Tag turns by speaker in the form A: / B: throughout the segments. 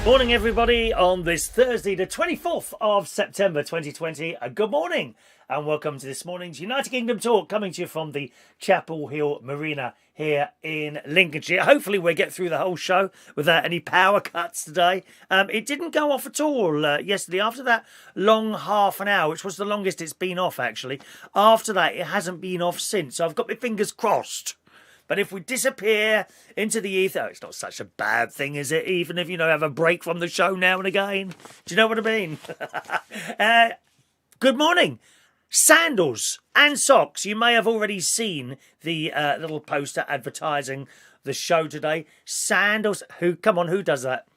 A: Morning, everybody, on this Thursday, the 24th of September 2020. Good morning, and welcome to this morning's United Kingdom Talk, coming to you from the Chapel Hill Marina here in Lincolnshire. Hopefully we'll get through the whole show without any power cuts today. It didn't go off at all yesterday. After that long half an hour, which was the longest it's been off, actually, after that it hasn't been off since. So I've got my fingers crossed. But if we disappear into the ether, it's not such a bad thing, is it? Even if, have a break from the show now and again. Do you know what I mean? Good morning. Sandals and socks. You may have already seen the little poster advertising the show today. Sandals. Who does that?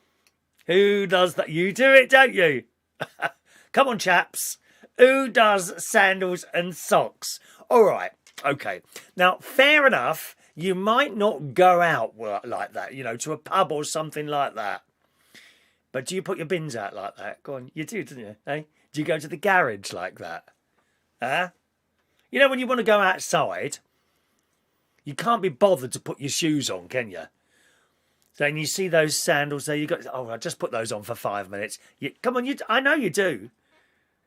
A: Who does that? You do it, don't you? Come on, chaps. Who does sandals and socks? All right. Okay. Now, fair enough. You might not go out like that, to a pub or something like that. But do you put your bins out like that? Go on, you do, don't you? Eh? Do you go to the garage like that? Huh? When you want to go outside, you can't be bothered to put your shoes on, can you? So when you see those sandals there, I'll just put those on for 5 minutes. Come on, I know you do.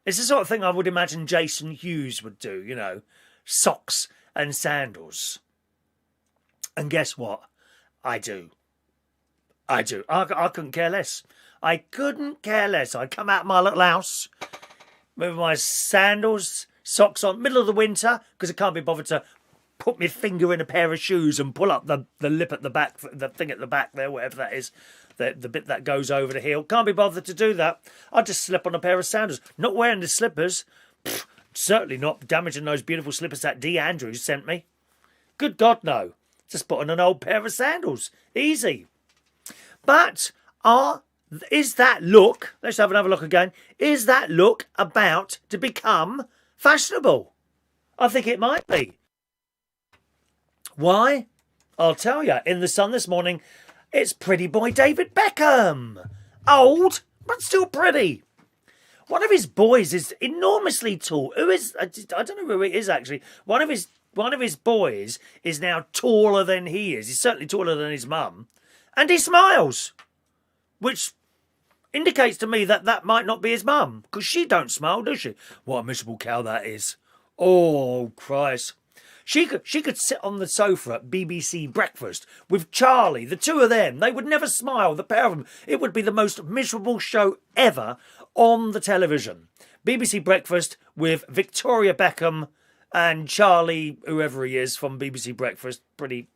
A: It's the sort of thing I would imagine Jason Hughes would do, socks and sandals. And guess what? I do. I couldn't care less. I couldn't care less. I'd come out of my little house with my sandals, socks on, middle of the winter, because I can't be bothered to put my finger in a pair of shoes and pull up the lip at the back, the thing at the back there, whatever that is, the bit that goes over the heel. Can't be bothered to do that. I'd just slip on a pair of sandals. Not wearing the slippers. Certainly not damaging those beautiful slippers that D. Andrews sent me. Good God, no. Just put on an old pair of sandals. Easy. But is that look, let's have another look again, is that look about to become fashionable? I think it might be. Why? I'll tell you. In the Sun this morning, it's pretty boy David Beckham. Old, but still pretty. One of his boys is enormously tall. I don't know who it is, actually. One of his boys is now taller than he is. He's certainly taller than his mum. And he smiles. Which indicates to me that might not be his mum. Because she don't smile, does she? What a miserable cow that is. Oh, Christ. She could sit on the sofa at BBC Breakfast with Charlie. The two of them. They would never smile, the pair of them. It would be the most miserable show ever on the television. BBC Breakfast with Victoria Beckham and Charlie, whoever he is from BBC Breakfast. Pretty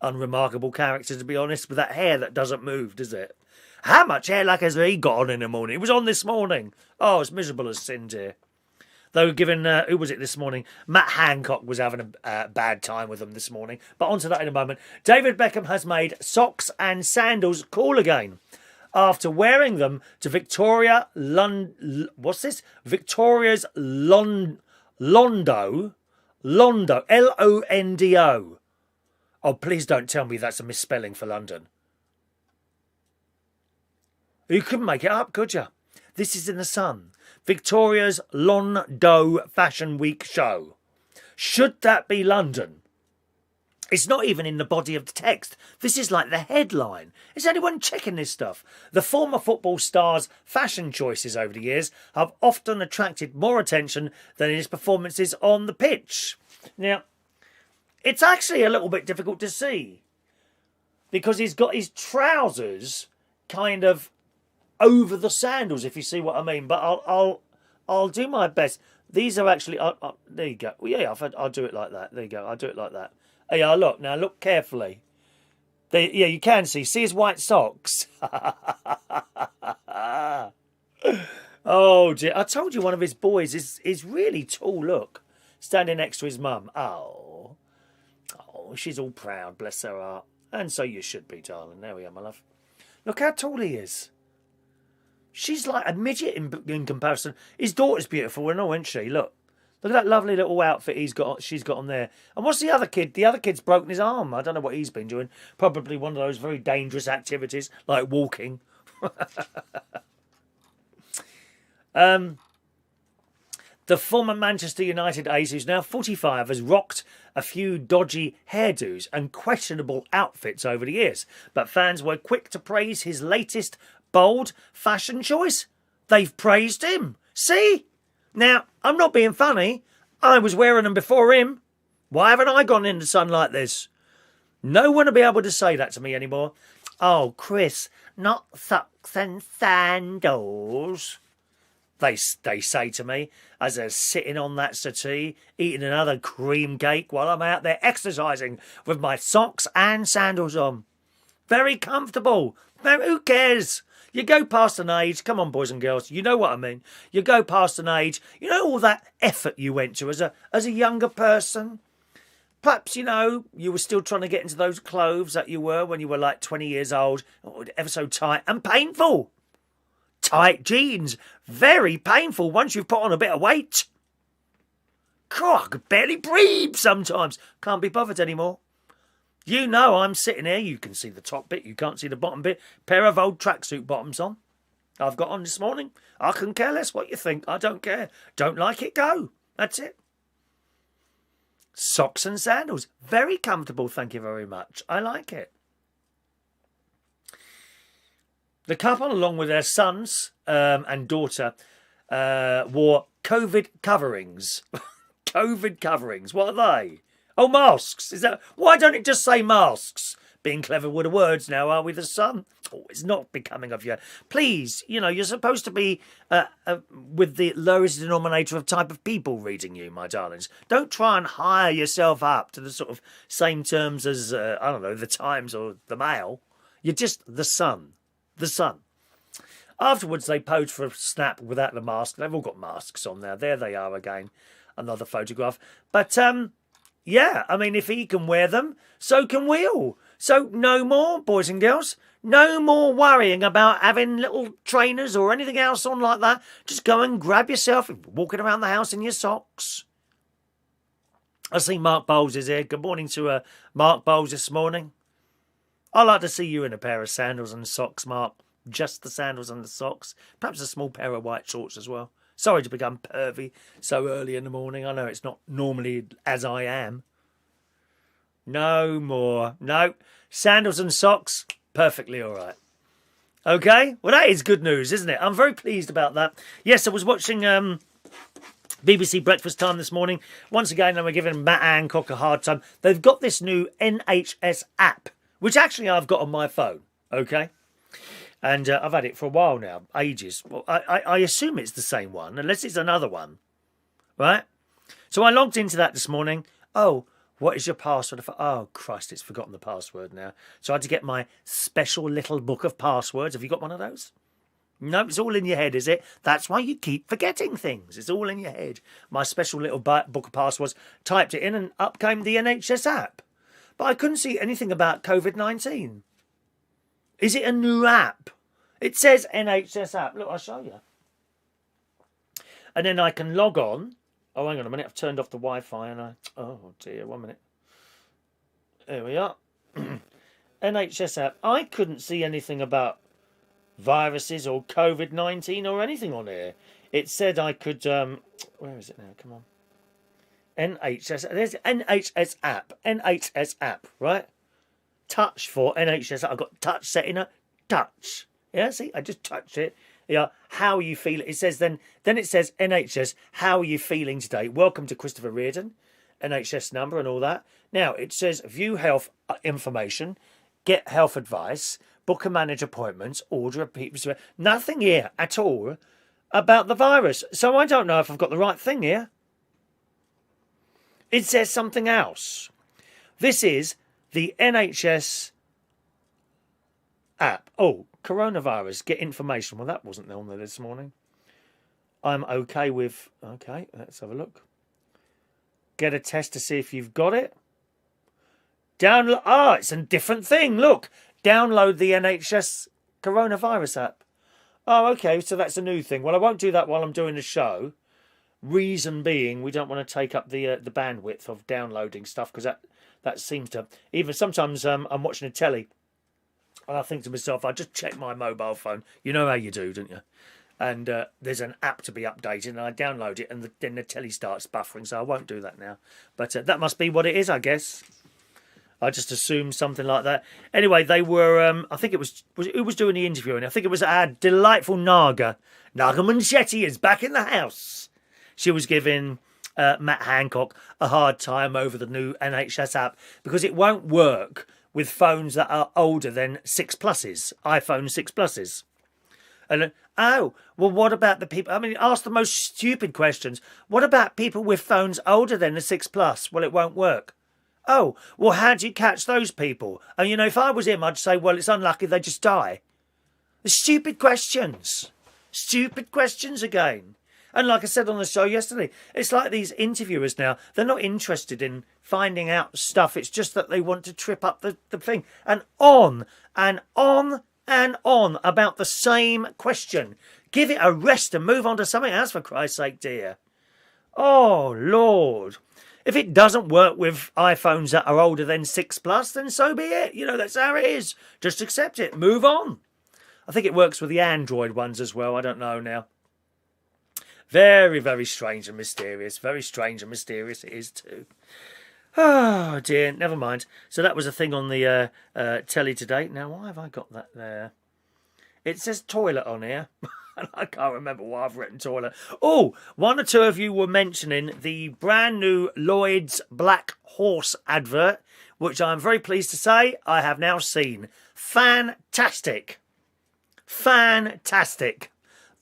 A: unremarkable character, to be honest, with that hair that doesn't move, does it? How much hair like has he got on in the morning? It was on this morning. Oh, it's miserable as sin, dear. Though given, who was it this morning? Matt Hancock was having a bad time with them this morning. But onto that in a moment. David Beckham has made socks and sandals cool again after wearing them to Victoria's Londo, Londo. Oh, please don't tell me that's a misspelling for London. You couldn't make it up, could you? This is in the Sun. Victoria's Londo Fashion Week show. Should that be London? It's not even in the body of the text. This is like the headline. Is anyone checking this stuff? The former football star's fashion choices over the years have often attracted more attention than his performances on the pitch. Now, it's actually a little bit difficult to see because he's got his trousers kind of over the sandals, if you see what I mean. But I'll do my best. These are actually... there you go. Well, yeah, I'll do it like that. There you go. I'll do it like that. Hey, look. Now, look carefully. Yeah, you can see. See his white socks? Oh, dear. I told you one of his boys is really tall, look. Standing next to his mum. Oh, she's all proud, bless her heart. And so you should be, darling. There we are, my love. Look how tall he is. She's like a midget in comparison. His daughter's beautiful and all, isn't she? Look at that lovely little outfit she's got on there. And what's the other kid? The other kid's broken his arm. I don't know what he's been doing. Probably one of those very dangerous activities, like walking. The former Manchester United ace, who's now 45, has rocked a few dodgy hairdos and questionable outfits over the years. But fans were quick to praise his latest Bold fashion choice. They've praised him. See? Now, I'm not being funny. I was wearing them before him. Why haven't I gone in the sun like this? No one will be able to say that to me anymore. Oh, Chris, not socks and sandals. They say to me as they're sitting on that settee, eating another cream cake while I'm out there exercising with my socks and sandals on. Very comfortable. Who cares? You go past an age, come on boys and girls, you know what I mean. You go past an age, you know all that effort you went to as a younger person. Perhaps, you were still trying to get into those clothes that you were when you were like 20 years old, ever so tight and painful. Tight jeans, very painful once you've put on a bit of weight. God, I could barely breathe sometimes. Can't be bothered anymore. I'm sitting here, you can see the top bit, you can't see the bottom bit. Pair of old tracksuit bottoms on. I've got on this morning. I couldn't care less what you think. I don't care. Don't like it, go. That's it. Socks and sandals. Very comfortable, thank you very much. I like it. The couple, along with their sons and daughter, wore COVID coverings. COVID coverings. What are they? Oh, masks. Why don't it just say masks? Being clever with the words now, are we, the son? Oh, it's not becoming of you. Please, you're supposed to be with the lowest denominator of type of people reading you, my darlings. Don't try and hire yourself up to the sort of same terms as, the Times or the Mail. You're just the son. The sun. Afterwards, they posed for a snap without the mask. They've all got masks on now. There they are again. Another photograph. But, if he can wear them, so can we all. So no more, boys and girls. No more worrying about having little trainers or anything else on like that. Just go and grab yourself, walking around the house in your socks. I see Mark Bowles is here. Good morning to Mark Bowles this morning. I like to see you in a pair of sandals and socks, Mark. Just the sandals and the socks. Perhaps a small pair of white shorts as well. Sorry to become pervy so early in the morning. I know it's not normally as I am. No more. No. Sandals and socks, perfectly all right. Okay? Well, that is good news, isn't it? I'm very pleased about that. Yes, I was watching BBC Breakfast Time this morning. Once again, they were giving Matt Hancock a hard time. They've got this new NHS app, which actually I've got on my phone, okay? And I've had it for a while now, ages. Well, I assume it's the same one, unless it's another one, right? So I logged into that this morning. Oh, what is your password? Oh, Christ, it's forgotten the password now. So I had to get my special little book of passwords. Have you got one of those? No, it's all in your head, is it? That's why you keep forgetting things. It's all in your head. My special little book of passwords, typed it in and up came the NHS app. But I couldn't see anything about COVID-19. Is it a new app? It says NHS app. Look, I'll show you. And then I can log on. Oh, hang on a minute. I've turned off the Wi-Fi and oh dear, 1 minute. There we are. NHS app. I couldn't see anything about viruses or COVID-19 or anything on here. It said I could... where is it now? Come on. NHS. There's NHS app. NHS app, right? Touch for NHS. I've got touch setting up. Touch. Yeah, see, I just touched it. Yeah, how are you feeling? It says then it says NHS. How are you feeling today? Welcome to Christopher Reardon. NHS number and all that. Now it says view health information, get health advice, book and manage appointments, order a pizza. Nothing here at all about the virus. So I don't know if I've got the right thing here. It says something else. This is the NHS app. Oh, coronavirus, get information. Well, that wasn't on there this morning. I'm okay with... Okay, let's have a look. Get a test to see if you've got it. Download... Ah, it's a different thing. Look, download the NHS coronavirus app. Oh, okay, so that's a new thing. Well, I won't do that while I'm doing the show. Reason being, we don't want to take up the bandwidth of downloading stuff because that seems to... Even sometimes I'm watching a telly and I think to myself, I just check my mobile phone. You know how you do, don't you? And there's an app to be updated and I download it and then the telly starts buffering, so I won't do that now. But that must be what it is, I guess. I just assumed something like that. Anyway, they were, I think it was who was doing the interviewing? I think it was our delightful Naga. Naga Manchetti is back in the house. She was giving Matt Hancock a hard time over the new NHS app because it won't work with phones that are older than 6 pluses, iPhone 6 pluses. And oh, well, what about the people? I mean, ask the most stupid questions. What about people with phones older than the 6 plus? Well, it won't work. Oh, well, how do you catch those people? And, you know, if I was him, I'd say, well, it's unlucky they just die. The stupid questions. Stupid questions again. And like I said on the show yesterday, it's like these interviewers now, they're not interested in finding out stuff. It's just that they want to trip up the thing. And on and on and on about the same question. Give it a rest and move on to something else, for Christ's sake, dear. Oh, Lord. If it doesn't work with iPhones that are older than 6 plus, then so be it. You know, that's how it is. Just accept it. Move on. I think it works with the Android ones as well. I don't know now. Very, very strange and mysterious. Very strange and mysterious it is too. Oh, dear. Never mind. So that was a thing on the telly today. Now, why have I got that there? It says toilet on here. And I can't remember why I've written toilet. Oh, one or two of you were mentioning the brand new Lloyd's Black Horse advert, which I'm very pleased to say I have now seen. Fantastic. Fantastic.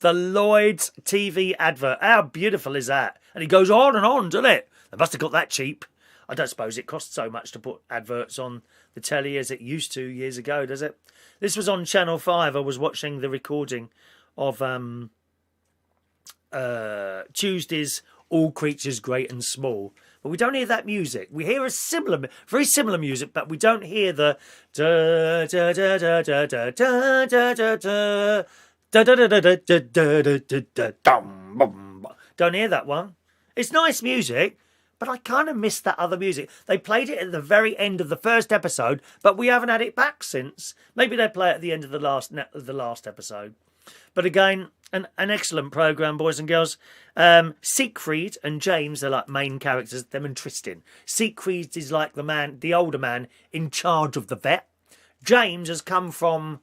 A: The Lloyd's TV advert. How beautiful is that? And it goes on and on, doesn't it? They must have got that cheap. I don't suppose it costs so much to put adverts on the telly as it used to years ago, does it? This was on Channel 5. I was watching the recording of Tuesday's All Creatures Great and Small. But we don't hear that music. We hear a similar, very similar music, but we don't hear the da da da da da da da da da da da da da da da da da. Don't hear that one. It's nice music, but I kind of missed that other music. They played it at the very end of the first episode, but we haven't had it back since. Maybe they play it at the end of the last episode. But again, an excellent programme, boys and girls. Siegfried and James are like main characters, them and Tristan. Siegfried is like the older man in charge of the vet. James has come from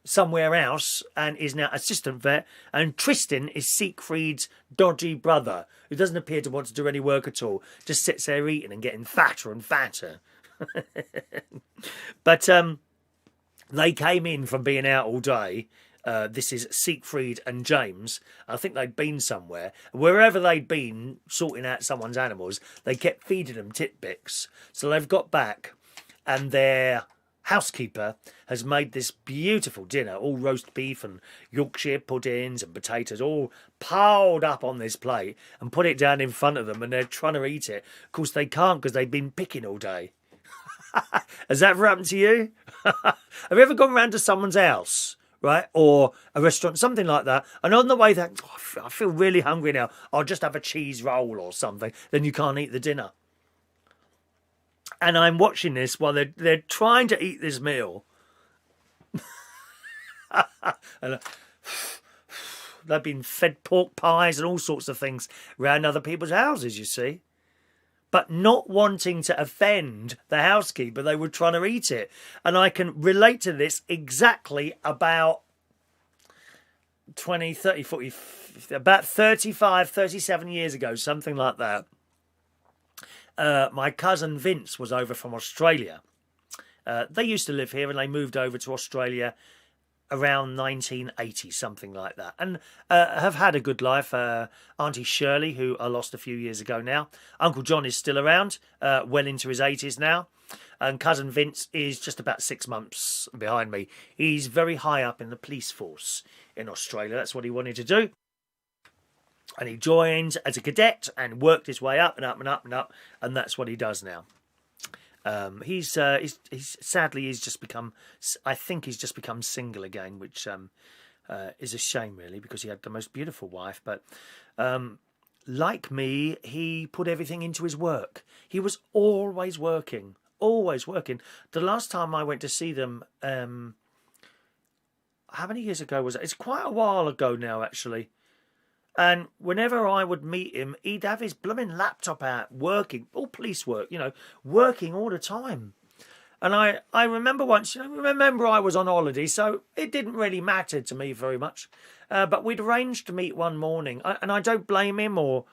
A: somewhere else and is now assistant vet. And Tristan is Siegfried's dodgy brother, who doesn't appear to want to do any work at all. Just sits there eating and getting fatter and fatter. But they came in from being out all day. This is Siegfried and James. I think they'd been somewhere. Wherever they'd been sorting out someone's animals, they kept feeding them titbits. So they've got back and their housekeeper has made this beautiful dinner, all roast beef and Yorkshire puddings and potatoes all piled up on this plate and put it down in front of them and they're trying to eat it. Of course they can't because they've been picking all day. Has that ever happened to you? Have you ever gone round to someone's house, right, or a restaurant, something like that, and on the way there, I feel really hungry now, I'll just have a cheese roll or something, then you can't eat the dinner. And I'm watching this while they're trying to eat this meal. And they've been fed pork pies and all sorts of things around other people's houses, you see. But not wanting to offend the housekeeper, they were trying to eat it. And I can relate to this exactly about 20, 30, 40, about 35, 37 years ago, something like that. My cousin Vince was over from Australia. They used to live here and they moved over to Australia around 1980, something like that, and have had a good life. Auntie Shirley, who I lost a few years ago now. Uncle John is still around, well into his 80s now. And cousin Vince is just about 6 months behind me. He's very high up in the police force in Australia. That's what he wanted to do. And he joined as a cadet and worked his way up and up and up and up. And that's what he does now. He's sadly he's just become, I think he's just become single again, which is a shame really, because he had the most beautiful wife. But like me, he put everything into his work. He was always working, always working. The last time I went to see them, how many years ago was it? It's quite a while ago now, actually. And whenever I would meet him, he'd have his blooming laptop out, working, all police work, you know, working all the time. And I remember once, remember I was on holiday, so it didn't really matter to me very much. But we'd arranged to meet one morning, and I don't blame him or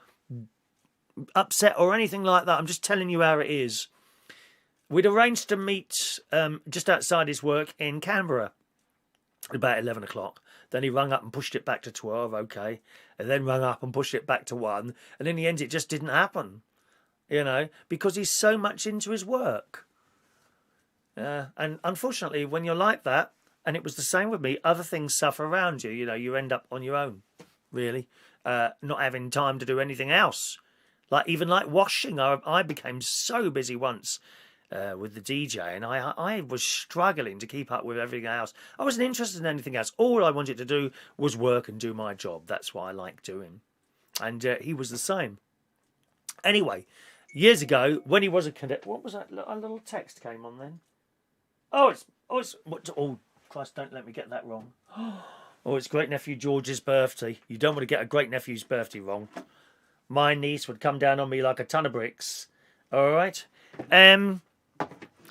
A: upset or anything like that. I'm just telling you how it is. We'd arranged to meet just outside his work in Canberra at about 11 o'clock. Then he rung up and pushed it back to 12, okay. And then rung up and pushed it back to 1. And in the end, it just didn't happen, because he's so much into his work. And unfortunately, when you're like that, and it was the same with me, other things suffer around you. You end up on your own, really, not having time to do anything else. Even like washing. I became so busy once with the DJ, and I was struggling to keep up with everything else. I wasn't interested in anything else. All I wanted to do was work and do my job. That's what I like doing. And he was the same. Anyway, years ago, when he was a cadet, what was that? A little text came on then. Oh, Christ, don't let me get that wrong. Oh, it's great nephew George's birthday. You don't want to get a great nephew's birthday wrong. My niece would come down on me like a ton of bricks. All right.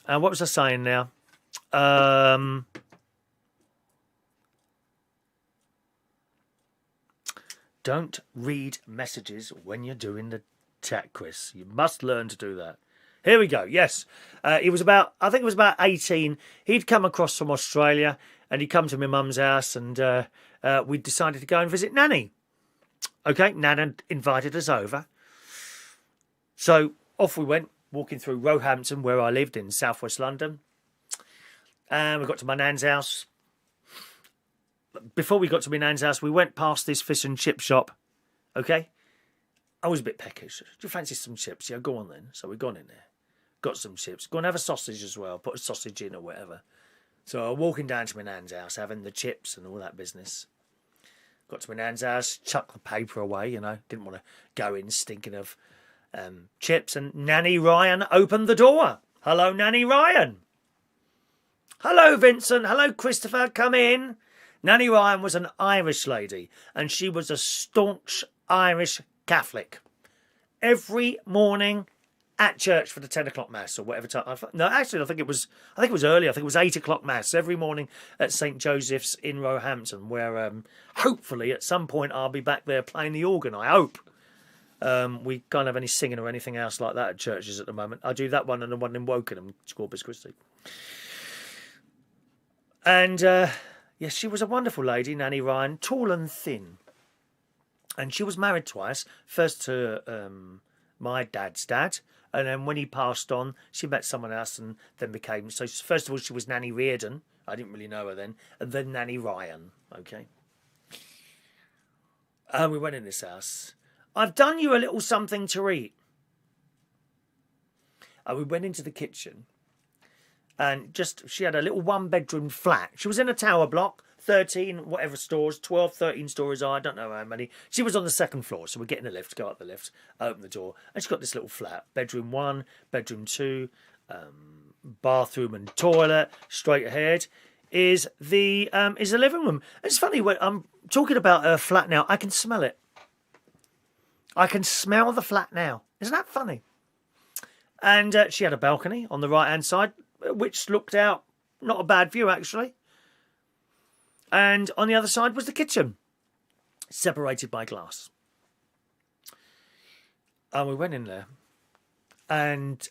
A: What was I saying now? Don't read messages when you're doing the tech quiz. You must learn to do that. Here we go. Yes. I think it was about 18. He'd come across from Australia and he'd come to my mum's house and we decided to go and visit Nanny. Okay, Nan had invited us over. So off we went, walking through Roehampton, where I lived in southwest London. And we got to my Nan's house. Before we got to my Nan's house, we went past this fish and chip shop. Okay? I was a bit peckish. Do you fancy some chips? Yeah, go on then. So we've gone in there. Got some chips. Go and have a sausage as well. Put a sausage in or whatever. So I'm walking down to my Nan's house, having the chips and all that business. Got to my Nan's house, chucked the paper away, Didn't want to go in stinking of chips. And Nanny Ryan opened the door. Hello, Nanny Ryan. Hello, Vincent. Hello, Christopher. Come in. Nanny Ryan was an Irish lady, and she was a staunch Irish Catholic. Every morning at church for the 10 o'clock mass or whatever time. No, actually, I think it was early. I think it was 8 o'clock mass every morning at St. Joseph's in Roehampton, where hopefully at some point I'll be back there playing the organ. I hope. We can't have any singing or anything else like that at churches at the moment. I do that one and the one in Wokingham, Corpus Christi. And yes, she was a wonderful lady, Nanny Ryan, tall and thin. And she was married twice. First to my dad's dad. And then when he passed on, she met someone else and then became... So first of all, she was Nanny Reardon. I didn't really know her then. And then Nanny Ryan. Okay. And we went in this house. I've done you a little something to eat. And we went into the kitchen. And she had a little one-bedroom flat. She was in a tower block. 13, whatever stores, 12, 13 stories high, I don't know how many. She was on the second floor, so we're getting the lift, go up the lift, open the door, and she's got this little flat. Bedroom 1, bedroom 2, bathroom and toilet, straight ahead is the living room. It's funny, when I'm talking about her flat now, I can smell it. I can smell the flat now. Isn't that funny? And she had a balcony on the right-hand side, which looked out, not a bad view, actually. And on the other side was the kitchen, separated by glass. And we went in there, and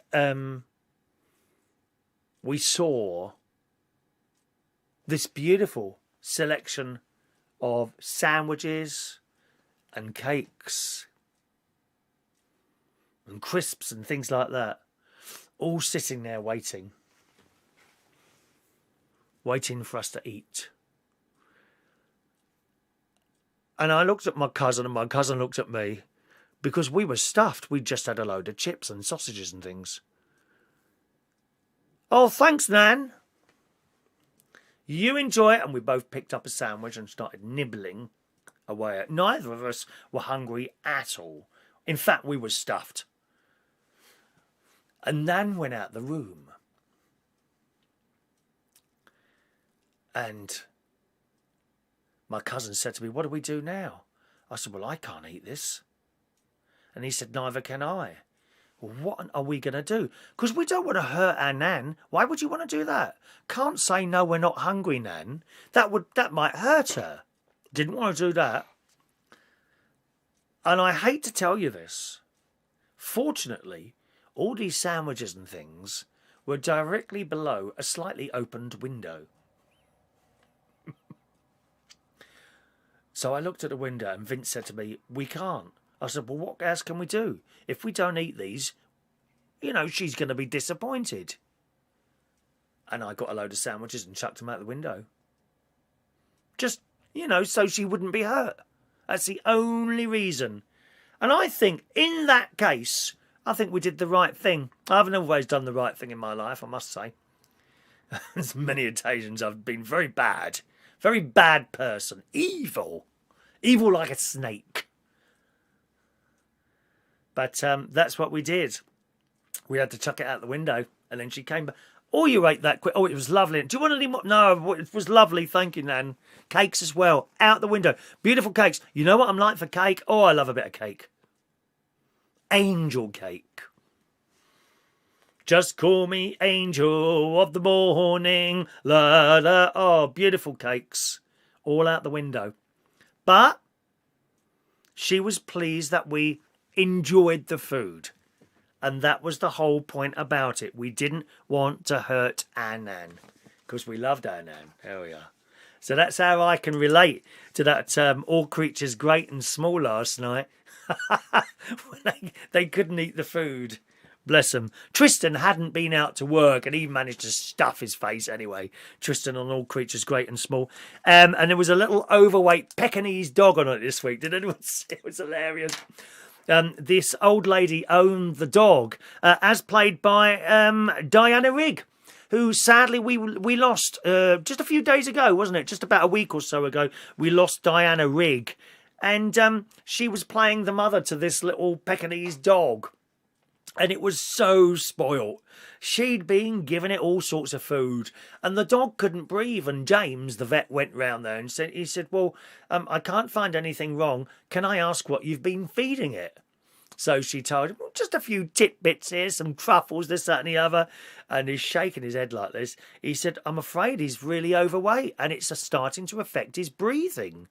A: we saw this beautiful selection of sandwiches and cakes and crisps and things like that, all sitting there waiting for us to eat. And I looked at my cousin and my cousin looked at me because we were stuffed. We'd just had a load of chips and sausages and things. Oh, thanks, Nan. You enjoy it. And we both picked up a sandwich and started nibbling away. Neither of us were hungry at all. In fact, we were stuffed. And Nan went out the room. And my cousin said to me, what do we do now? I said, well, I can't eat this. And he said, neither can I. What are we going to do? Because we don't want to hurt our Nan. Why would you want to do that? Can't say, no, we're not hungry, Nan. That might hurt her. Didn't want to do that. And I hate to tell you this. Fortunately, all these sandwiches and things were directly below a slightly opened window. So I looked at the window and Vince said to me, we can't. I said, well, what else can we do? If we don't eat these, she's going to be disappointed. And I got a load of sandwiches and chucked them out the window. Just, so she wouldn't be hurt. That's the only reason. And I think, in that case, I think we did the right thing. I haven't always done the right thing in my life, I must say. There's many occasions I've been very bad person, evil like a snake. But that's what we did. We had to chuck it out the window, and then she came back. Oh, you ate that quick. Oh, it was lovely. Do you want any more? No, it was lovely. Thank you, Nan. Cakes as well. Out the window. Beautiful cakes. You know what I'm like for cake? Oh, I love a bit of cake. Angel cake. Just call me angel of the morning. La, la. Oh, beautiful cakes. All out the window. But she was pleased that we enjoyed the food. And that was the whole point about it. We didn't want to hurt our Nan. Because we loved our Nan. There we are. So that's how I can relate to that all creatures great and small last night. When they couldn't eat the food. Bless them. Tristan hadn't been out to work and he managed to stuff his face anyway. Tristan on All Creatures Great and Small. And there was a little overweight Pekingese dog on it this week. Did anyone see? It was hilarious. This old lady owned the dog, as played by Diana Rigg, who sadly we lost just a few days ago, wasn't it? Just about a week or so ago, we lost Diana Rigg. And she was playing the mother to this little Pekingese dog. And it was so spoilt. She'd been giving it all sorts of food. And the dog couldn't breathe. And James, the vet, went round there and he said, well, I can't find anything wrong. Can I ask what you've been feeding it? So she told him, well, just a few tidbits here, some truffles, this, that and the other. And he's shaking his head like this. He said, I'm afraid he's really overweight and it's starting to affect his breathing.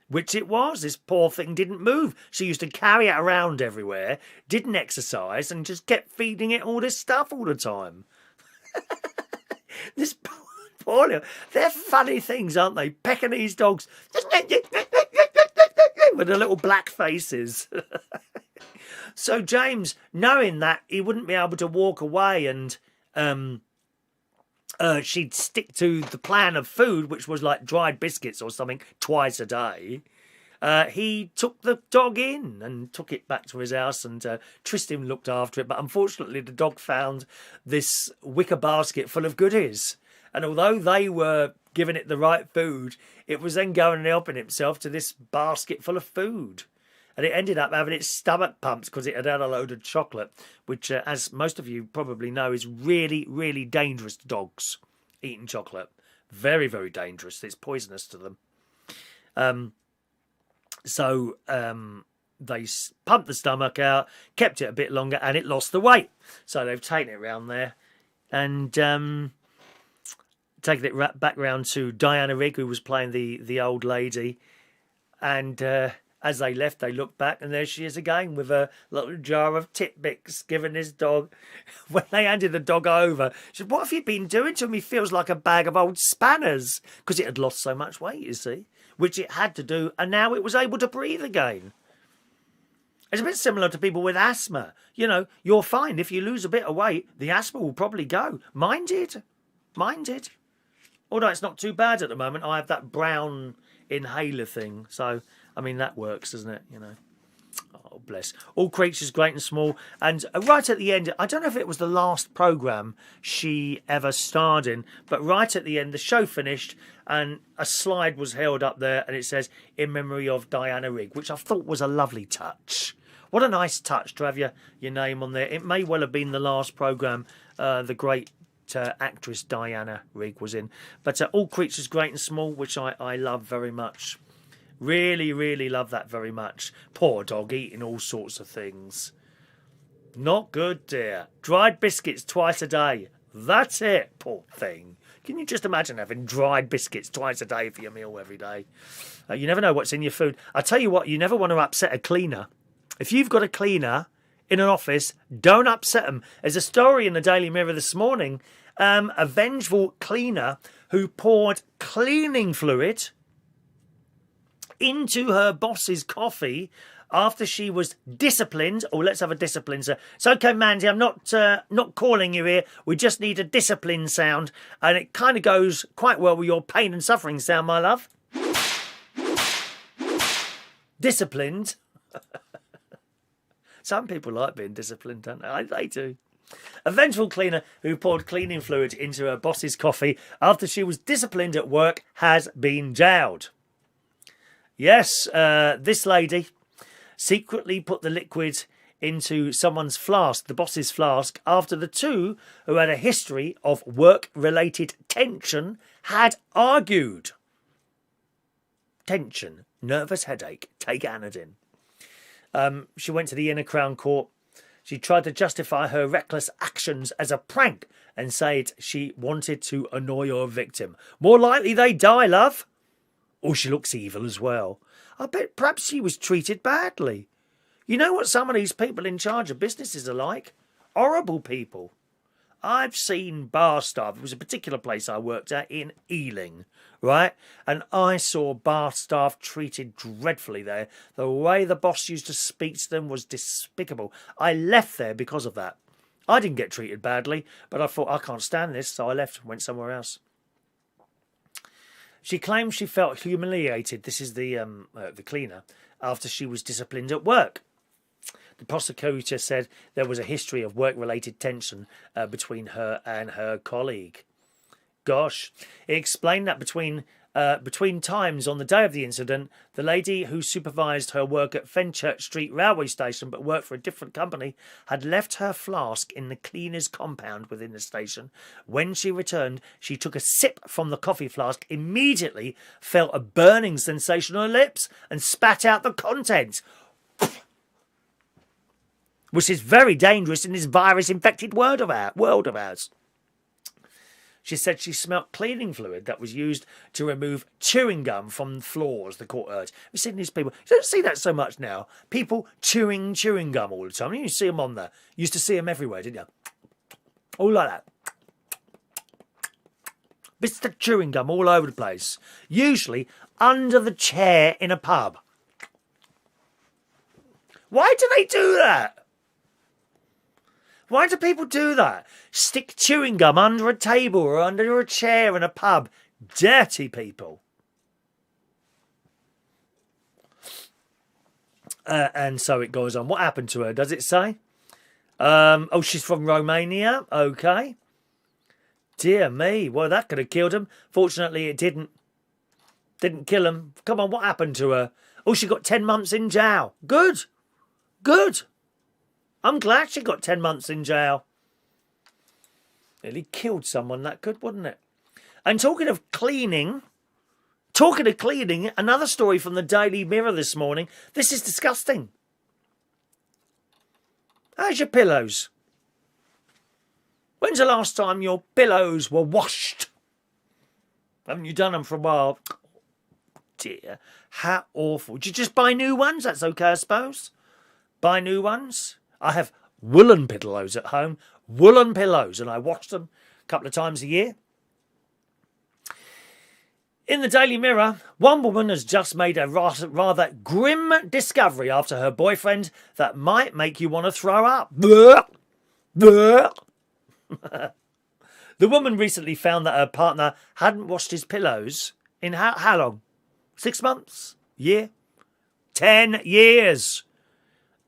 A: Which it was. This poor thing didn't move. She used to carry it around everywhere, didn't exercise, and just kept feeding it all this stuff all the time. This poor little... They're funny things, aren't they? Pekingese dogs. With the little black faces. So James, knowing that he wouldn't be able to walk away and... she'd stick to the plan of food, which was like dried biscuits or something twice a day. He took the dog in and took it back to his house, and Tristan looked after it. But unfortunately, the dog found this wicker basket full of goodies. And although they were giving it the right food, it was then going and helping itself to this basket full of food. And it ended up having its stomach pumped because it had had a load of chocolate, which, as most of you probably know, is really, really dangerous to dogs, eating chocolate. Very, very dangerous. It's poisonous to them. So they pumped the stomach out, kept it a bit longer, and it lost the weight. So they've taken it round there and taken it back round to Diana Rigg, who was playing the old lady. And... as they left, they looked back, and there she is again with a little jar of Titbits given this dog. When they handed the dog over, she said, what have you been doing to him? He feels like a bag of old spanners. Because it had lost so much weight, you see, which it had to do, and now it was able to breathe again. It's a bit similar to people with asthma. You know, you're fine. If you lose a bit of weight, the asthma will probably go. Mine did. Although it's not too bad at the moment. I have that brown inhaler thing, so... I mean, that works, doesn't it? You know. Oh, bless. All Creatures Great and Small. And right at the end, I don't know if it was the last programme she ever starred in, but right at the end, the show finished and a slide was held up there and it says, in memory of Diana Rigg, which I thought was a lovely touch. What a nice touch to have your name on there. It may well have been the last programme the great actress Diana Rigg was in. But All Creatures Great and Small, which I love very much. Really, really love that very much. Poor dog eating all sorts of things. Not good, dear. Dried biscuits twice a day. That's it, poor thing. Can you just imagine having dried biscuits twice a day for your meal every day? You never know what's in your food. I tell you what, you never want to upset a cleaner. If you've got a cleaner in an office, don't upset them. There's a story in the Daily Mirror this morning. A vengeful cleaner who poured cleaning fluid into her boss's coffee after she was disciplined. Oh, let's have a discipline, sir. It's okay, Mandy, I'm not calling you here. We just need a discipline sound. And it kind of goes quite well with your pain and suffering sound, my love. Disciplined. Some people like being disciplined, don't they? They do. A vengeful cleaner who poured cleaning fluid into her boss's coffee after she was disciplined at work has been jailed. Yes, this lady secretly put the liquid into someone's flask, the boss's flask, after the two, who had a history of work-related tension, had argued. Tension, nervous headache, take Anadin. She went to the Inner Crown Court. She tried to justify her reckless actions as a prank and said she wanted to annoy her victim. More likely they die, love. Or she looks evil as well. I bet perhaps she was treated badly. You know what some of these people in charge of businesses are like? Horrible people. I've seen bar staff. It was a particular place I worked at in Ealing, right? And I saw bar staff treated dreadfully there. The way the boss used to speak to them was despicable. I left there because of that. I didn't get treated badly, but I thought, I can't stand this, so I left and went somewhere else. She claims she felt humiliated, this is the cleaner, after she was disciplined at work. The prosecutor said there was a history of work-related tension between her and her colleague. Gosh. He explained that between times on the day of the incident, the lady who supervised her work at Fenchurch Street railway station but worked for a different company had left her flask in the cleaner's compound within the station. When she returned, she took a sip from the coffee flask, immediately felt a burning sensation on her lips and spat out the contents, which is very dangerous in this virus-infected world of ours. She said she smelt cleaning fluid that was used to remove chewing gum from floors, the court urged. We've seen these people. You don't see that so much now. People chewing gum all the time. You see them on there. You used to see them everywhere, didn't you? All like that. Bits of chewing gum all over the place. Usually under the chair in a pub. Why do they do that? Why do people do that? Stick chewing gum under a table or under a chair in a pub. Dirty people. And so it goes on. What happened to her? Does it say? Oh, she's from Romania. Okay. Dear me. Well, that could have killed him. Fortunately, it didn't. Didn't kill him. Come on, what happened to her? Oh, she got 10 months in jail. Good. Good. I'm glad she got 10 months in jail. Nearly killed someone that could, wouldn't it? And talking of cleaning, another story from the Daily Mirror this morning. This is disgusting. How's your pillows? When's the last time your pillows were washed? Haven't you done them for a while? Oh, dear, how awful. Did you just buy new ones? That's okay, I suppose. Buy new ones. I have woolen pillows at home. Woolen pillows. And I wash them a couple of times a year. In the Daily Mirror, one woman has just made a rather grim discovery after her boyfriend that might make you want to throw up. The woman recently found that her partner hadn't washed his pillows in how long? 6 months? Year? 10 years.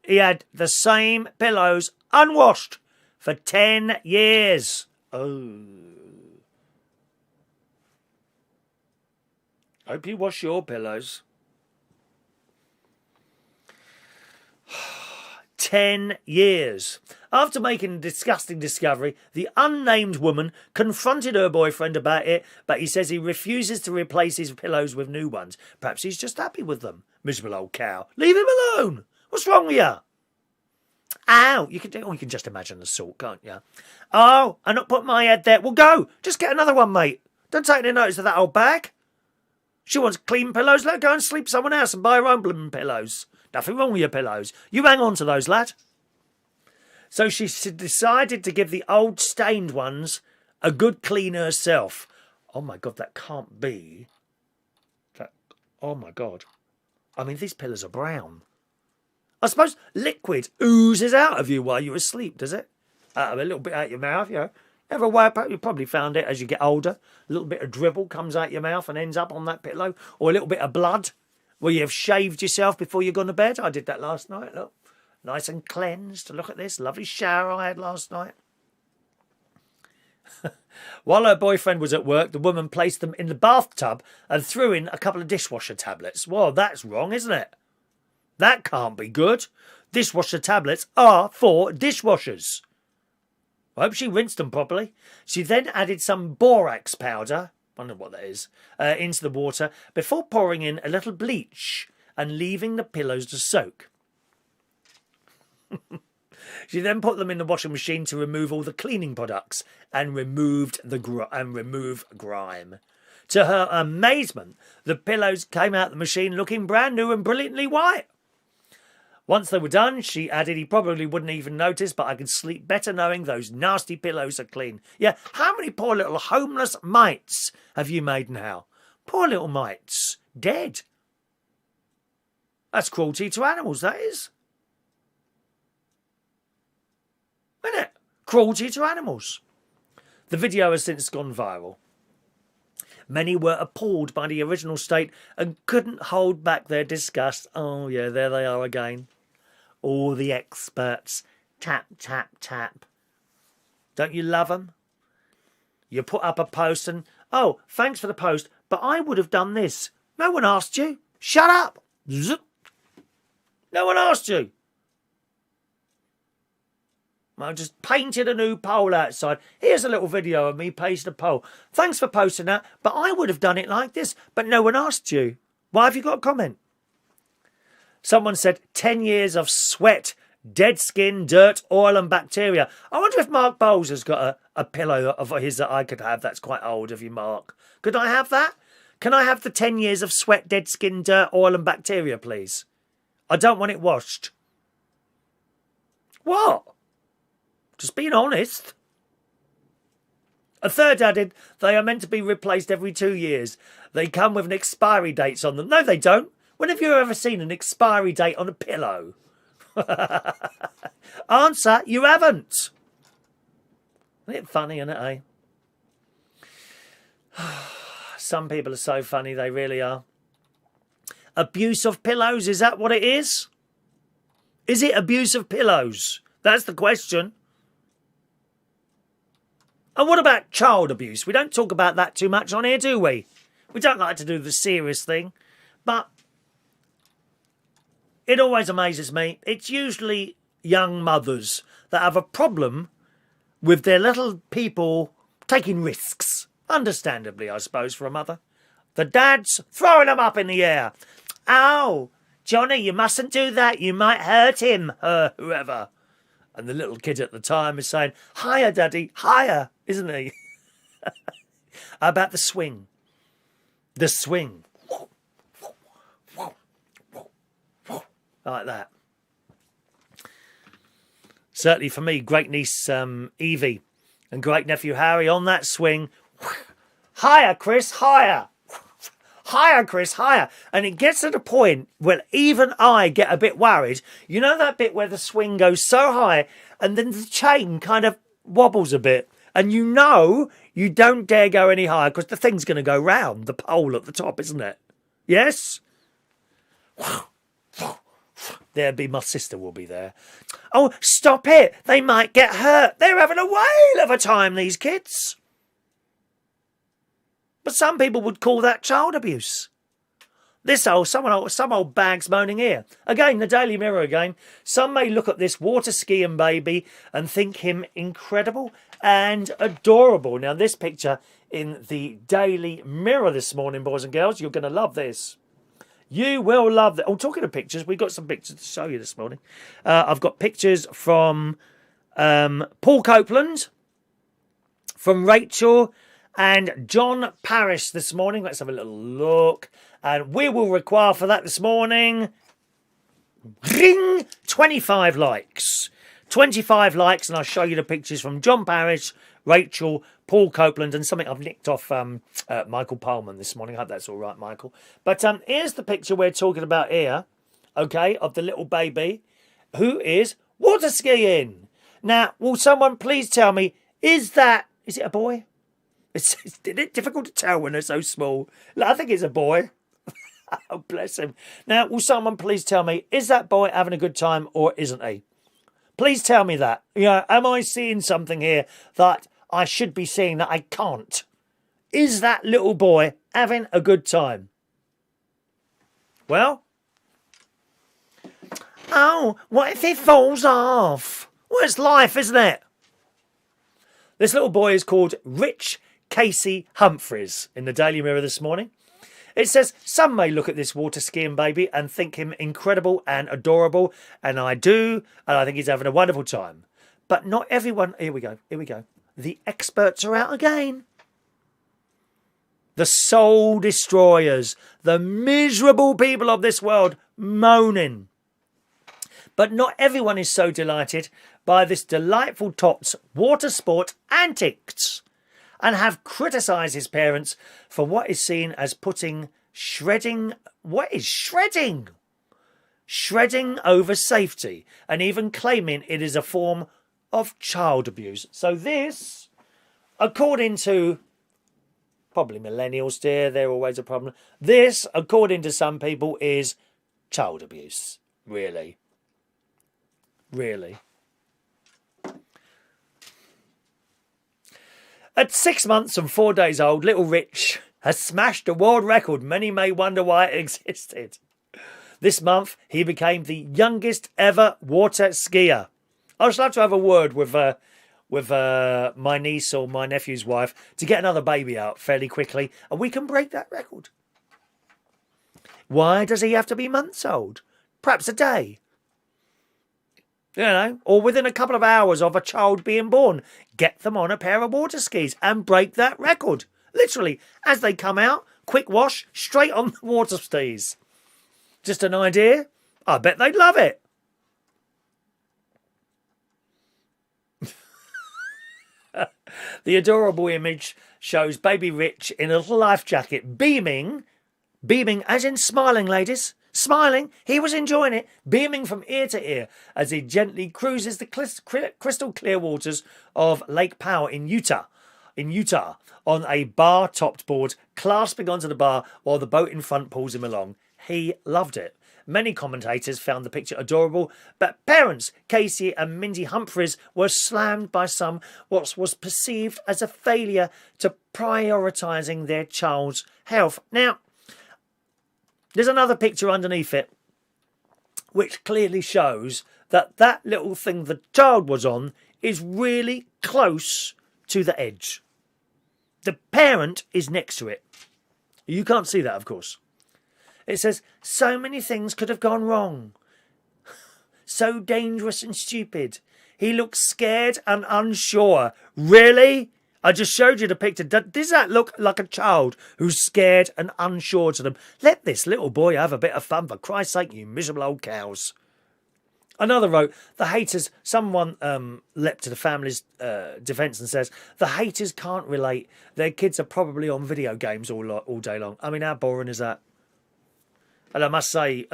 A: He had the same pillows unwashed for 10 years. Oh. Hope you wash your pillows. 10 years. After making a disgusting discovery, the unnamed woman confronted her boyfriend about it, but he says he refuses to replace his pillows with new ones. Perhaps he's just happy with them. Miserable old cow. Leave him alone. What's wrong with you? Ow! You can just imagine the salt, can't you? Oh, I not put my head there. Well, go. Just get another one, mate. Don't take any notice of that old bag. She wants clean pillows. Let her go and sleep somewhere else and buy her own blooming pillows. Nothing wrong with your pillows. You hang on to those, lad. So she decided to give the old stained ones a good clean herself. Oh, my God, that can't be. Oh, my God. I mean, these pillows are brown. I suppose liquid oozes out of you while you're asleep, does it? A little bit out your mouth, you know. Ever wipe out? You probably found it as you get older. A little bit of dribble comes out your mouth and ends up on that pillow. Or a little bit of blood where you've shaved yourself before you've gone to bed. I did that last night, look. Nice and cleansed. Look at this. Lovely shower I had last night. While her boyfriend was at work, the woman placed them in the bathtub and threw in a couple of dishwasher tablets. Well, that's wrong, isn't it? That can't be good. Dishwasher tablets are for dishwashers. I hope she rinsed them properly. She then added some borax powder, I don't know what that is, into the water before pouring in a little bleach and leaving the pillows to soak. She then put them in the washing machine to remove all the cleaning products and remove grime. To her amazement, the pillows came out the machine looking brand new and brilliantly white. Once they were done, she added, he probably wouldn't even notice, but I can sleep better knowing those nasty pillows are clean. Yeah, how many poor little homeless mites have you made now? Poor little mites. Dead. That's cruelty to animals, that is. Isn't it? Cruelty to animals. The video has since gone viral. Many were appalled by the original state and couldn't hold back their disgust. Oh, yeah, there they are again. All the experts. Tap, tap, tap. Don't you love them? You put up a post and, oh, thanks for the post, but I would have done this. No one asked you. Shut up. Zip. No one asked you. I just painted a new pole outside. Here's a little video of me pasting a pole. Thanks for posting that, but I would have done it like this. But no one asked you. Why have you got a comment? Someone said 10 years of sweat, dead skin, dirt, oil and bacteria. I wonder if Mark Bowles has got a pillow of his that I could have. That's quite old of you, Mark. Could I have that? Can I have the 10 years of sweat, dead skin, dirt, oil and bacteria, please? I don't want it washed. What? Just being honest. A third added, they are meant to be replaced every 2 years. They come with an expiry dates on them. No, they don't. When have you ever seen an expiry date on a pillow? Answer, you haven't. Isn't it funny, isn't it, eh? Some people are so funny, they really are. Abuse of pillows, is that what it is? Is it abuse of pillows? That's the question. And what about child abuse? We don't talk about that too much on here, do we? We don't like to do the serious thing. But it always amazes me. It's usually young mothers that have a problem with their little people taking risks. Understandably, I suppose, for a mother. The dad's throwing them up in the air. Oh, Johnny, you mustn't do that. You might hurt him, her, whoever. And the little kid at the time is saying, higher, Daddy, higher, isn't he? How about the swing? The swing. Like that. Certainly for me, great niece Evie and great nephew Harry on that swing. Higher, Chris, higher. Higher, Chris, higher. And it gets to the point where even I get a bit worried. You know that bit where the swing goes so high and then the chain kind of wobbles a bit. And you know you don't dare go any higher because the thing's going to go round the pole at the top, isn't it? Yes? There'll be my sister will be there. Oh, stop it. They might get hurt. They're having a whale of a time, these kids. But some people would call that child abuse. Some old bag's moaning here. Again, the Daily Mirror again. Some may look at this water skiing baby and think him incredible and adorable. Now, this picture in the Daily Mirror this morning, boys and girls, you're going to love this. You will love that. Oh, talking of pictures, we've got some pictures to show you this morning. I've got pictures from Paul Copeland, from Rachel and John Parrish this morning. Let's have a little look. And we will require for that this morning, ring, 25 likes. 25 likes, and I'll show you the pictures from John Parrish, Rachel, Paul Copeland, and something I've nicked off Michael Pullman this morning. I hope that's all right, Michael. But here's the picture we're talking about here, okay, of the little baby who is water skiing. Now, will someone please tell me, is it a boy? It's difficult to tell when they're so small. I think it's a boy. Oh, bless him. Now, will someone please tell me, is that boy having a good time or isn't he? Please tell me that. Am I seeing something here that I should be seeing that I can't? Is that little boy having a good time? Well, oh, what if he falls off? Well, it's life, isn't it? This little boy is called Rich Casey Humphreys in the Daily Mirror this morning. It says, some may look at this water skiing baby and think him incredible and adorable, and I do, and I think he's having a wonderful time. But not everyone... Here we go. The experts are out again. The soul destroyers, the miserable people of this world moaning. But not everyone is so delighted by this delightful tot's water sport antics, and have criticised his parents for what is seen as putting shredding... What is shredding? Shredding over safety, and even claiming it is a form of child abuse. So this, according to... Probably millennials, dear, they're always a problem. This, according to some people, is child abuse. Really. Really. At 6 months and 4 days old, little Rich has smashed a world record. Many may wonder why it existed. This month, he became the youngest ever water skier. I would love to have a word with my niece or my nephew's wife to get another baby out fairly quickly, and we can break that record. Why does he have to be months old? Perhaps a day. Or within a couple of hours of a child being born. Get them on a pair of water skis and break that record. Literally, as they come out, quick wash, straight on the water skis. Just an idea? I bet they'd love it. The adorable image shows baby Rich in a little life jacket, beaming as in smiling, ladies. Smiling, he was enjoying it, beaming from ear to ear as he gently cruises the crystal clear waters of Lake Powell in Utah, on a bar-topped board, clasping onto the bar while the boat in front pulls him along. He loved it. Many commentators found the picture adorable, but parents Casey and Mindy Humphreys were slammed by some what was perceived as a failure to prioritising their child's health. Now, there's another picture underneath it which clearly shows that little thing the child was on is really close to the edge. The parent is next to it. You can't see that, of course. It says, so many things could have gone wrong. So dangerous and stupid. He looks scared and unsure. Really? I just showed you the picture. Does that look like a child who's scared and unsure to them? Let this little boy have a bit of fun, for Christ's sake, you miserable old cows. Another wrote, the haters, someone leapt to the family's defence and says, the haters can't relate. Their kids are probably on video games all day long. I mean, how boring is that? And I must say,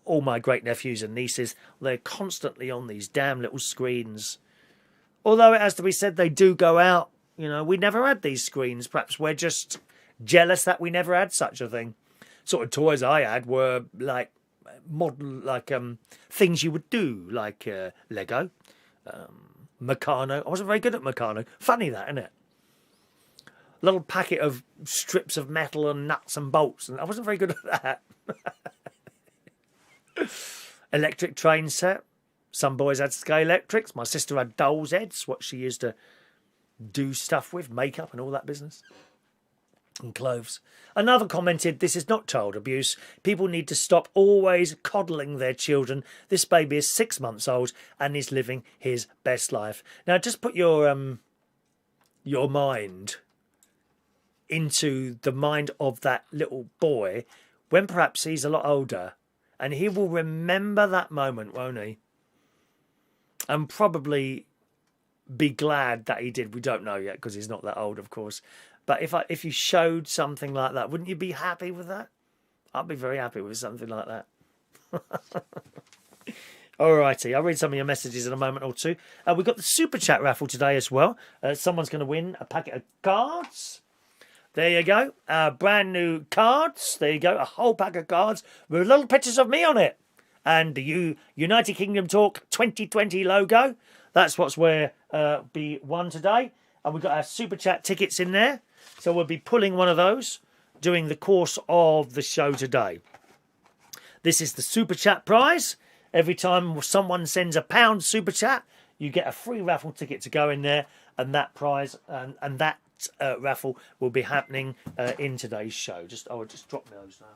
A: all my great nephews and nieces, they're constantly on these damn little screens. Although it has to be said, they do go out. We never had these screens. Perhaps we're just jealous that we never had such a thing. Sort of toys I had were like modern, like things you would do, like Lego, Meccano. I wasn't very good at Meccano. Funny that, isn't it? A little packet of strips of metal and nuts and bolts, and I wasn't very good at that. Electric train set. Some boys had scale electrics. My sister had doll's heads, what she used to do stuff with, makeup and all that business. And clothes. Another commented, this is not child abuse. People need to stop always coddling their children. This baby is 6 months old and is living his best life. Now, just put your mind into the mind of that little boy when perhaps he's a lot older, and he will remember that moment, won't he? And probably be glad that he did. We don't know yet because he's not that old, of course. But if you showed something like that, wouldn't you be happy with that? I'd be very happy with something like that. Alrighty, I'll read some of your messages in a moment or two. We've got the Super Chat raffle today as well. Someone's going to win a packet of cards. There you go. Brand new cards. There you go. A whole pack of cards with little pictures of me on it. And the United Kingdom Talk 2020 logo. That's what's where be won today. And we've got our Super Chat tickets in there. So we'll be pulling one of those during the course of the show today. This is the Super Chat prize. Every time someone sends £1 Super Chat, you get a free raffle ticket to go in there. And that prize and that raffle will be happening in today's show. I'll just drop those now.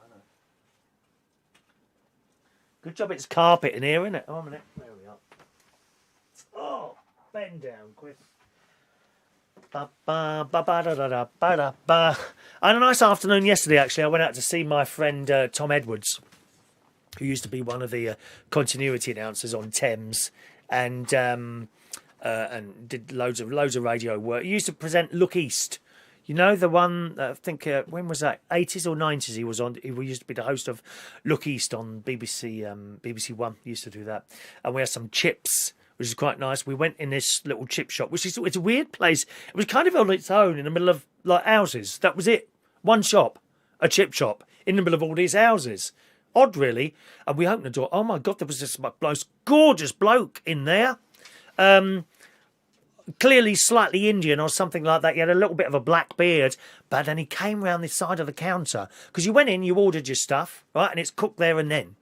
A: Good job it's carpet in here, isn't it? Oh, a minute. There we are. Oh, bend down, Chris. I had a nice afternoon yesterday, actually. I went out to see my friend Tom Edwards, who used to be one of the continuity announcers on Thames, and did loads of radio work. He used to present Look East. You know, the one, I think, when was that? 80s or 90s he was on. He used to be the host of Look East on BBC One. He used to do that. And we had some chips, which is quite nice. We went in this little chip shop, it's a weird place. It was kind of on its own in the middle of like houses. That was it. One shop, a chip shop, in the middle of all these houses. Odd, really. And we opened the door. Oh, my God, there was this most gorgeous bloke in there. Clearly slightly Indian or something like that. He had a little bit of a black beard, but then he came round the side of the counter. Because you went in, you ordered your stuff, right, and it's cooked there and then.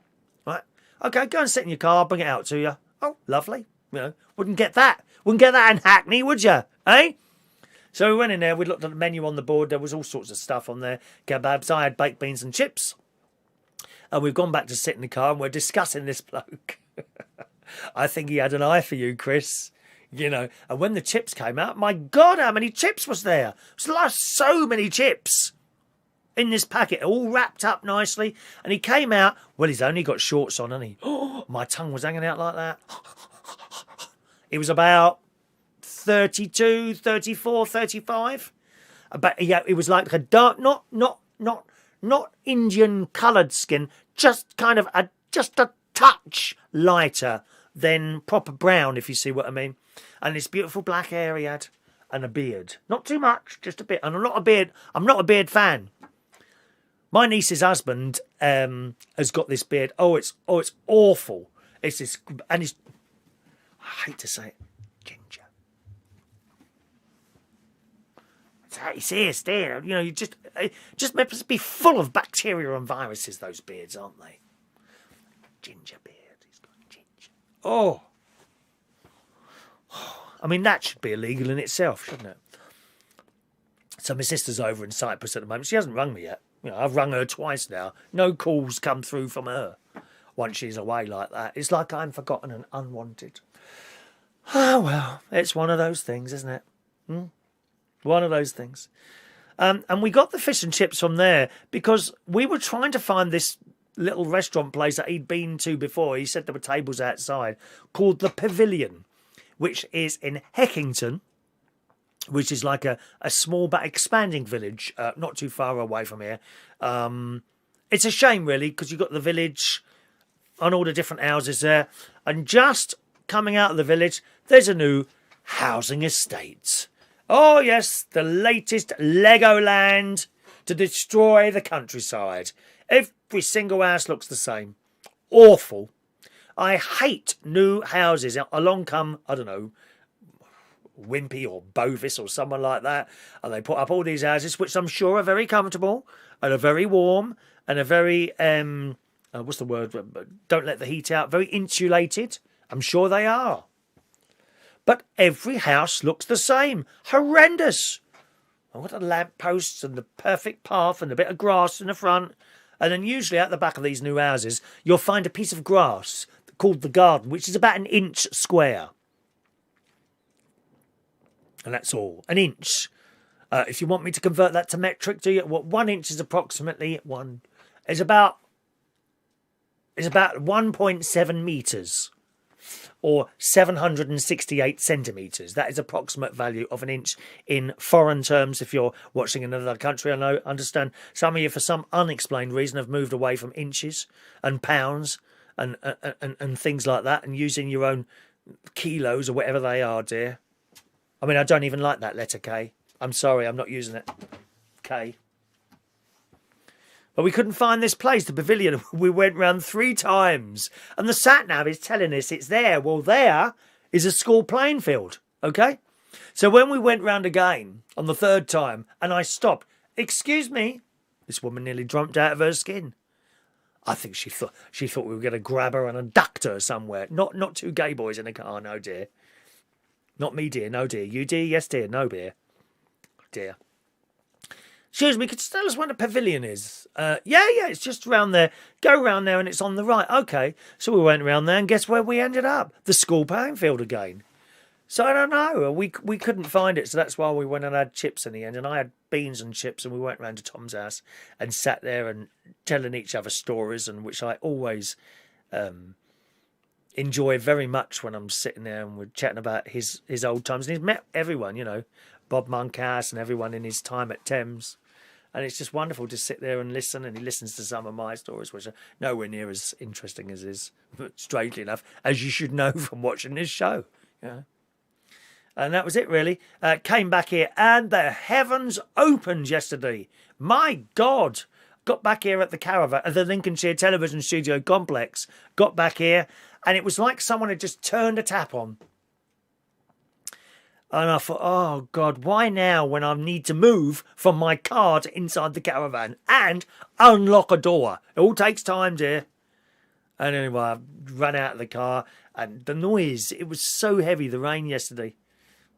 A: Right? Okay, go and sit in your car, I'll bring it out to you. Oh, lovely. You know, wouldn't get that in Hackney, would you? Eh? So we went in there, we looked at the menu on the board, there was all sorts of stuff on there. Kebabs, I had baked beans and chips. And we've gone back to sit in the car and we're discussing this bloke. I think he had an eye for you, Chris. You know, and when the chips came out, my God, how many chips was there? It was like so many chips in this packet, all wrapped up nicely. And he came out, well, he's only got shorts on, hasn't he? Oh, my tongue was hanging out like that. It was about 32, 34, 35. But yeah, it was like a dark, not Indian coloured skin, just kind of just a touch lighter than proper brown, if you see what I mean. And this beautiful black hair he had, and a beard. Not too much, just a bit. And I'm not a beard fan. My niece's husband has got this beard. Oh, it's awful. It's this, and it's, I hate to say it, ginger. It's here, still. You know, you just must be full of bacteria and viruses. Those beards, aren't they? Ginger beard. He's got ginger. Oh. I mean, that should be illegal in itself, shouldn't it? So my sister's over in Cyprus at the moment. She hasn't rung me yet. You know, I've rung her twice now. No calls come through from her once she's away like that. It's like I'm forgotten and unwanted. Oh, well, it's one of those things, isn't it? One of those things. And we got the fish and chips from there because we were trying to find this little restaurant place that he'd been to before. He said there were tables outside called The Pavilion, which is in Heckington, which is like a small but expanding village, not too far away from here. It's a shame, really, because you've got the village and all the different houses there. And just coming out of the village, there's a new housing estate. Oh, yes, the latest Legoland to destroy the countryside. Every single house looks the same. Awful. I hate new houses. Along come, I don't know, Wimpy or Bovis or someone like that, and they put up all these houses, which I'm sure are very comfortable and are very warm and are very, what's the word? Don't let the heat out. Very insulated. I'm sure they are. But every house looks the same. Horrendous. I've got the lamp posts and the perfect path and a bit of grass in the front. And then usually at the back of these new houses, you'll find a piece of grass called the garden, which is about 1 inch square. And that's all. 1 inch. If you want me to convert that to metric, do you? What 1 inch is approximately is about 1.7 meters, or 768 centimetres. That is approximate value of 1 inch in foreign terms. If you're watching in another country, I understand some of you, for some unexplained reason, have moved away from inches and pounds and things like that, and using your own kilos or whatever they are, dear. I mean, I don't even like that letter K. I'm sorry, I'm not using it. K. But we couldn't find this place, the pavilion. We went round 3 times. And the sat-nav is telling us it's there. Well, there is a school playing field, okay? So when we went round again on the 3rd time and I stopped, excuse me, this woman nearly jumped out of her skin. I think she thought we were going to grab her and abduct her somewhere. Not 2 gay boys in a car, no, dear. Not me, dear, no, dear. You, dear? Yes, dear, no, dear. Dear. Excuse me, could you tell us where the pavilion is? Yeah, it's just round there. Go round there and it's on the right. Okay, so we went round there and guess where we ended up? The school playing field again. So I don't know. We couldn't find it, so that's why we went and had chips in the end. And I had beans and chips, and we went round to Tom's house and sat there and telling each other stories, and which I always enjoy very much when I'm sitting there and we're chatting about his old times. And he's met everyone, you know, Bob Monkhouse and everyone in his time at Thames. And it's just wonderful to sit there and listen, and he listens to some of my stories, which are nowhere near as interesting as his, strangely enough, as you should know from watching this show. Yeah. And that was it, really. Came back here, and the heavens opened yesterday. My God! Got back here at the caravan, at the Lincolnshire Television Studio Complex. Got back here, and it was like someone had just turned a tap on. And I thought, oh, God, why now when I need to move from my car to inside the caravan and unlock a door? It all takes time, dear. And anyway, I ran out of the car, and the noise, it was so heavy, the rain yesterday.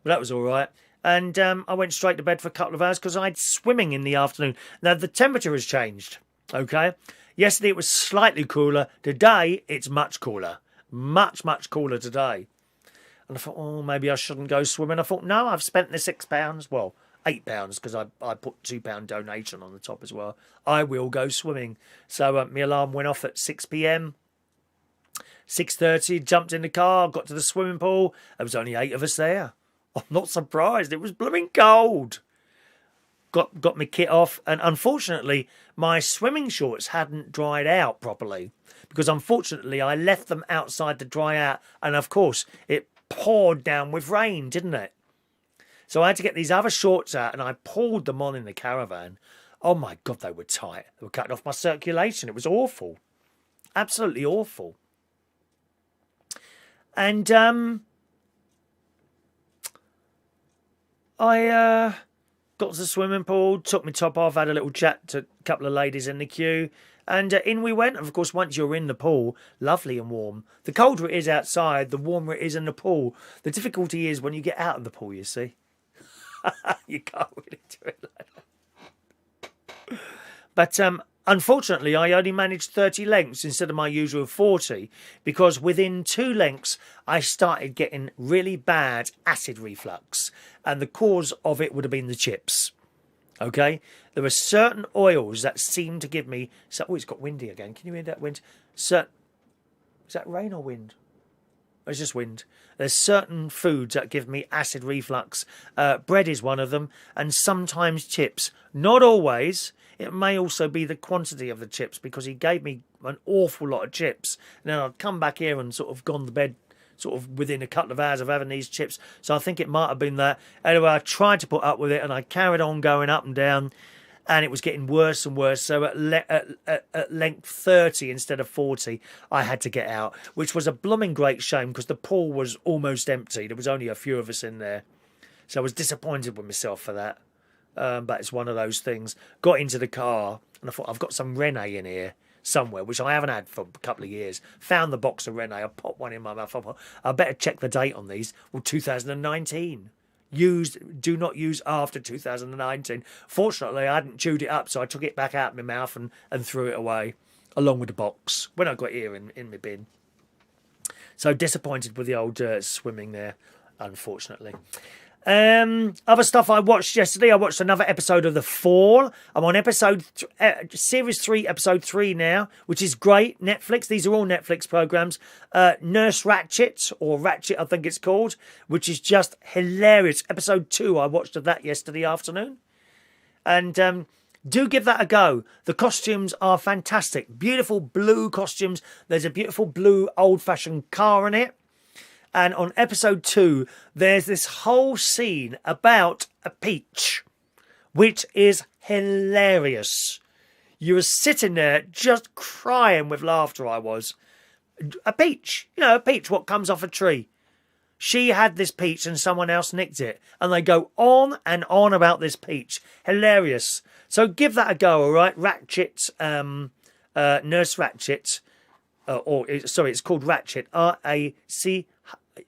A: But that was all right. And I went straight to bed for a couple of hours because I had swimming in the afternoon. Now, the temperature has changed, okay? Yesterday it was slightly cooler. Today, it's much cooler. Much, much cooler today. And I thought, oh, maybe I shouldn't go swimming. I thought, no, I've spent the £6. Well, £8 because I put £2 donation on the top as well. I will go swimming. So my alarm went off at 6 p.m. 6:30, jumped in the car, got to the swimming pool. There was only 8 of us there. I'm not surprised. It was blooming cold. Got my kit off, and unfortunately, my swimming shorts hadn't dried out properly because unfortunately I left them outside to dry out, and of course it poured down with rain, didn't it? So I had to get these other shorts out, and I pulled them on in the caravan. Oh my God, they were tight. They were cutting off my circulation. It was awful. Absolutely awful. And I got to the swimming pool, took my top off, had a little chat to a couple of ladies in the queue, and in we went. Of course, once you're in the pool, lovely and warm. The colder it is outside, the warmer it is in the pool. The difficulty is when you get out of the pool, you see. You can't really do it like that. But unfortunately, I only managed 30 lengths instead of my usual 40 because within 2 lengths, I started getting really bad acid reflux. And the cause of it would have been the chips. Okay? There were certain oils that seemed to give me... Oh, it's got windy again. Can you hear that wind? Is that rain or wind? It's just wind. There's certain foods that give me acid reflux. Bread is one of them. And sometimes chips. Not always. It may also be the quantity of the chips because he gave me an awful lot of chips. And then I'd come back here and sort of gone to bed sort of within a couple of hours of having these chips. So I think it might have been that. Anyway, I tried to put up with it and I carried on going up and down. And it was getting worse and worse. So at length 30 instead of 40, I had to get out. Which was a blooming great shame because the pool was almost empty. There was only a few of us in there. So I was disappointed with myself for that. But it's one of those things. Got into the car and I thought, I've got some Rene in here somewhere, which I haven't had for a couple of years. Found the box of Rene. I popped one in my mouth. I thought, I better check the date on these. Well, 2019. do not use after 2019. Fortunately, I hadn't chewed it up, so I took it back out of my mouth and threw it away, along with the box, when I got here in my bin. So disappointed with the old swimming there, unfortunately. Other stuff I watched yesterday. I watched another episode of The Fall. I'm on series 3, episode 3 now, which is great. Netflix. These are all Netflix programs. Nurse Ratched, or Ratchet, I think it's called, which is just hilarious. Episode 2, I watched of that yesterday afternoon. And do give that a go. The costumes are fantastic. Beautiful blue costumes. There's a beautiful blue old-fashioned car in it. And on episode 2, there's this whole scene about a peach, which is hilarious. You were sitting there just crying with laughter, I was. A peach. You know, a peach, what comes off a tree. She had this peach and someone else nicked it. And they go on and on about this peach. Hilarious. So give that a go, all right? Ratchet, Nurse Ratched. It's called Ratchet. R-A-C...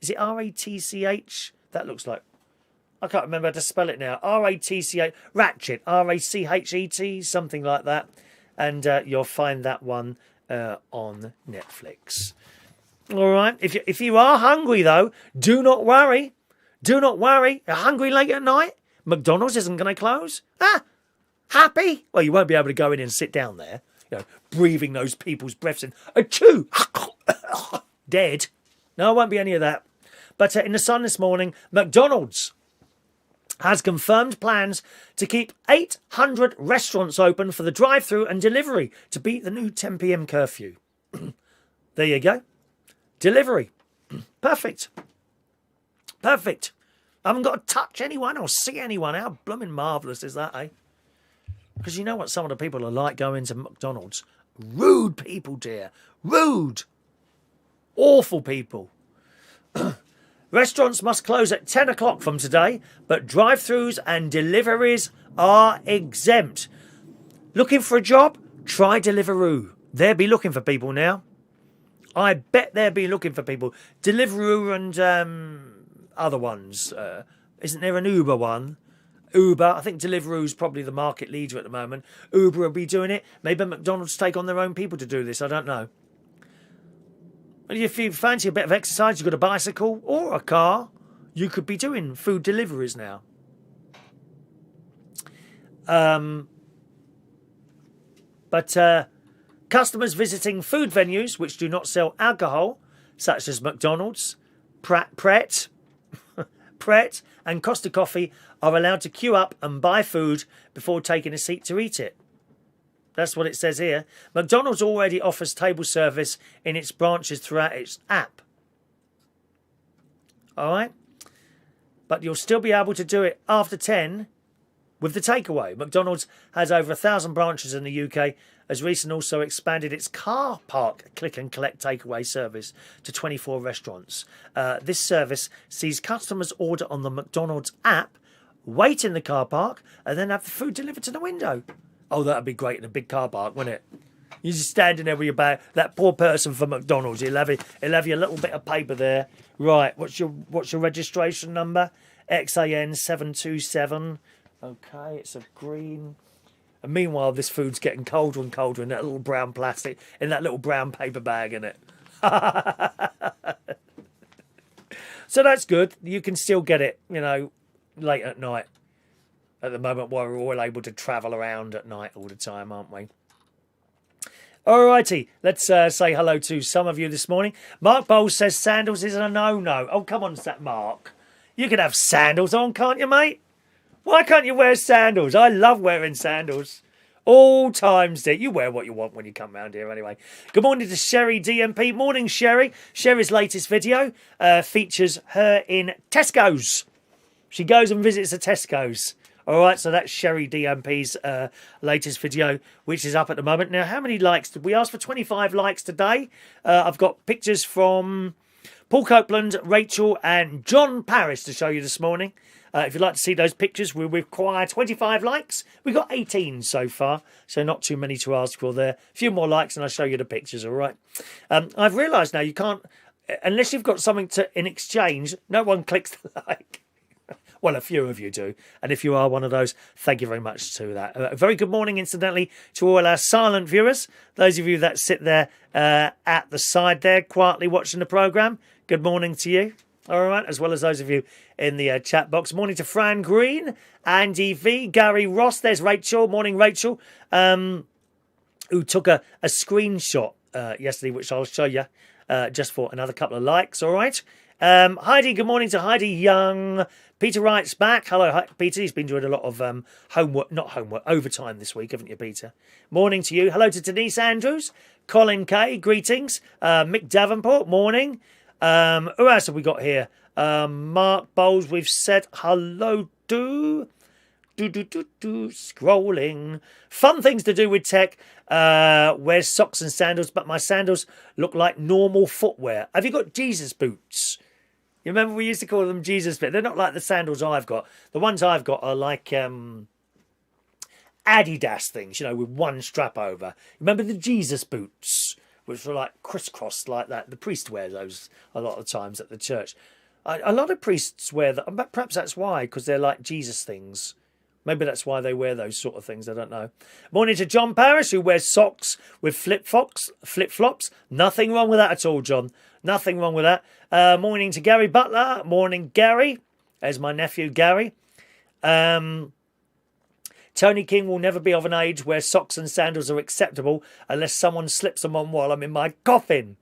A: Is it R-A-T-C-H? That looks like... I can't remember how to spell it now. R-A-T-C-H... Ratchet. R-A-C-H-E-T, something like that. And you'll find that one on Netflix. All right. If you are hungry, though, do not worry. Do not worry. You're hungry late at night? McDonald's isn't going to close? Happy? Well, you won't be able to go in and sit down there. You know, breathing those people's breaths in. Achoo! Dead. No, it won't be any of that. But in the Sun this morning, McDonald's has confirmed plans to keep 800 restaurants open for the drive-thru and delivery to beat the new 10 p.m. curfew. There you go. Delivery. Perfect. Perfect. I haven't got to touch anyone or see anyone. How blooming marvellous is that, eh? Because you know what some of the people are like going to McDonald's? Rude people, dear. Rude. Awful people. Restaurants must close at 10 o'clock from today, but drive-thrus and deliveries are exempt. Looking for a job? Try Deliveroo. They'll be looking for people now. I bet they'll be looking for people. Deliveroo and other ones. Isn't there an Uber one? Uber. I think Deliveroo's probably the market leader at the moment. Uber will be doing it. Maybe McDonald's take on their own people to do this. I don't know. If you fancy a bit of exercise, you've got a bicycle or a car, you could be doing food deliveries now. But customers visiting food venues which do not sell alcohol, such as McDonald's, Pret, and Costa Coffee, are allowed to queue up and buy food before taking a seat to eat it. That's what it says here. McDonald's already offers table service in its branches throughout its app. All right? But you'll still be able to do it after 10 with the takeaway. McDonald's has over 1,000 branches in the UK, has recently also expanded its car park click and collect takeaway service to 24 restaurants. This service sees customers order on the McDonald's app, wait in the car park, and then have the food delivered to the window. Oh, that'd be great in a big car park, wouldn't it? You're just standing there with your bag. That poor person for McDonald's, he'll have you a little bit of paper there. Right, what's your registration number? XAN727. Okay, it's a green. And meanwhile, this food's getting colder and colder in that little brown plastic, in that little brown paper bag, in it. So that's good. You can still get it, you know, late at night. At the moment, while we're all able to travel around at night all the time, aren't we? Alrighty, let's say hello to some of you this morning. Mark Bowles says sandals is a no-no. Oh, come on, Mark. You can have sandals on, can't you, mate? Why can't you wear sandals? I love wearing sandals. All times, dear. You wear what you want when you come round here anyway. Good morning to Sherry DMP. Morning, Sherry. Sherry's latest video features her in Tesco's. She goes and visits a Tesco's. All right, so that's Sherry DMP's latest video, which is up at the moment. Now, how many likes did we ask for? 25 likes today. I've got pictures from Paul Copeland, Rachel, and John Paris to show you this morning. If you'd like to see those pictures, we require 25 likes. We got 18 so far, so not too many to ask for there. A few more likes and I'll show you the pictures, all right? I've realised now you can't, unless you've got something in exchange, no one clicks the like. Well, a few of you do. And if you are one of those, thank you very much to that. A very good morning, incidentally, to all our silent viewers. Those of you that sit there at the side there, quietly watching the programme. Good morning to you. All right, as well as those of you in the chat box. Morning to Fran Green, Andy V, Gary Ross. There's Rachel. Morning, Rachel, who took a screenshot yesterday, which I'll show you just for another couple of likes. All right. Heidi, good morning to Heidi Young. Peter writes back. Hello, Peter. He's been doing a lot of overtime this week, haven't you, Peter? Morning to you. Hello to Denise Andrews. Colin Kay, greetings. Mick Davenport, morning. Who else have we got here? Mark Bowles, we've said hello to. Scrolling. Fun things to do with tech. Wears socks and sandals, but my sandals look like normal footwear. Have you got Jesus boots? You remember we used to call them Jesus boots? They're not like the sandals I've got. The ones I've got are like Adidas things, with one strap over. Remember the Jesus boots, which were like crisscrossed like that? The priest wears those a lot of times at the church. A lot of priests wear that. Perhaps that's why, because they're like Jesus things. Maybe that's why they wear those sort of things. I don't know. Morning to John Parrish, who wears socks with flip-flops. Nothing wrong with that at all, John. Nothing wrong with that. Morning to Gary Butler. Morning, Gary. There's my nephew, Gary. Tony King will never be of an age where socks and sandals are acceptable unless someone slips them on while I'm in my coffin.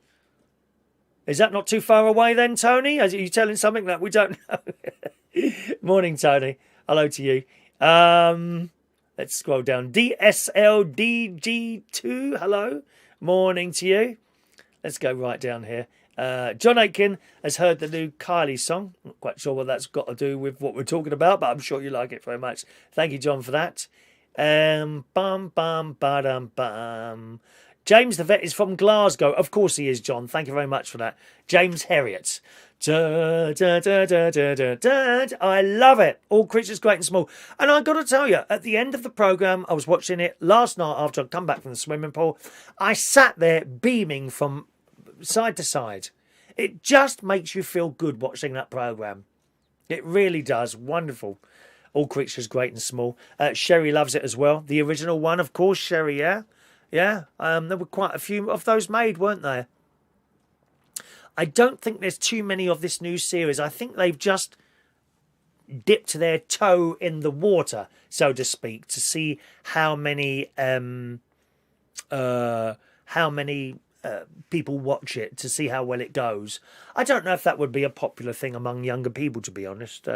A: Is that not too far away then, Tony? Are you telling something that we don't know? Morning, Tony. Hello to you. Let's scroll down. DSLDG2. Hello. Morning to you. Let's go right down here. John Aitken has heard the new Kylie song. Not quite sure what that's got to do with what we're talking about, but I'm sure you like it very much. Thank you, John, for that. Bum, bum, ba-dum, bum. James the Vet is from Glasgow. Of course he is, John. Thank you very much for that. James Herriot. Da, da, da, da, da, da, da. I love it. All creatures great and small. And I got to tell you, at the end of the programme, I was watching it last night after I'd come back from the swimming pool. I sat there beaming from side to side. It just makes you feel good watching that programme. It really does. Wonderful. All creatures great and small. Sherry loves it as well. The original one, of course, Sherry, yeah? Yeah, there were quite a few of those made, weren't there? I don't think there's too many of this new series. I think they've just dipped their toe in the water, so to speak, to see how many people watch it, to see how well it goes. I don't know if that would be a popular thing among younger people, to be honest.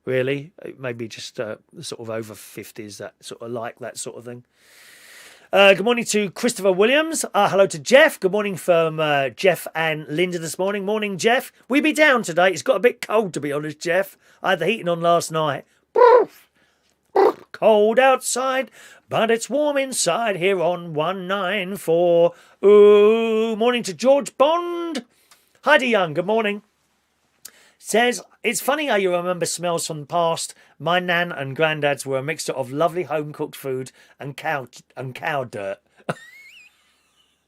A: Really, maybe just sort of over 50s that sort of like that sort of thing. Good morning to Christopher Williams. Hello to Jeff. Good morning from Jeff and Linda this morning. Morning, Jeff. We be down today. It's got a bit cold, to be honest, Jeff. I had the heating on last night. Cold outside, but it's warm inside here on 194. Ooh, morning to George Bond. Heidi Young, good morning. Says, it's funny how you remember smells from the past. My nan and granddad's were a mixture of lovely home-cooked food and cow dirt.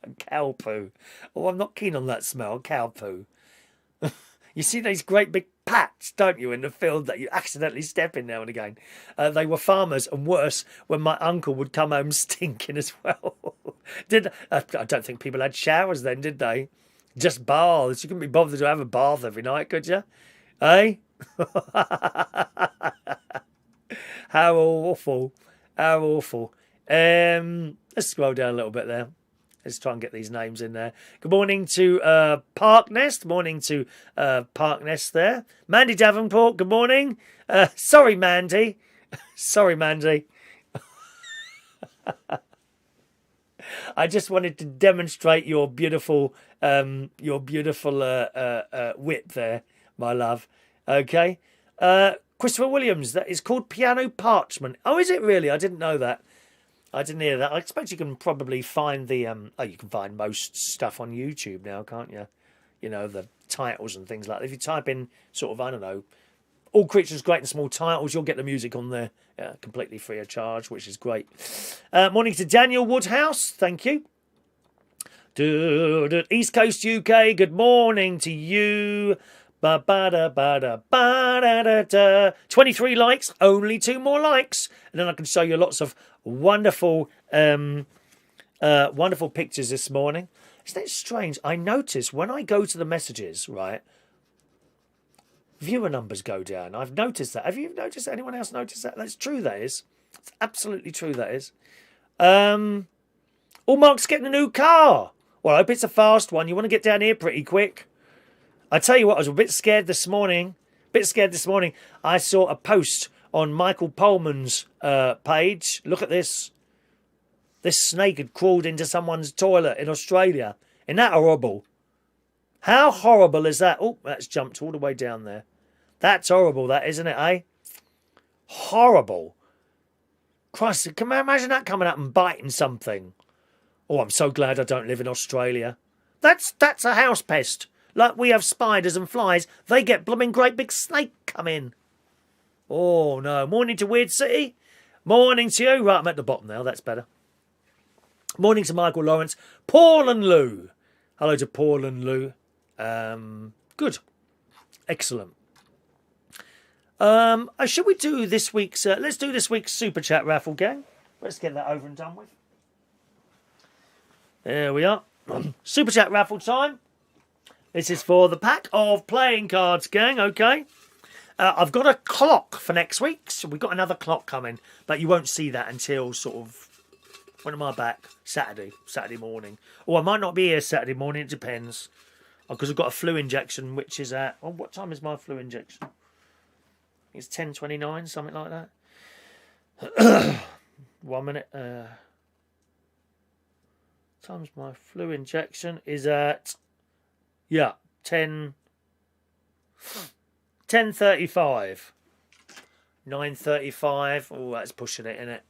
A: And cow poo. Oh, I'm not keen on that smell, cow poo. You see these great big pats, don't you, in the field that you accidentally step in now and again. They were farmers, and worse, when my uncle would come home stinking as well. I don't think people had showers then, did they? Just baths. You couldn't be bothered to have a bath every night, could you? Eh? How awful. How awful. Let's scroll down a little bit there. Let's try and get these names in there. Good morning to Park Nest. Morning to Park Nest there. Mandy Davenport, good morning. Sorry, Mandy. Sorry, Mandy. I just wanted to demonstrate your beautiful wit there, my love. Okay. Christopher Williams, that is called Piano Parchment. Oh, is it really? I didn't know that. I didn't hear that. I expect you can probably find the... you can find most stuff on YouTube now, can't you? You know, the titles and things like that. If you type in sort of, I don't know, All Creatures Great and Small titles, you'll get the music on there completely free of charge, which is great. Morning to Daniel Woodhouse. Thank you. East Coast UK, good morning to you. Ba ba da ba da ba da da da. 23 likes, only 2 more likes, and then I can show you lots of wonderful, wonderful pictures this morning. Isn't it strange? I notice when I go to the messages, right, viewer numbers go down. I've noticed that. Have you noticed? Anyone else noticed that? That's true. That is. It's absolutely true. That is. Oh, Mark's getting a new car. Well, I hope it's a fast one. You want to get down here pretty quick. I tell you what, I was a bit scared this morning. I saw a post on Michael Pullman's page. Look at this. This snake had crawled into someone's toilet in Australia. Isn't that horrible? How horrible is that? Oh, that's jumped all the way down there. That's horrible, that, isn't it, eh? Horrible. Christ, can you imagine that coming up and biting something? Oh, I'm so glad I don't live in Australia. That's a house pest. Like we have spiders and flies, they get blooming great big snake come in. Oh, no. Morning to Weird City. Morning to you. Right, I'm at the bottom now. That's better. Morning to Michael Lawrence. Paul and Lou. Hello to Paul and Lou. Good. Excellent. Should we do this week's... let's do this week's Super Chat raffle, gang. Let's get that over and done with. There we are. Super Chat raffle time. This is for the pack of playing cards, gang, okay? I've got a clock for next week. So we've got another clock coming, but you won't see that until sort of... When am I back? Saturday morning. Or I might not be here Saturday morning, it depends. Because I've got a flu injection, which is at... Oh, what time is my flu injection? It's 10:29, something like that. 1 minute. Times my flu injection is at... Yeah, 10:35. 9:35. Oh, that's pushing it, isn't it?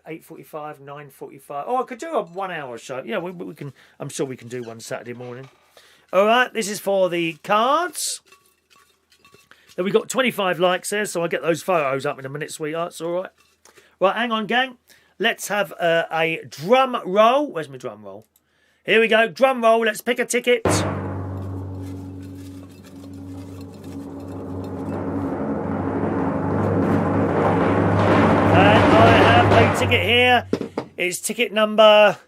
A: 8:45, 9:45. Oh, I could do a 1 hour show. Yeah, we can. I'm sure we can do one Saturday morning. All right, this is for the cards. Then we got 25 likes there, so I'll get those photos up in a minute, sweethearts. All right. Right, hang on, gang. Let's have a drum roll. Where's my drum roll? Here we go. Drum roll. Let's pick a ticket. Ticket here is ticket number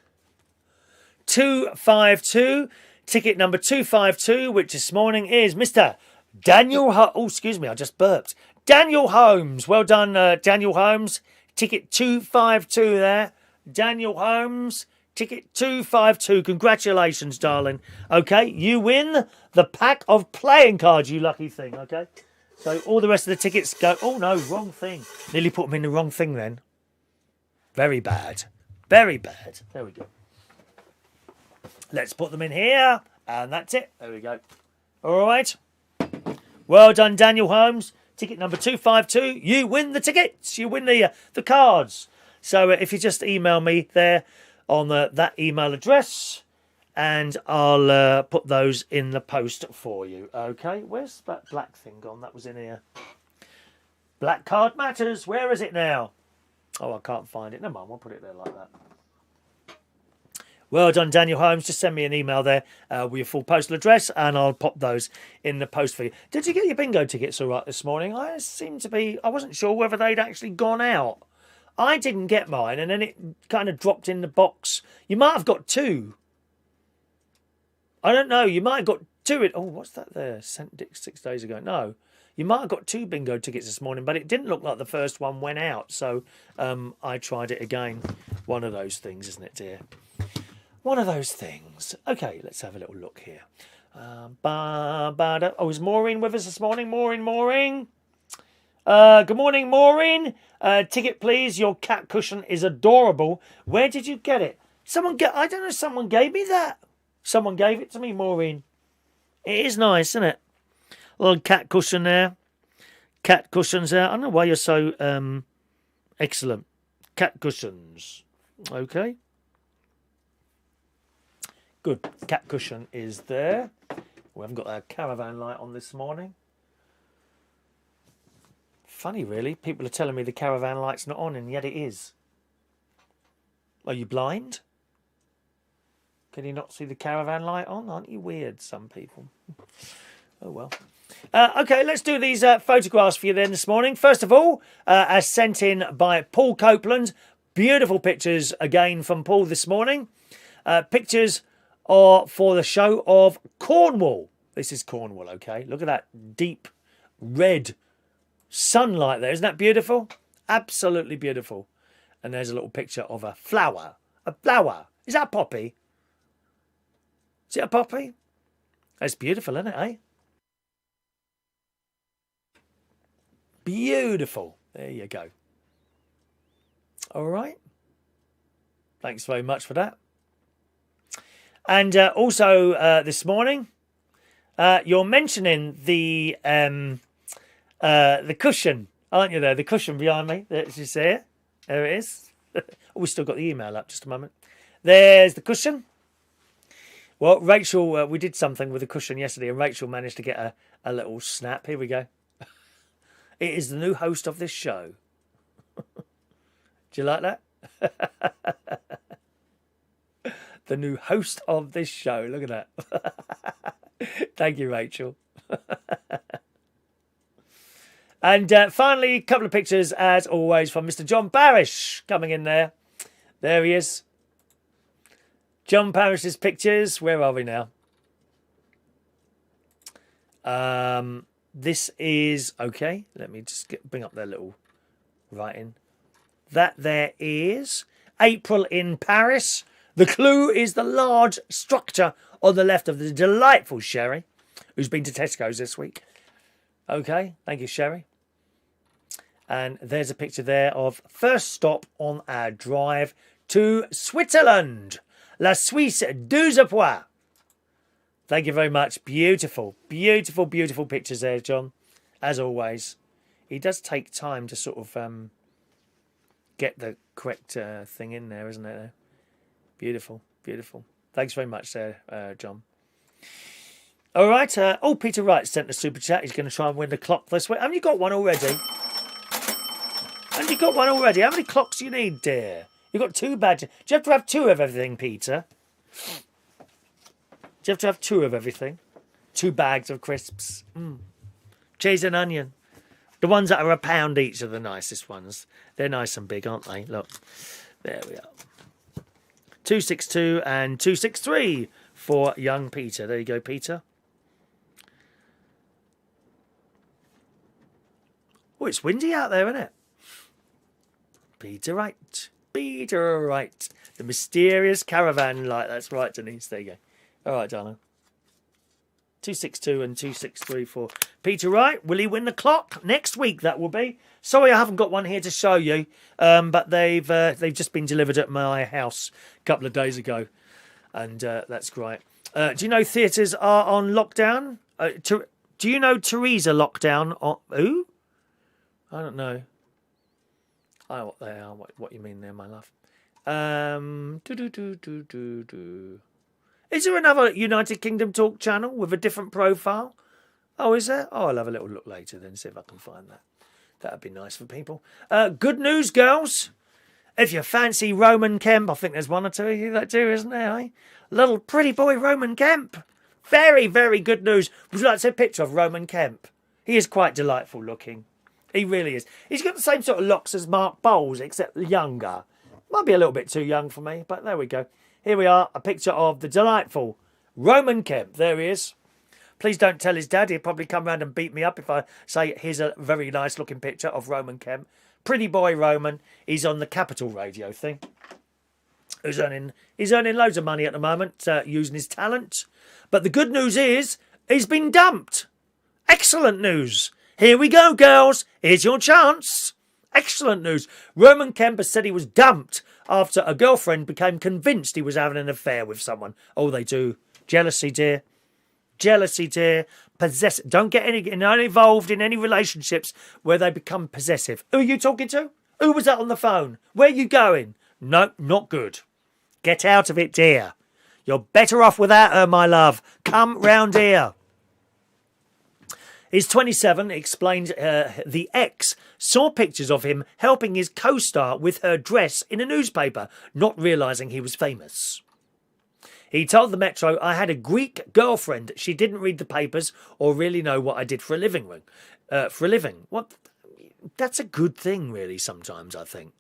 A: 252. Ticket number 252, which this morning is Mr. Daniel Oh, excuse me, I just burped. Daniel Holmes. Well done, Daniel Holmes. Ticket 252 there. Daniel Holmes. Ticket 252. Congratulations, darling. Okay, you win the pack of playing cards, you lucky thing, okay? So all the rest of the tickets go... Oh, no, wrong thing. Nearly put them in the wrong thing then. Very bad. Very bad. There we go. Let's put them in here. And that's it. There we go. All right. Well done, Daniel Holmes. Ticket number 252. You win the tickets. You win the cards. So if you just email me there on that email address, and I'll put those in the post for you. Okay. Where's that black thing gone? That was in here. Black card matters. Where is it now? Oh, I can't find it. Never mind, we'll put it there like that. Well done, Daniel Holmes. Just send me an email there with your full postal address, and I'll pop those in the post for you. Did you get your bingo tickets all right this morning? I wasn't sure whether they'd actually gone out. I didn't get mine, and then it kind of dropped in the box. You might have got 2. I don't know. You might have got 2. Oh, what's that there? Sent it 6 days ago. No. You might have got 2 bingo tickets this morning, but it didn't look like the first one went out. So I tried it again. One of those things, isn't it, dear? One of those things. Okay, let's have a little look here. Oh, is Maureen with us this morning? Maureen. Good morning, Maureen. Ticket, please. Your cat cushion is adorable. Where did you get it? I don't know, someone gave me that. Someone gave it to me, Maureen. It is nice, isn't it? Little cat cushion there. Cat cushions there. I don't know why you're so excellent. Cat cushions. Okay. Good. Cat cushion is there. We haven't got our caravan light on this morning. Funny, really. People are telling me the caravan light's not on, and yet it is. Are you blind? Can you not see the caravan light on? Aren't you weird, some people? Oh, well. Okay, let's do these photographs for you then this morning. First of all, as sent in by Paul Copeland. Beautiful pictures again from Paul this morning. Pictures are for the show of Cornwall. This is Cornwall, okay? Look at that deep red sunlight there. Isn't that beautiful? Absolutely beautiful. And there's a little picture of a flower. A flower. Is that a poppy? Is it a poppy? That's beautiful, isn't it, eh? Beautiful. There you go. All right. Thanks very much for that. And also this morning, you're mentioning the cushion, aren't you? There, the cushion behind me. Let's just see it. There it is. Oh, we've still got the email up. Just a moment. There's the cushion. Well, Rachel, we did something with the cushion yesterday, and Rachel managed to get a little snap. Here we go. It is the new host of this show. Do you like that? The new host of this show. Look at that. Thank you, Rachel. And finally, a couple of pictures, as always, from Mr. John Parrish coming in there. There he is. John Parrish's pictures. Where are we now? This is... Okay, let me just bring up their little writing. That there is April in Paris. The clue is the large structure on the left of the delightful Sherry, who's been to Tesco's this week. Okay, thank you, Sherry. And there's a picture there of first stop on our drive to Switzerland. La Suisse douze pois. Thank you very much. Beautiful, beautiful, beautiful pictures there, John. As always. He does take time to sort of get the correct thing in there, isn't it? Beautiful, beautiful. Thanks very much there, John. All right. Peter Wright sent a super chat. He's going to try and win the clock this week. Haven't you got one already? Haven't you got one already? How many clocks do you need, dear? You've got 2 badges. Do you have to have 2 of everything, Peter? Do you have to have 2 of everything? 2 bags of crisps. Cheese and onion. The ones that are £1 each are the nicest ones. They're nice and big, aren't they? Look. There we are. 262 and 263 for young Peter. There you go, Peter. Oh, it's windy out there, isn't it? Peter Wright. Peter Wright. The mysterious caravan light. That's right, Denise. There you go. All right, darling. 262 and 263 for Peter Wright. Will he win the clock? Next week, that will be. Sorry, I haven't got one here to show you, but they've just been delivered at my house a couple of days ago, and that's great. Do you know theatres are on lockdown? Do you know Theresa lockdown? Who? I don't know. I know what they are. What you mean there, my love? Is there another United Kingdom talk channel with a different profile? Oh, is there? Oh, I'll have a little look later then, see if I can find that. That'd be nice for people. Good news, girls. If you fancy Roman Kemp, I think there's one or two of you that do, isn't there? Eh? Little pretty boy Roman Kemp. Very, very good news. Would you like to see a picture of Roman Kemp? He is quite delightful looking. He really is. He's got the same sort of locks as Mark Bowles, except younger. Might be a little bit too young for me, but there we go. Here we are, a picture of the delightful Roman Kemp. There he is. Please don't tell his dad. He'll probably come round and beat me up if I say here's a very nice looking picture of Roman Kemp. Pretty boy Roman. He's on the Capital Radio thing. He's earning loads of money at the moment using his talent. But the good news is he's been dumped. Excellent news. Here we go, girls. Here's your chance. Excellent news. Roman Kemp has said he was dumped after a girlfriend became convinced he was having an affair with someone. Oh, they do. Jealousy, dear. Jealousy, dear. Possessive. Don't get not involved in any relationships where they become possessive. Who are you talking to? Who was that on the phone? Where are you going? No, not good. Get out of it, dear. You're better off without her, my love. Come round here. He's 27, explained the ex saw pictures of him helping his co-star with her dress in a newspaper, not realising he was famous. He told the Metro, I had a Greek girlfriend. She didn't read the papers or really know what I did for a living. What? That's a good thing, really, sometimes, I think.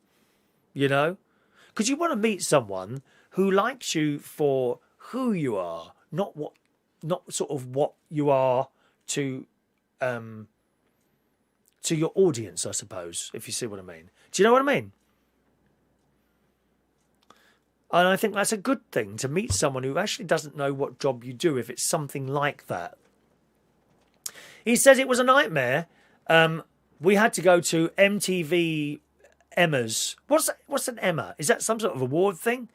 A: You know? Because you want to meet someone who likes you for who you are, not sort of what you are to your audience, I suppose, if you see what I mean. Do you know what I mean? And I think that's a good thing, to meet someone who actually doesn't know what job you do, if it's something like that. He says it was a nightmare. We had to go to MTV Emma's. What's an Emma? Is that some sort of award thing?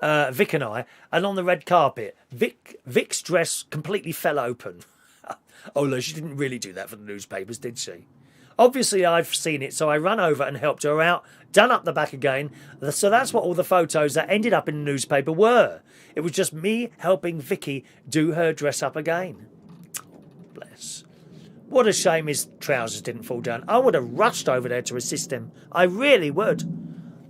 A: Vic and I, and on the red carpet, Vic's dress completely fell open. Oh no, she didn't really do that for the newspapers, did she? Obviously, I've seen it, so I ran over and helped her out, done up the back again. So that's what all the photos that ended up in the newspaper were. It was just me helping Vicky do her dress up again. Bless. What a shame his trousers didn't fall down. I would have rushed over there to assist him. I really would.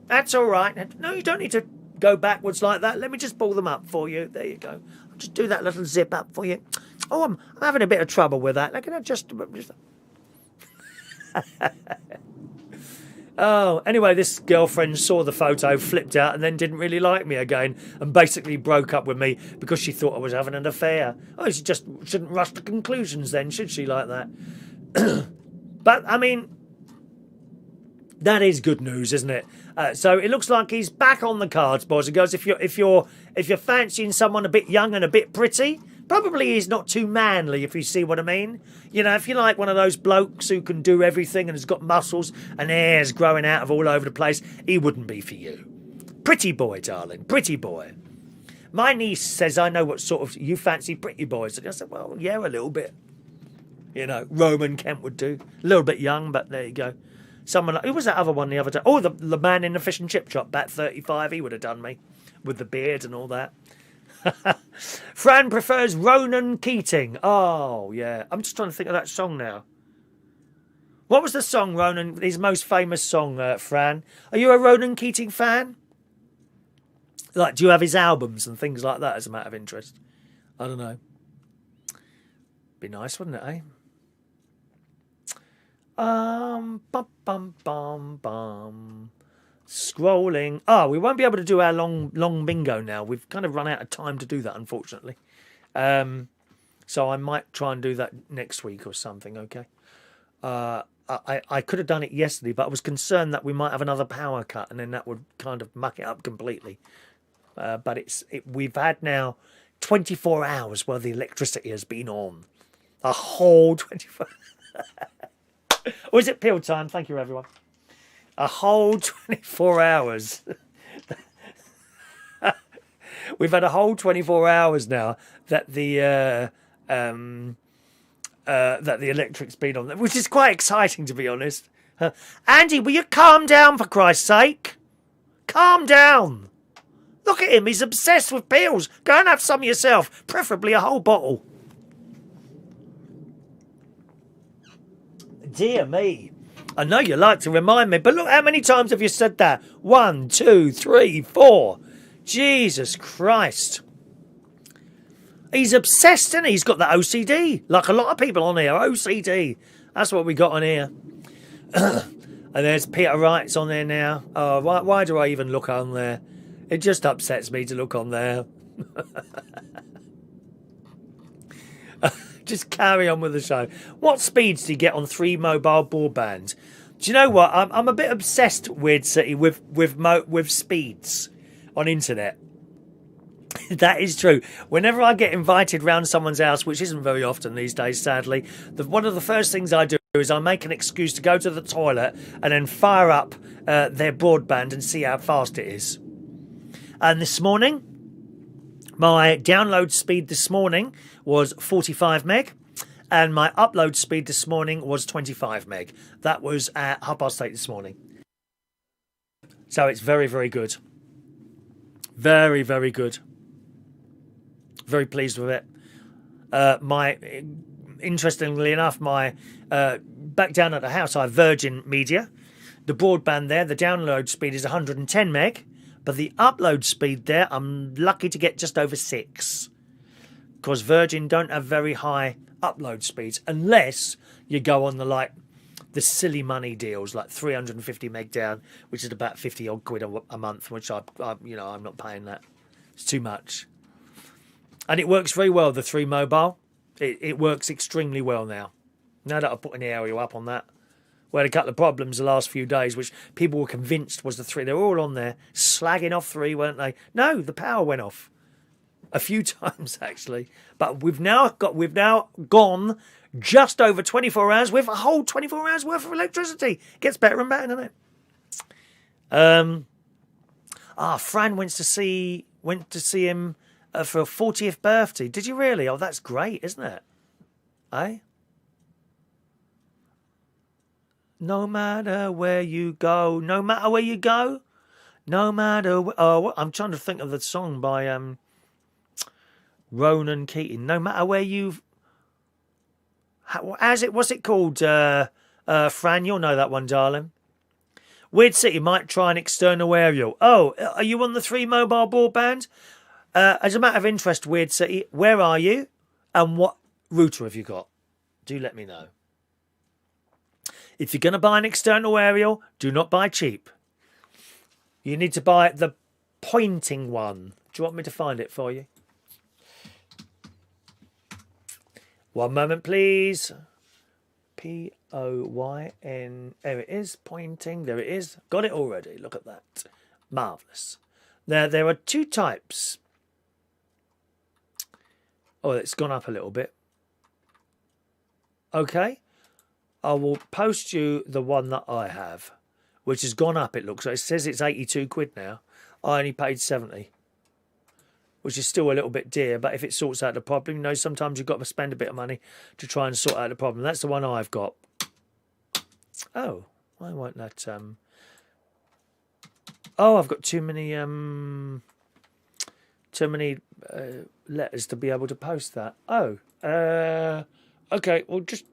A: That's all right. No, you don't need to go backwards like that. Let me just pull them up for you. There you go. I'll just do that little zip up for you. Oh, I'm having a bit of trouble with that. Look at that. Just... Oh, anyway, this girlfriend saw the photo, flipped out, and then didn't really like me again, and basically broke up with me because she thought I was having an affair. Oh, she just shouldn't rush to conclusions then, should she, like that? But, I mean, that is good news, isn't it? So it looks like he's back on the cards, boys and girls. If you're fancying someone a bit young and a bit pretty, probably he's not too manly, if you see what I mean. You know, if you like one of those blokes who can do everything and has got muscles and hairs growing out of all over the place, he wouldn't be for you. Pretty boy, darling, pretty boy. My niece says, I know what sort of... You fancy pretty boys? And I said, well, yeah, a little bit. You know, Roman Kemp would do. A little bit young, but there you go. Someone like... Who was that other one the other day? Oh, the man in the fish and chip shop, about 35, he would have done me. With the beard and all that. Fran prefers Ronan Keating. Oh, yeah. I'm just trying to think of that song now. What was the song, Ronan? His most famous song, Fran? Are you a Ronan Keating fan? Like, do you have his albums and things like that as a matter of interest? I don't know. Be nice, wouldn't it, eh? Bum, bum, bum, bum. Scrolling. Oh, we won't be able to do our long bingo now. We've kind of run out of time to do that, unfortunately. So I might try and do that next week or something, okay? I could have done it yesterday, but I was concerned that we might have another power cut and then that would kind of muck it up completely. But we've had now 24 hours where the electricity has been on. A whole 24... Or is it pill time? Thank you, everyone. A whole 24 hours. We've had a whole 24 hours now that the electric's been on, which is quite exciting, to be honest. Andy, will you calm down, for Christ's sake? Calm down. Look at him. He's obsessed with pills. Go and have some yourself, preferably a whole bottle. Dear me. I know you like to remind me, but look, how many times have you said that? 1, 2, 3, 4. Jesus Christ. He's obsessed, and he's got the OCD. Like a lot of people on here, OCD. That's what we got on here. And there's Peter Wright's on there now. Oh, why do I even look on there? It just upsets me to look on there. Just carry on with the show. What speeds do you get on 3 mobile broadband? Do you know what? I'm a bit obsessed with speeds on internet. That is true. Whenever I get invited round someone's house, which isn't very often these days, sadly, one of the first things I do is I make an excuse to go to the toilet and then fire up their broadband and see how fast it is. And this morning, my download speed this morning was 45 meg, and my upload speed this morning was 25 meg. That was at 8:30 this morning. So it's very, very good. Very, very good. Very pleased with it. Interestingly enough, back down at the house, I have Virgin Media. The broadband there, the download speed is 110 meg, But the upload speed there, I'm lucky to get just over 6. Because Virgin don't have very high upload speeds unless you go on the silly money deals, like 350 meg down, which is about 50 odd quid a month, which I'm not paying that. It's too much. And it works very well, the 3 mobile. It works extremely well now. Now that I've put an aerial up on that. We had a couple of problems the last few days, which people were convinced was the 3. They were all on there slagging off 3, weren't they? No, the power went off a few times actually. But we've now gone just over 24 hours with a whole 24 hours worth of electricity. Gets better and better, doesn't it? Fran went to see him for a 40th birthday. Did you really? Oh, that's great, isn't it? Eh? No matter where you go, no matter where you go, no matter... I'm trying to think of the song by Ronan Keating. No matter where you... What's it called, Fran? You'll know that one, darling. Weird City might try an external aerial. Oh, are you on the 3 mobile broadband? As a matter of interest, Weird City, where are you? And what router have you got? Do let me know. If you're going to buy an external aerial, do not buy cheap. You need to buy the pointing one. Do you want me to find it for you? One moment, please. P-O-Y-N. There it is. Pointing. There it is. Got it already. Look at that. Marvellous. Now, there are 2 types. Oh, it's gone up a little bit. Okay. I will post you the one that I have, which has gone up, it looks like. It says it's 82 quid now. I only paid 70, which is still a little bit dear, but if it sorts out the problem, sometimes you've got to spend a bit of money to try and sort out the problem. That's the one I've got. Oh, why won't that... Oh, I've got too many letters to be able to post that. Oh, okay, well, just,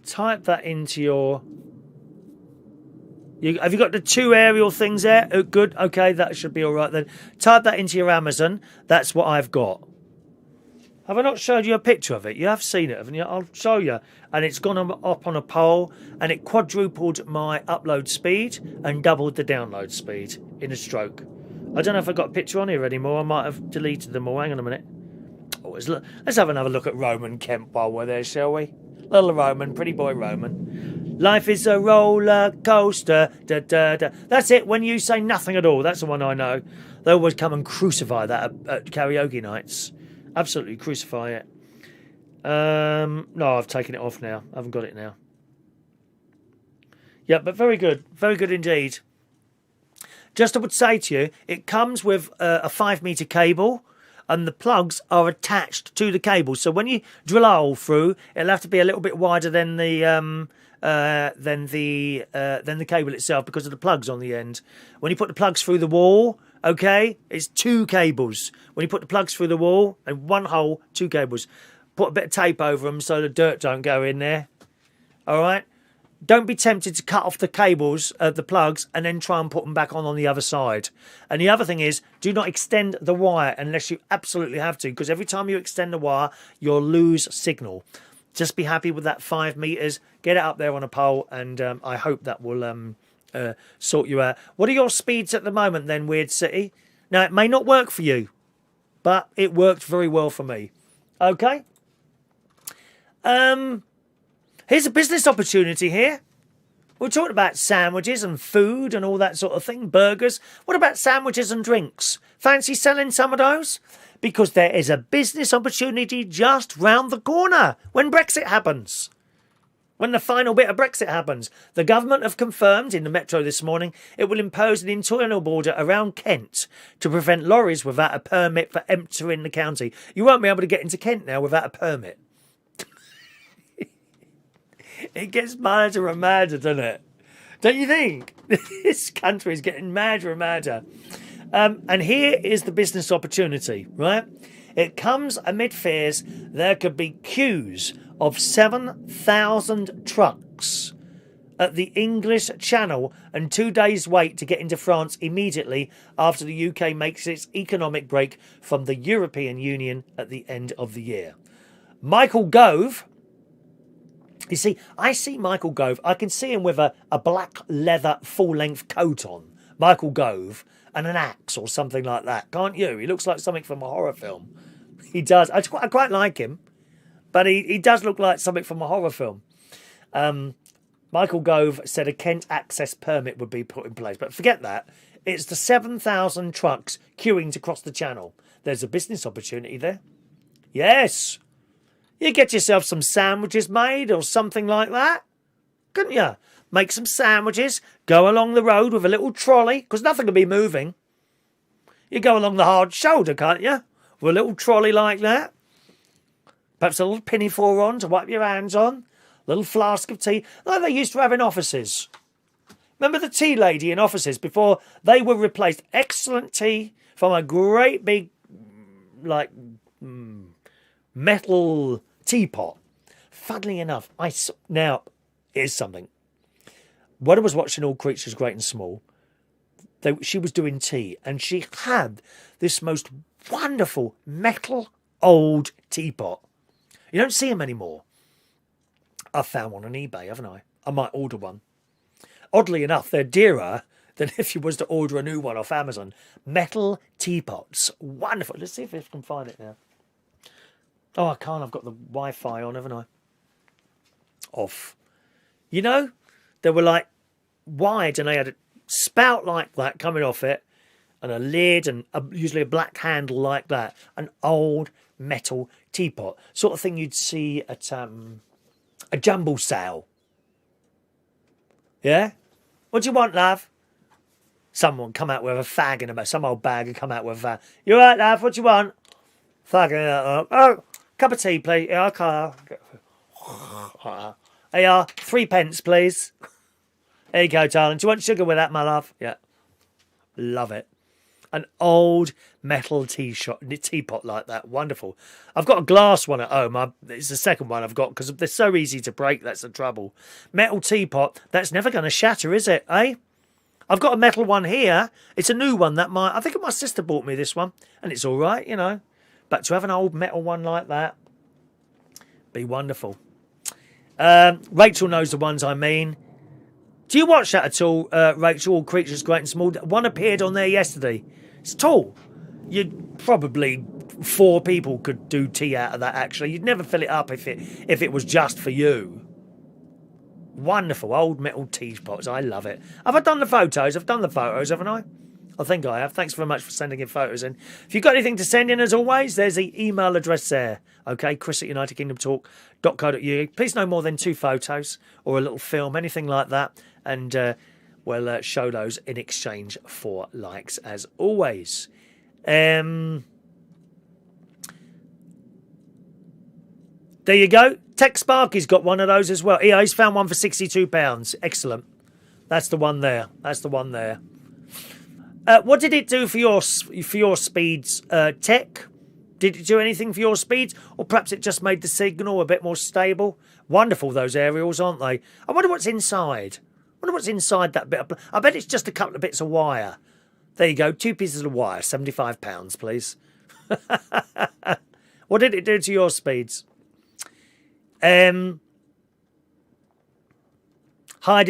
A: type that into your... Have you got the 2 aerial things there? Oh, good. Okay, that should be all right then. Type that into your Amazon. That's what I've got. Have I not showed you a picture of it? You have seen it, haven't you? I'll show you. And it's gone up on a pole, and it quadrupled my upload speed and doubled the download speed in a stroke. I don't know if I've got a picture on here anymore. I might have deleted them all. Hang on a minute. Oh, let's have another look at Roman Kemp while we're there, shall we? Little Roman, pretty boy Roman. Life is a roller coaster. Da, da, da. That's it. When you say nothing at all, that's the one I know. They always come and crucify that at karaoke nights. Absolutely crucify it. No, I've taken it off now. I haven't got it now. Yeah, but very good. Very good indeed. Just I would say to you, it comes with a 5-metre cable, and the plugs are attached to the cable. So when you drill a hole through, it'll have to be a little bit wider than the cable itself because of the plugs on the end. When you put the plugs through the wall, okay, it's 2 cables. When you put the plugs through the wall, and 1 hole, 2 cables. Put a bit of tape over them so the dirt don't go in there. All right? Don't be tempted to cut off the cables, the plugs, and then try and put them back on the other side. And the other thing is, do not extend the wire unless you absolutely have to, because every time you extend the wire, you'll lose signal. Just be happy with that 5 metres. Get it up there on a pole, and I hope that will sort you out. What are your speeds at the moment then, Weird City? Now, it may not work for you, but it worked very well for me. Okay? Here's a business opportunity here. We're talking about sandwiches and food and all that sort of thing, burgers. What about sandwiches and drinks? Fancy selling some of those? Because there is a business opportunity just round the corner when Brexit happens. When the final bit of Brexit happens. The government have confirmed in the Metro this morning it will impose an internal border around Kent to prevent lorries without a permit for entering the county. You won't be able to get into Kent now without a permit. It gets madder and madder, doesn't it? Don't you think? This country is getting madder and madder. And here is the business opportunity, right? It comes amid fears there could be queues of 7,000 trucks at the English Channel and 2 days wait to get into France immediately after the UK makes its economic break from the European Union at the end of the year. Michael Gove, you see, I see Michael Gove, I can see him with a black leather full-length coat on, Michael Gove, and an axe or something like that, can't you? He looks like something from a horror film. He does. I quite like him, but he does look like something from a horror film. Michael Gove said a Kent access permit would be put in place. But forget that. It's the 7,000 trucks queuing to cross the channel. There's a business opportunity there. Yes. You get yourself some sandwiches made or something like that. Couldn't you? Make some sandwiches. Go along the road with a little trolley. Because nothing can be moving. You go along the hard shoulder, can't you? With a little trolley like that. Perhaps a little pinafore on to wipe your hands on. Little flask of tea, like they used to have in offices. Remember the tea lady in offices before they were replaced? Excellent tea from a great big, metal teapot. Funnily enough, now, here's something. When I was watching All Creatures Great and Small, she was doing tea, and she had this most wonderful metal old teapot. You don't see them anymore. I found one on eBay, haven't I? I might order one. Oddly enough, they're dearer than if you was to order a new one off Amazon. Metal teapots. Wonderful. Let's see if I can find it now. Oh, I can't. I've got the Wi-Fi on, haven't I? Off. You know, they were like wide and they had a spout like that coming off it and a lid and usually a black handle like that. An old metal teapot. Sort of thing you'd see at a jumble sale. Yeah? What do you want, love? Someone come out with a fag in a some old bag and come out with a... You all right, love? What do you want? Fag in a... Oh, cup of tea, please. Yeah, okay. Hey, 3 pence, please. There you go, darling. Do you want sugar with that, my love? Yeah. Love it. An old metal teapot like that. Wonderful. I've got a glass one at home. It's the second one I've got because they're so easy to break. That's the trouble. Metal teapot. That's never going to shatter, is it? Eh? I've got a metal one here. It's a new one. I think my sister bought me this one. And it's all right, you know. But to have an old metal one like that, be wonderful. Rachel knows the ones I mean. Do you watch that at all, Rachel? All Creatures Great and Small. One appeared on there yesterday. It's tall. You'd probably 4 people could do tea out of that. Actually, you'd never fill it up if it was just for you. Wonderful old metal teapots. I love it. Have I done the photos? I've done the photos, haven't I? I think I have. Thanks very much for sending in photos in. If you've got anything to send in, as always, there's the email address there. Okay, chris@unitedkingdomtalk.co.uk. Please no more than 2 photos or a little film, anything like that. And we'll show those in exchange for likes, as always. There you go. Tech Sparky's got one of those as well. Yeah, he's found one for £62. Excellent. That's the one there. That's the one there. What did it do for your speeds, Tech? Did it do anything for your speeds? Or perhaps it just made the signal a bit more stable? Wonderful, those aerials, aren't they? I wonder what's inside. I wonder what's inside that bit. I bet it's just a couple of bits of wire. There you go. 2 pieces of wire. £75, please. What did it do to your speeds? Heidi's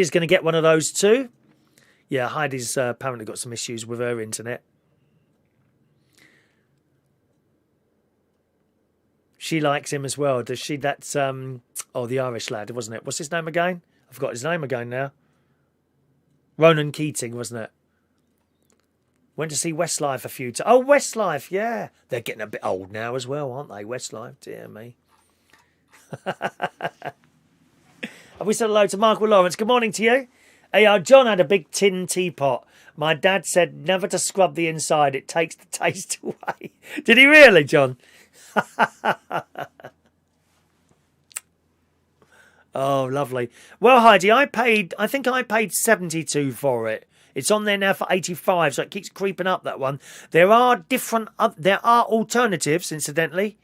A: going to get one of those too. Yeah, Heidi's apparently got some issues with her internet. She likes him as well. Does she? That's the Irish lad, wasn't it? What's his name again? I forgot his name again now. Ronan Keating, wasn't it? Went to see Westlife a few times. Oh, Westlife, yeah. They're getting a bit old now as well, aren't they? Westlife, dear me. Have we said hello to Michael Lawrence? Good morning to you. Hey, John had a big tin teapot. My dad said never to scrub the inside. It takes the taste away. Did he really, John? Oh, lovely. Well, Heidi, I think I paid 72 for it. It's on there now for 85, so it keeps creeping up, that one. There are alternatives, incidentally.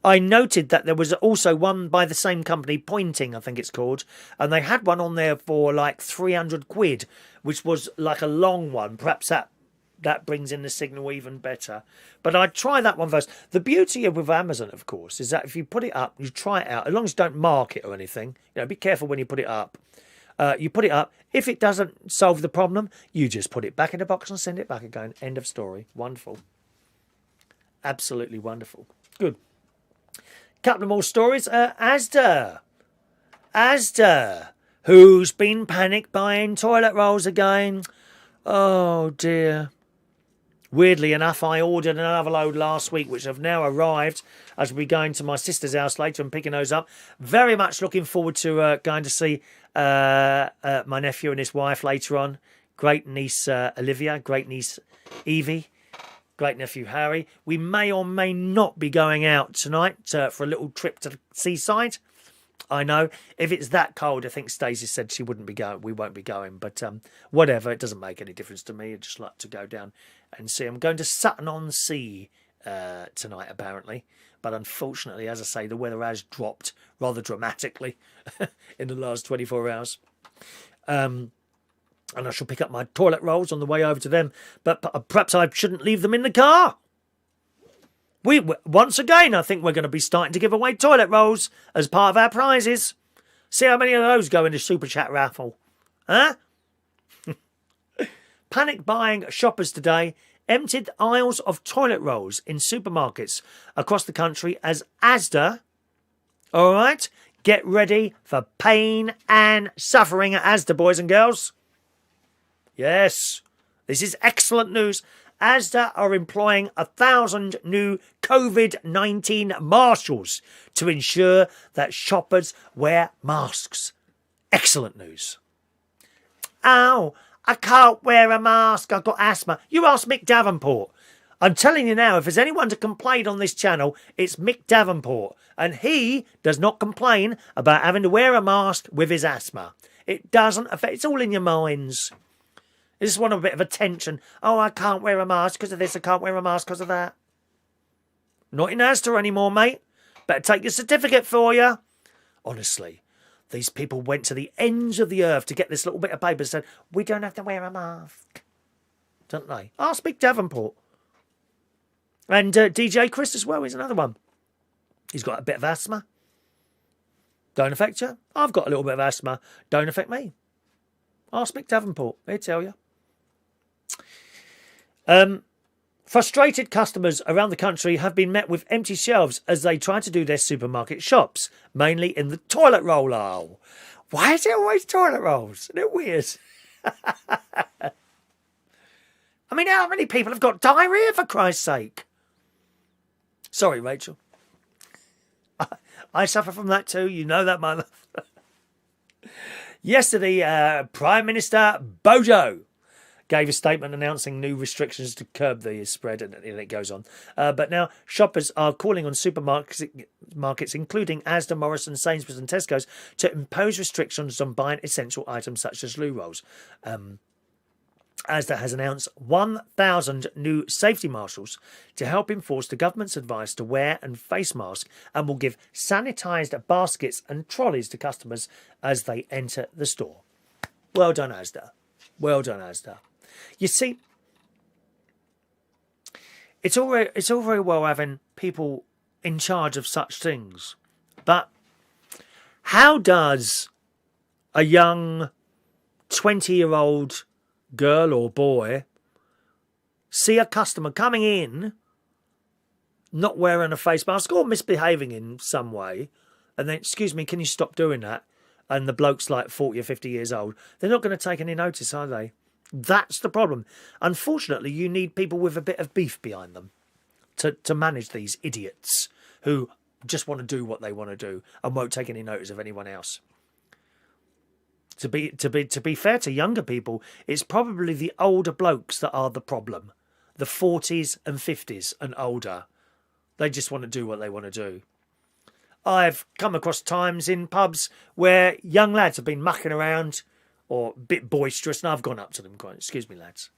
A: I noted that there was also one by the same company, Pointing, I think it's called, and they had one on there for like 300 quid, which was like a long one. Perhaps that brings in the signal even better. But I'd try that one first. The beauty with Amazon, of course, is that if you put it up, you try it out, as long as you don't mark it or anything, be careful when you put it up. You put it up. If it doesn't solve the problem, you just put it back in the box and send it back again. End of story. Wonderful. Absolutely wonderful. Good. Couple of more stories. Asda. Who's been panic buying toilet rolls again? Oh dear. Weirdly enough, I ordered another load last week, which have now arrived as we'll be going to my sister's house later and picking those up. Very much looking forward to going to see my nephew and his wife later on. Great niece Olivia, great niece Evie, great nephew Harry. We may or may not be going out tonight for a little trip to the seaside. I know. If it's that cold, I think Stacey said she wouldn't be going. We won't be going, but whatever. It doesn't make any difference to me. I'd just like to go down and see. I'm going to Sutton-on-Sea tonight, apparently. But unfortunately, as I say, the weather has dropped rather dramatically in the last 24 hours. And I shall pick up my toilet rolls on the way over to them. But perhaps I shouldn't leave them in the car. Once again, I think we're going to be starting to give away toilet rolls as part of our prizes. See how many of those go in the Super Chat raffle. Huh? Panic buying shoppers today emptied aisles of toilet rolls in supermarkets across the country as Asda, all right, get ready for pain and suffering at Asda, boys and girls. Yes, this is excellent news. Asda are employing 1,000 new COVID-19 marshals to ensure that shoppers wear masks. Excellent news. Oh, I can't wear a mask. I've got asthma. You ask Mick Davenport. I'm telling you now, if there's anyone to complain on this channel, it's Mick Davenport. And he does not complain about having to wear a mask with his asthma. It doesn't affect. It's all in your minds. This is one of a bit of a tension. Oh, I can't wear a mask because of this. I can't wear a mask because of that. Not in Asda anymore, mate. Better take your certificate for you. Honestly, these people went to the ends of the earth to get this little bit of paper and said, we don't have to wear a mask. Don't they? Ask Mick Davenport. And DJ Chris as well is another one. He's got a bit of asthma. Don't affect you. I've got a little bit of asthma. Don't affect me. Ask Mick Davenport. He'll tell you. Frustrated customers around the country have been met with empty shelves as they try to do their supermarket shops, mainly in the toilet roll aisle. Why is it always toilet rolls? Isn't it weird? I mean, how many people have got diarrhea, for Christ's sake? Sorry, Rachel. I suffer from that too. You know that, my love. Yesterday, Prime Minister Bojo gave a statement announcing new restrictions to curb the spread, and it goes on. But now shoppers are calling on supermarkets, including Asda, Morrison, Sainsbury's and Tesco's, to impose restrictions on buying essential items such as loo rolls. Asda has announced 1,000 new safety marshals to help enforce the government's advice to wear and face masks, and will give sanitised baskets and trolleys to customers as they enter the store. Well done, Asda. Well done, Asda. You see, it's all very well having people in charge of such things, but how does a young 20-year-old girl or boy see a customer coming in not wearing a face mask or misbehaving in some way, and then, excuse me, can you stop doing that? And the bloke's like 40 or 50 years old. They're not going to take any notice, are they? That's the problem. Unfortunately, you need people with a bit of beef behind them to manage these idiots who just want to do what they want to do and won't take any notice of anyone else. To be fair to younger people, it's probably the older blokes that are the problem. The 40s and 50s and older. They just want to do what they want to do. I've come across times in pubs where young lads have been mucking around or a bit boisterous, and I've gone up to them going, excuse me, lads,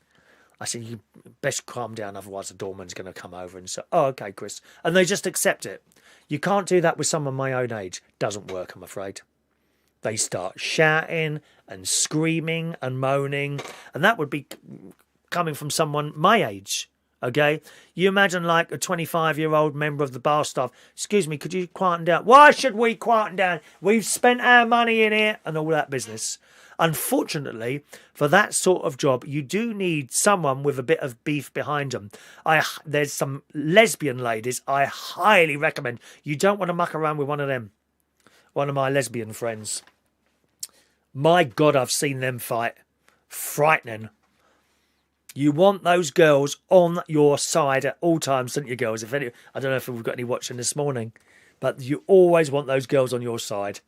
A: I said, you best calm down, otherwise the doorman's going to come over and say, oh, okay, Chris. And they just accept it. You can't do that with someone my own age. Doesn't work, I'm afraid. They start shouting and screaming and moaning. And that would be coming from someone my age, okay? You imagine like a 25-year-old member of the bar staff. Excuse me, could you quieten down? Why should we quieten down? We've spent our money in here and all that business. Unfortunately, for that sort of job, you do need someone with a bit of beef behind them. There's some lesbian ladies I highly recommend. You don't want to muck around with one of them. One of my lesbian friends. My God, I've seen them fight. Frightening. You want those girls on your side at all times, don't you, girls? I don't know if we've got any watching this morning, but you always want those girls on your side.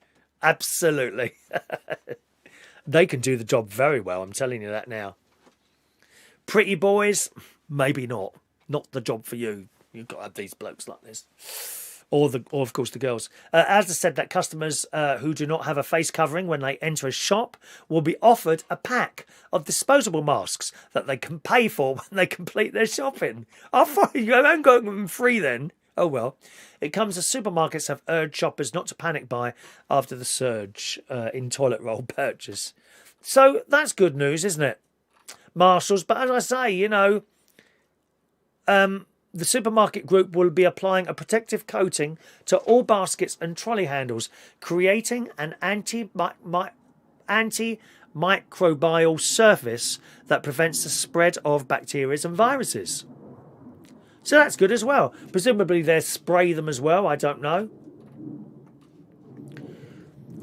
A: Absolutely. They can do the job very well, I'm telling you that now. Pretty boys, maybe not. Not the job for you. You've got to have these blokes like this. Or of course, the girls. As I said, that customers who do not have a face covering when they enter a shop will be offered a pack of disposable masks that they can pay for when they complete their shopping. I thought you haven't got them free then. Oh well. It comes as supermarkets have urged shoppers not to panic buy after the surge in toilet roll purchase. So that's good news, isn't it? Marshalls. But as I say, you know, the supermarket group will be applying a protective coating to all baskets and trolley handles, creating an antimicrobial surface that prevents the spread of bacteria and viruses. So that's good as well. Presumably they spray them as well, I don't know.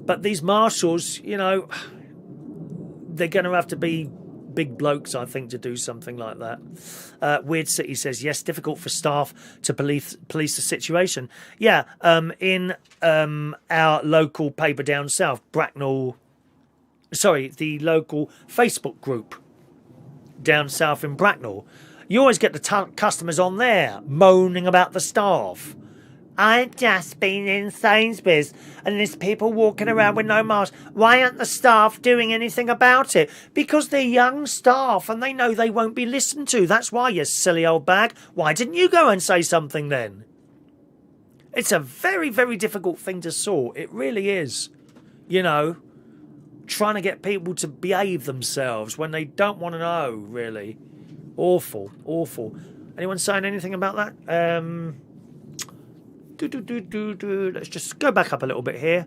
A: But these marshals, you know, they're going to have to be big blokes, I think, to do something like that. Weird City says, yes, difficult for staff to police the situation. Yeah, in our local paper down south, the local Facebook group down south in Bracknell, you always get the customers on there moaning about the staff. I've just been in Sainsbury's and there's people walking around with no mask. Why aren't the staff doing anything about it? Because they're young staff and they know they won't be listened to. That's why, you silly old bag. Why didn't you go and say something then? It's a very, very difficult thing to sort. It really is. You know, trying to get people to behave themselves when they don't want to know, really. Awful, awful. Anyone saying anything about that? Let's just go back up a little bit here.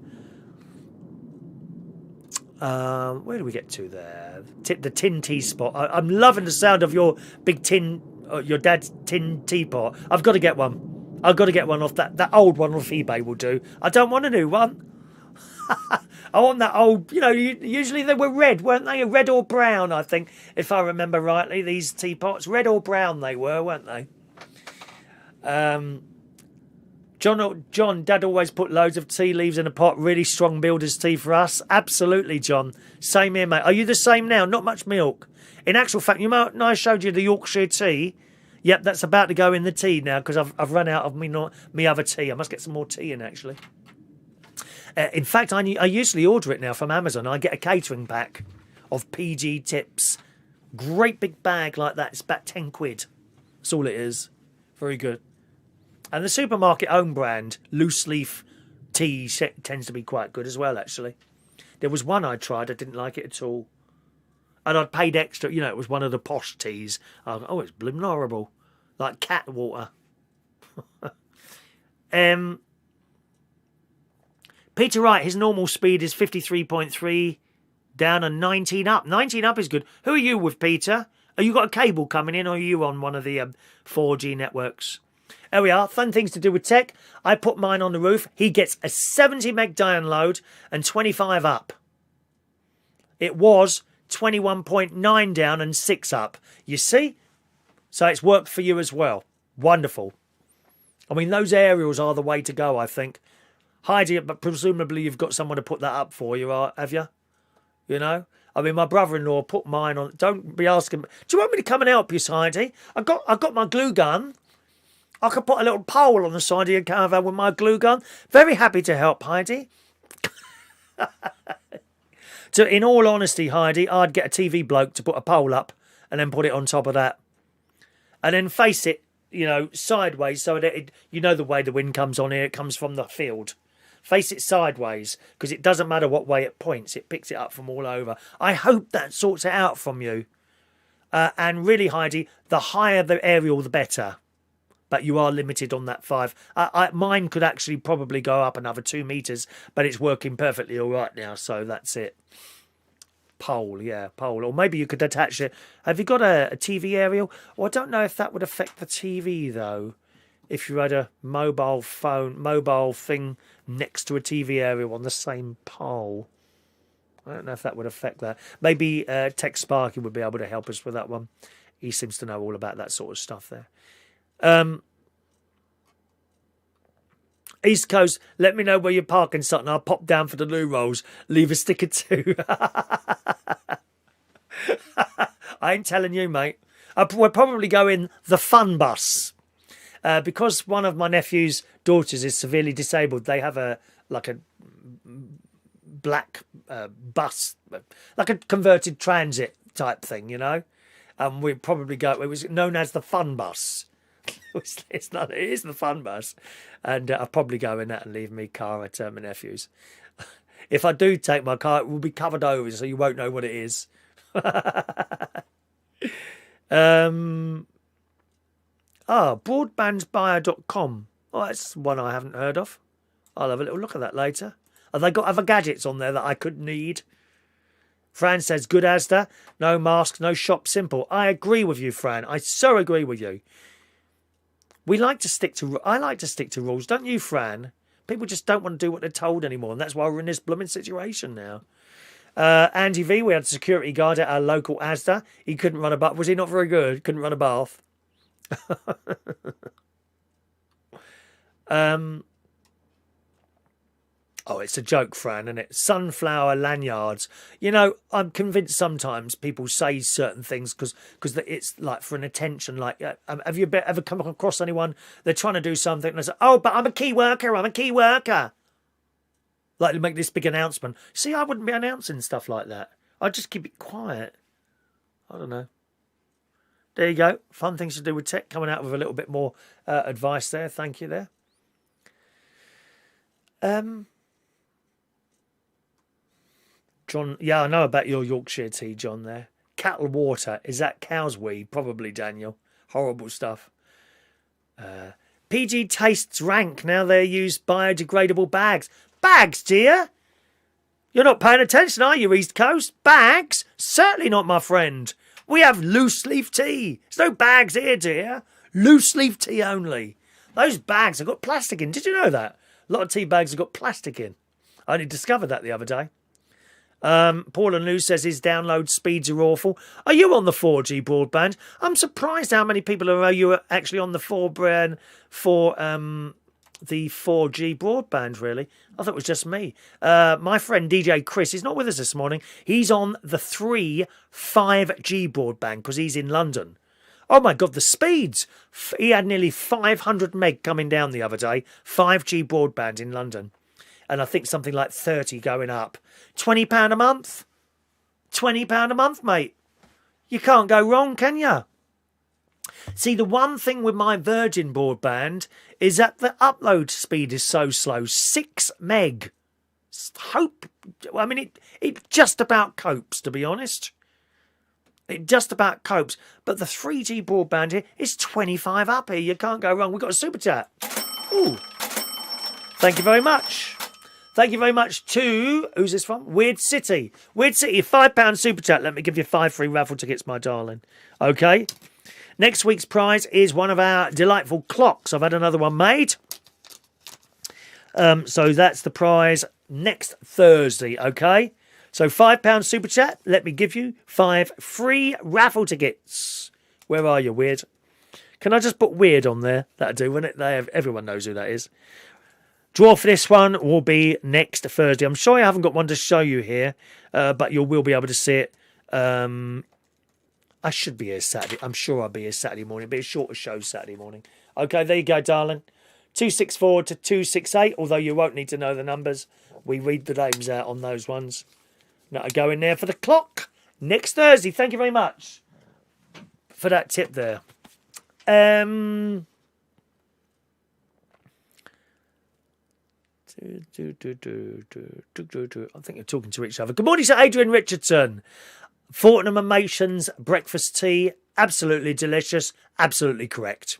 A: Where do we get to there? The tin tea spot. I'm loving the sound of your big tin, your dad's tin teapot. I've got to get one. I've got to get one off that old one off eBay will do. I don't want a new one. I want that old, you know, usually they were red, weren't they? Red or brown, I think, if I remember rightly, these teapots. Red or brown they were, weren't they? John, Dad always put loads of tea leaves in a pot, really strong builder's tea for us. Absolutely, John. Same here, mate. Are you the same now? Not much milk. In actual fact, you might know I showed you the Yorkshire tea. Yep, that's about to go in the tea now because I've run out of me other tea. I must get some more tea in, actually. In fact, I usually order it now from Amazon. I get a catering pack of PG tips. Great big bag like that. It's about 10 quid. That's all it is. Very good. And the supermarket own brand, loose leaf tea, tends to be quite good as well, actually. There was one I tried. I didn't like it at all. And I'd paid extra. You know, it was one of the posh teas. Oh, it's blooming horrible. Like cat water. Peter Wright, his normal speed is 53.3 down and 19 up. 19 up is good. Who are you with, Peter? Have you got a cable coming in or are you on one of the 4G networks? There we are. Fun things to do with tech. I put mine on the roof. He gets a 70 meg download and 25 up. It was 21.9 down and 6 up. You see? So it's worked for you as well. Wonderful. I mean, those aerials are the way to go, I think. Heidi, but presumably you've got someone to put that up for you, have you? You know? I mean, my brother-in-law put mine on. Don't be asking. Do you want me to come and help you, Heidi? I got my glue gun. I could put a little pole on the side of your caravan with my glue gun. Very happy to help, Heidi. So, in all honesty, Heidi, I'd get a TV bloke to put a pole up and then put it on top of that. And then face it, sideways, so that the way the wind comes on here, it comes from the field. Face it sideways, because it doesn't matter what way it points, it picks it up from all over. I hope that sorts it out from you. And really, Heidi, the higher the aerial, the better. But you are limited on that 5. Mine could actually probably go up another 2 metres, but it's working perfectly all right now, so that's it. Pole. Or maybe you could attach it. Have you got a TV aerial? Well, I don't know if that would affect the TV, though. If you had a mobile thing next to a TV aerial on the same pole. I don't know if that would affect that. Maybe Tech Sparky would be able to help us with that one. He seems to know all about that sort of stuff there. East Coast, let me know where you're parking, Sutton. I'll pop down for the loo rolls. Leave a sticker too. I ain't telling you, mate. We'll probably go in the fun bus. Because one of my nephew's daughters is severely disabled, they have a black bus, like a converted transit type thing, we'd probably go. It was known as the fun bus. It's not. It is the fun bus, and I'll probably go in that and leave my car at my nephew's. If I do take my car, it will be covered over, so you won't know what it is. Broadbandsbuyer.com. Oh, that's one I haven't heard of. I'll have a little look at that later. Have they got other gadgets on there that I could need? Fran says, good Asda, no mask, no shop, simple. I agree with you, Fran. I so agree with you. I like to stick to rules, don't you, Fran? People just don't want to do what they're told anymore, and that's why we're in this blooming situation now. Andy V, we had a security guard at our local Asda. He couldn't run a bath. Was he not very good? Couldn't run a bath. Oh, it's a joke, Fran, isn't it? Sunflower lanyards. I'm convinced sometimes people say certain things because it's like for an attention. Like, have you ever come across anyone, they're trying to do something and they say, oh, but I'm a key worker. Like to make this big announcement. See, I wouldn't be announcing stuff like that. I'd just keep it quiet. I don't know. There you go. Fun things to do with tech. Coming out with a little bit more advice there. Thank you there. John, yeah, I know about your Yorkshire tea, John, there. Cattle water. Is that cow's wee? Probably, Daniel. Horrible stuff. PG tastes rank. Now they use biodegradable bags. Bags, dear? You're not paying attention, are you, East Coast? Bags? Certainly not, my friend. We have loose leaf tea. There's no bags here, dear. Loose leaf tea only. Those bags have got plastic in. Did you know that? A lot of tea bags have got plastic in. I only discovered that the other day. Paul and Lou says his download speeds are awful. Are you on the 4G broadband? I'm surprised how many people are actually on the the 4G broadband, really. I thought it was just me. My friend DJ Chris, he's not with us this morning. He's on the 5G broadband because he's in London. Oh my God, the speeds. He had nearly 500 meg coming down the other day. 5G broadband in London. And I think something like 30 going up. £20 a month? £20 a month, mate. You can't go wrong, can you? See, the one thing with my Virgin broadband is that the upload speed is so slow. 6 meg. It just about copes, to be honest. It just about copes. But the 3G broadband here is 25 up here. You can't go wrong. We've got a super chat. Ooh. Thank you very much. Thank you very much to, who's this from? Weird City. Weird City, £5 super chat. Let me give you 5 free raffle tickets, my darling. Okay. Next week's prize is one of our delightful clocks. I've had another one made. So that's the prize next Thursday, okay? So £5 super chat. Let me give you 5 free raffle tickets. Where are you, Weird? Can I just put Weird on there? That'll do, won't it? Everyone knows who that is. Draw for this one will be next Thursday. I'm sure I haven't got one to show you here, but you will be able to see it. I should be here Saturday. I'm sure I'll be here Saturday morning. It'll be a shorter show Saturday morning. Okay, there you go, darling. 264 to 268, although you won't need to know the numbers. We read the names out on those ones. Now I go in there for the clock next Thursday. Thank you very much. for that tip there. I think you're talking to each other. Good morning to Adrian Richardson. Fortnum and Mason's breakfast tea, absolutely delicious, absolutely correct.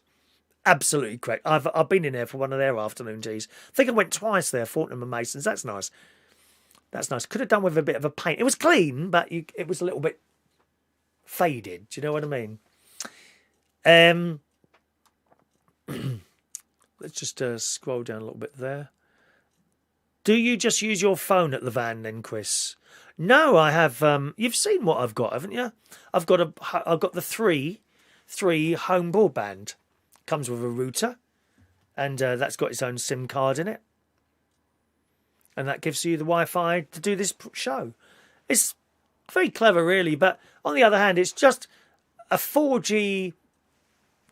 A: Absolutely correct. I've been in there for one of their afternoon teas. I think I went twice there, Fortnum and Mason's. That's nice. That's nice. Could have done with a bit of a paint. It was clean, but it was a little bit faded. Do you know what I mean? Let's just scroll down a little bit there. Do you just use your phone at the van then, Chris? No, I have. You've seen what I've got, haven't you? I've got the three home broadband. Comes with a router, and that's got its own SIM card in it, and that gives you the Wi-Fi to do this show. It's very clever, really. But on the other hand, it's just a 4G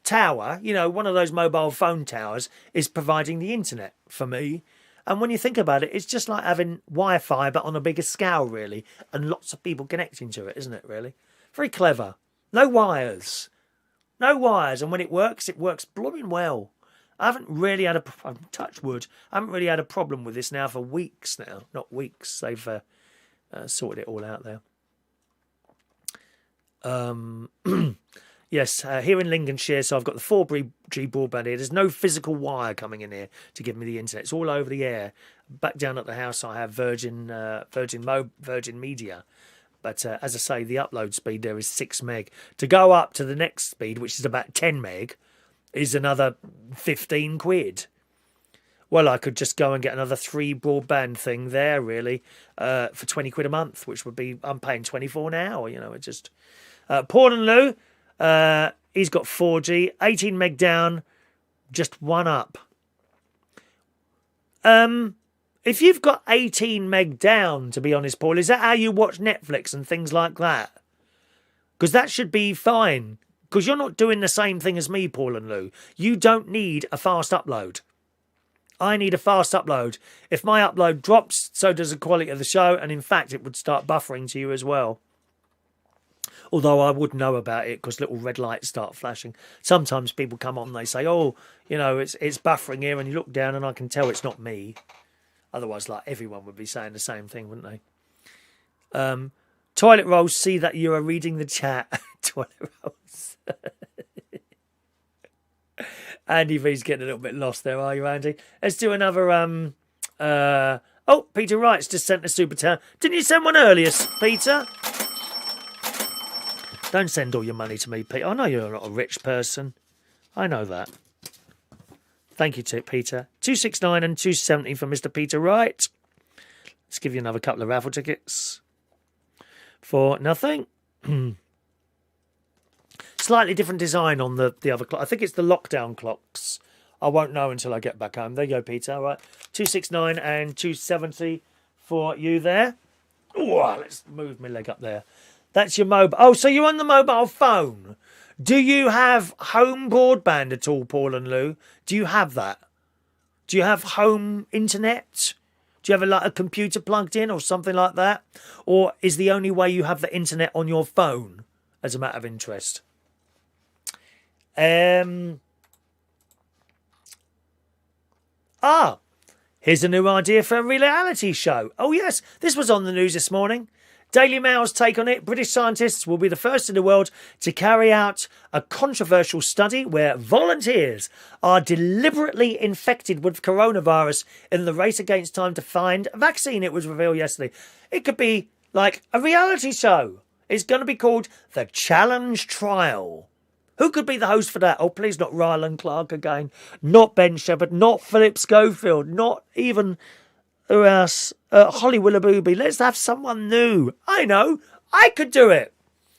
A: tower. You know, one of those mobile phone towers is providing the internet for me. And when you think about it, it's just like having Wi-Fi, but on a bigger scale, really. And lots of people connecting to it, isn't it, really? Very clever. No wires. No wires. And when it works blooming well. I haven't really had touch wood, I haven't really had a problem with this now for weeks now. Not weeks. They've sorted it all out there. Yes, here in Lincolnshire, so I've got the 4G broadband here. There's no physical wire coming in here to give me the internet. It's all over the air. Back down at the house, I have Virgin Media. But as I say, the upload speed there is 6 meg. To go up to the next speed, which is about 10 meg, is another 15 quid. Well, I could just go and get another 3 broadband thing there, really, for 20 quid a month, which would be, I'm paying 24 now, you know, it just... Paul and Lou... he's got 4G, 18 meg down, just 1 up. If you've got 18 meg down, to be honest, Paul, is that how you watch Netflix and things like that? Because that should be fine. Because you're not doing the same thing as me, Paul and Lou. You don't need a fast upload. I need a fast upload. If my upload drops, so does the quality of the show, and in fact, it would start buffering to you as well. Although I would know about it because little red lights start flashing. Sometimes people come on and they say, oh, you know, it's buffering here, and you look down and I can tell it's not me. Otherwise, like, everyone would be saying the same thing, wouldn't they? Toilet rolls, see that you are reading the chat. Toilet rolls. Andy V's getting a little bit lost there, are you, Andy? Let's do another... Oh, Peter Wright's just sent a super chat. Didn't you send one earlier, Peter? Don't send all your money to me, Peter. I know you're not a rich person. I know that. Thank you, Peter. 269 and 270 for Mr. Peter Wright. Let's give you another couple of raffle tickets. For nothing. Slightly different design on the other clock. I think it's the lockdown clocks. I won't know until I get back home. There you go, Peter. All right. 269 and 270 for you there. Oh, let's move my leg up there. That's your mobile. Oh, so you're on the mobile phone. Do you have home broadband at all, Paul and Lou? Do you have that? Do you have home internet? Do you have a computer plugged in or something like that? Or is the only way you have the internet on your phone, as a matter of interest? Here's a new idea for a reality show. Oh, yes, this was on the news this morning. Daily Mail's take on it. British scientists will be the first in the world to carry out a controversial study where volunteers are deliberately infected with coronavirus in the race against time to find a vaccine. It was revealed yesterday. It could be like a reality show. It's going to be called The Challenge Trial. Who could be the host for that? Oh, please, not Ryland Clark again. Not Ben Shepherd. Not Philip Schofield. Not even... Who else? Holly Willoughby. Let's have someone new. I know. I could do it.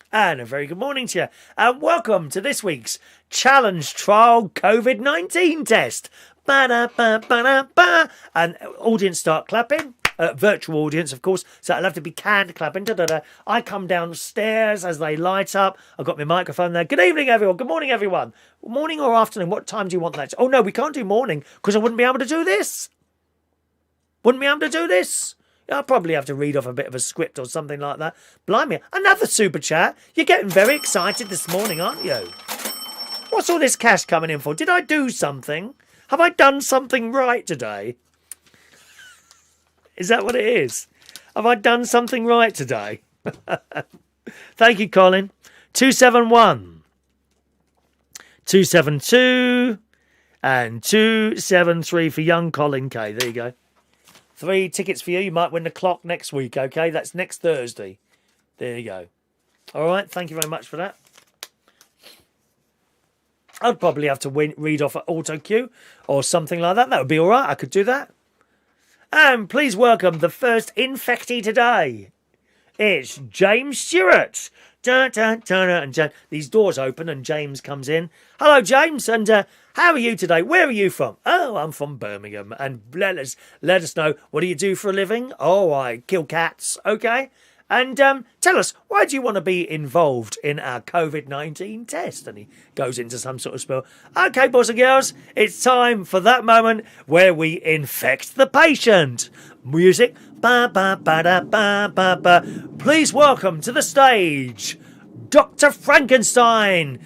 A: And a very good morning to you. And welcome to this week's Challenge Trial COVID-19 test. Ba-da-ba-ba-da-ba. And audience start clapping. Virtual audience, of course. So it'll have to be canned clapping. Da-da-da. I come downstairs as they light up. I've got my microphone there. Good evening, everyone. Good morning, everyone. Morning or afternoon? What time do you want that? Oh, no, we can't do morning because I wouldn't be able to do this. Wouldn't be able to do this. I'll probably have to read off a bit of a script or something like that. Blimey, another super chat. You're getting very excited this morning, aren't you? What's all this cash coming in for? Did I do something? Have I done something right today? Is that what it is? Have I done something right today? Thank you, Colin. 271, 272, and 273 for young Colin K. There you go. 3 tickets for you. You might win the clock next week, okay? That's next Thursday. There you go. All right, thank you very much for that. I'd probably have to read off an auto cue or something like that. That would be all right. I could do that. And please welcome the first infectee today. It's James Stewart. Dun, dun, dun, dun, and these doors open and James comes in. Hello, James. And how are you today? Where are you from? Oh, I'm from Birmingham. And let us know, what do you do for a living? Oh, I kill cats. Okay. And tell us, why do you want to be involved in our COVID-19 test? And he goes into some sort of spiel. Okay, boys and girls, it's time for that moment where we infect the patient. Music. Ba, ba, ba, da, ba, ba, ba. Please welcome to the stage, Dr. Frankenstein.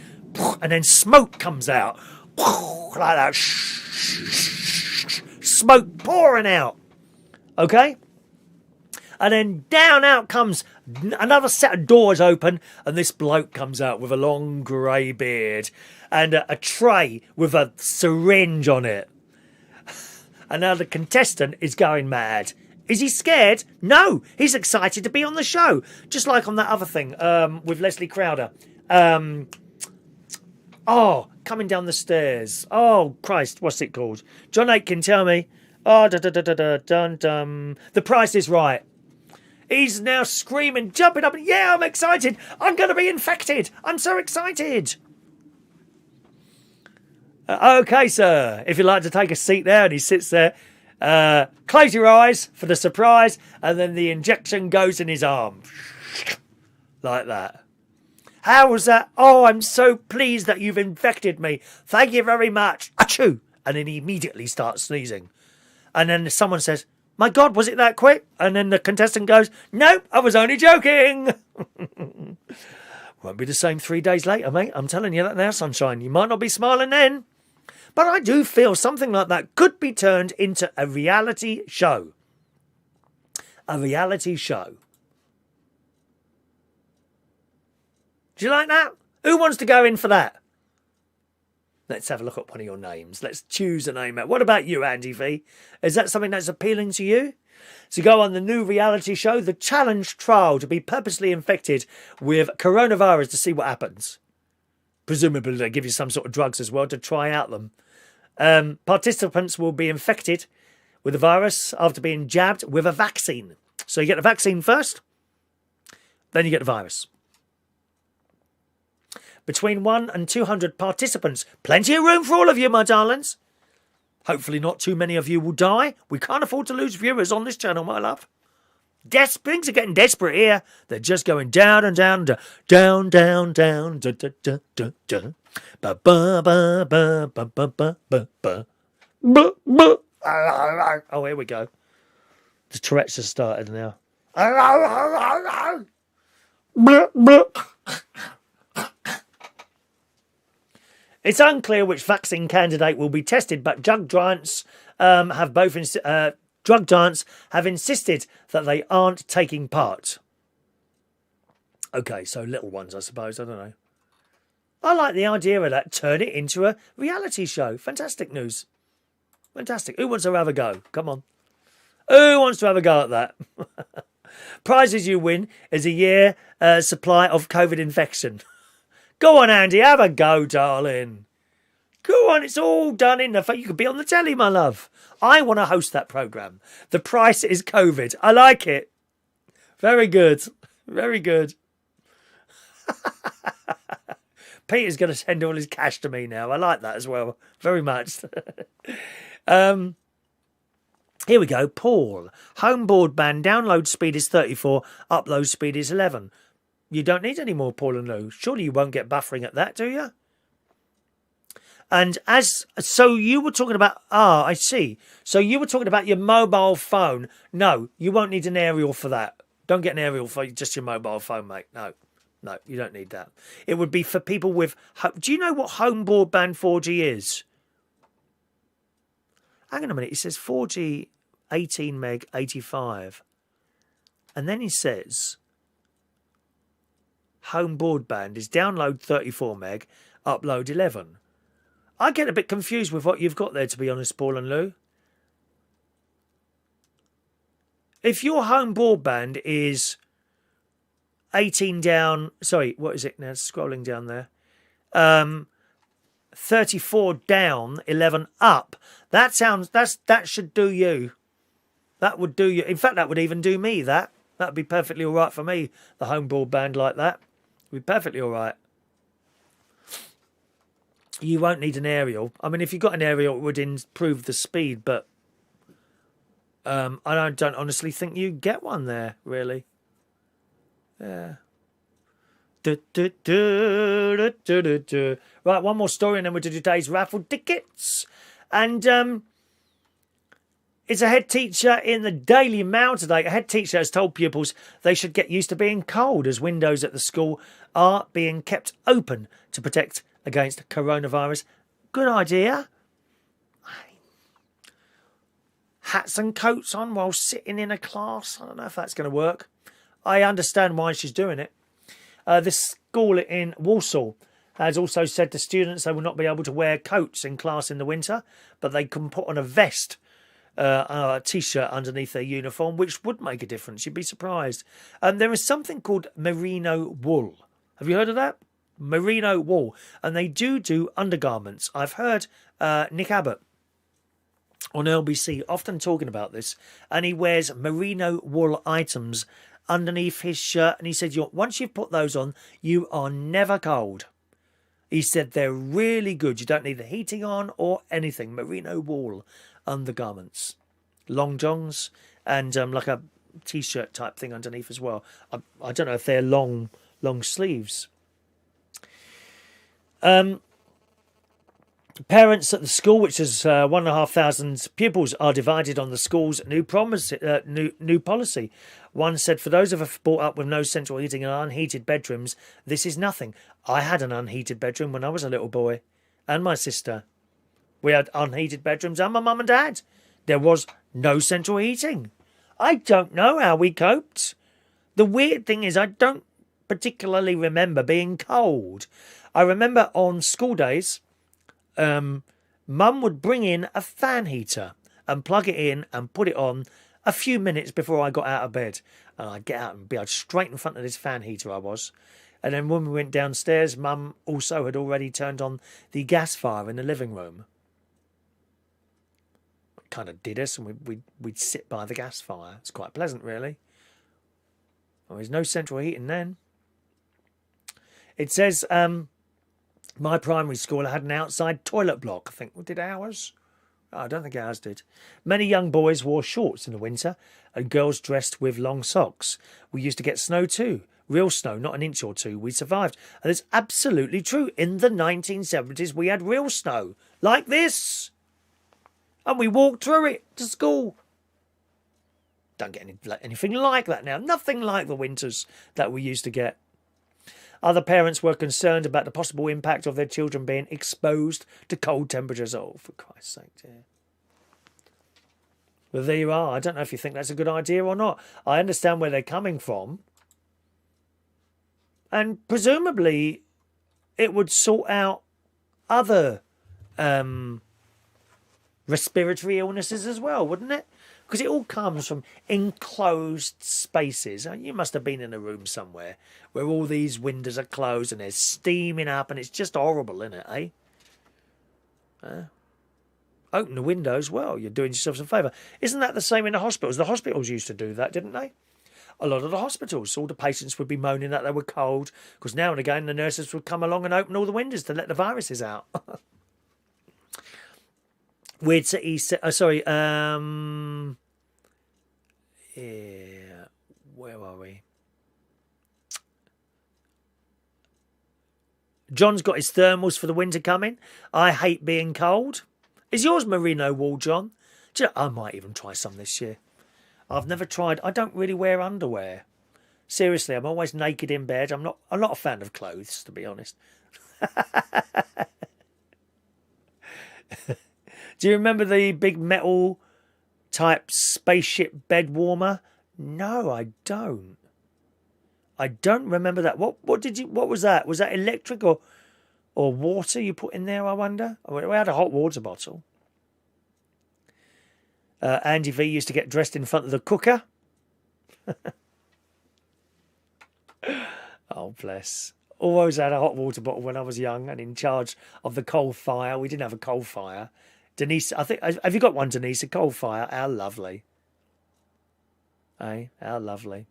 A: And then smoke comes out. Like that. Smoke pouring out. Okay? And then down out comes another set of doors open, and this bloke comes out with a long grey beard and a tray with a syringe on it. And now the contestant is going mad. Is he scared? No, he's excited to be on the show. Just like on that other thing with Leslie Crowder. Coming down the stairs. Oh, Christ, what's it called? John Aitken, tell me. Oh, The Price is Right. He's now screaming, jumping up. Yeah, I'm excited. I'm going to be infected. I'm so excited. Okay, sir. If you'd like to take a seat there, and he sits there. Close your eyes for the surprise, and then the injection goes in his arm. Like that. How was that? Oh, I'm so pleased that you've infected me. Thank you very much. Achoo! And then he immediately starts sneezing. And then someone says, my God, was it that quick? And then the contestant goes, nope, I was only joking. Won't be the same 3 days later, mate. I'm telling you that now, sunshine. You might not be smiling then. But I do feel something like that could be turned into a reality show. A reality show. Do you like that? Who wants to go in for that? Let's have a look at one of your names. Let's choose a name. What about you, Andy V? Is that something that's appealing to you? To go on the new reality show, The Challenge Trial, to be purposely infected with coronavirus to see what happens. Presumably they give you some sort of drugs as well to try out them. Participants will be infected with the virus after being jabbed with a vaccine. So you get the vaccine first, then you get the virus. Between 1 and 200 participants. Plenty of room for all of you, my darlings. Hopefully not too many of you will die. We can't afford to lose viewers on this channel, my love. Things are getting desperate here. They're just going down and down, down, down, down, da, da, da, da, da. Ba, ba, ba, ba, ba, ba, ba, ba, ba. Ba, ba. Oh, here we go. The Tourette's has started now. It's unclear which vaccine candidate will be tested, but drug giants have insisted that they aren't taking part. Okay, so little ones, I suppose. I don't know. I like the idea of that. Turn it into a reality show. Fantastic news. Fantastic. Who wants to have a go? Come on. Who wants to have a go at that? Prizes you win is a year supply of COVID infection. Go on, Andy, have a go, darling. Go on, it's all done in the... You could be on the telly, my love. I want to host that programme. The price is COVID. I like it. Very good. Very good. Peter's going to send all his cash to me now. I like that as well. Very much. Here we go. Paul. Home broadband. Download speed is 34. Upload speed is 11. You don't need any more, Paul and Lou. Surely you won't get buffering at that, do you? And so you were talking about, I see. So you were talking about your mobile phone. No, you won't need an aerial for that. Don't get an aerial for just your mobile phone, mate. No, you don't need that. It would be for people with... Do you know what home broadband 4G is? Hang on a minute. It says 4G 18 meg 85. And then he says home broadband is download 34 meg, upload 11. I get a bit confused with what you've got there, to be honest, Paul and Lou. If your home broadband is 18 down... Sorry, what is it now? Scrolling down there. 34 down, 11 up. That should do you. That would do you. In fact, that would even do me, that. That would be perfectly all right for me, the home broadband like that. It would be perfectly all right. You won't need an aerial. I mean, if you got an aerial, it would improve the speed, but I don't honestly think you get one there, really. Yeah. Right, one more story and then we'll do today's raffle tickets. And it's a head teacher in the Daily Mail today. A head teacher has told pupils they should get used to being cold as windows at the school are being kept open to protect against coronavirus. Good idea. Hats and coats on while sitting in a class. I don't know if that's going to work. I understand why she's doing it. This school in Walsall has also said to students they will not be able to wear coats in class in the winter, but they can put on a vest, a t-shirt underneath their uniform, which would make a difference. You'd be surprised. There is something called merino wool. Have you heard of that? Merino wool. And they do undergarments. I've heard Nick Abbott on LBC often talking about this, and he wears merino wool items underneath his shirt, and he said once you've put those on, you are never cold. He said they're really good. You don't need the heating on or anything. Merino wool undergarments, long johns, and like a t-shirt type thing underneath as well. I don't know if they're long sleeves. Parents at the school, which is 1,500 pupils, are divided on the school's new policy. One said, for those of us brought up with no central heating and unheated bedrooms, this is nothing. I had an unheated bedroom when I was a little boy, and my sister. We had unheated bedrooms, and my mum and dad. There was no central heating. I don't know how we coped. The weird thing is I don't particularly remember being cold. I remember on school days... Mum would bring in a fan heater and plug it in and put it on a few minutes before I got out of bed. And I'd get out and be straight in front of this fan heater I was. And then when we went downstairs, Mum also had already turned on the gas fire in the living room. It kind of did us, and we'd sit by the gas fire. It's quite pleasant, really. Well, there's no central heating then. It says... my primary school had an outside toilet block. I think, did ours? Oh, I don't think ours did. Many young boys wore shorts in the winter and girls dressed with long socks. We used to get snow too. Real snow, not an inch or two. We survived. And it's absolutely true. In the 1970s, we had real snow. Like this. And we walked through it to school. Don't get anything like that now. Nothing like the winters that we used to get. Other parents were concerned about the possible impact of their children being exposed to cold temperatures. Oh, for Christ's sake, dear. Well, there you are. I don't know if you think that's a good idea or not. I understand where they're coming from. And presumably, it would sort out other respiratory illnesses as well, wouldn't it? Because it all comes from enclosed spaces. You must have been in a room somewhere where all these windows are closed and there's steaming up and it's just horrible, isn't it, eh? Open the windows, well, you're doing yourself some favour. Isn't that the same in the hospitals? The hospitals used to do that, didn't they? A lot of the hospitals, all the patients would be moaning that they were cold because now and again the nurses would come along and open all the windows to let the viruses out. Weird City, yeah, where are we? John's got his thermals for the winter coming. I hate being cold. Is yours merino wool, John? Do you know, I might even try some this year. I've never tried. I don't really wear underwear. Seriously, I'm always naked in bed. I'm not a fan of clothes, to be honest. Do you remember the big metal type spaceship bed warmer? No, I don't. I don't remember that. What was that? Was that electric or water you put in there, I wonder? We had a hot water bottle. Andy V used to get dressed in front of the cooker. Oh, bless. Always had a hot water bottle when I was young and in charge of the coal fire. We didn't have a coal fire. Denise, I think, have you got one, Denise? A coal fire? How lovely. Hey, how lovely.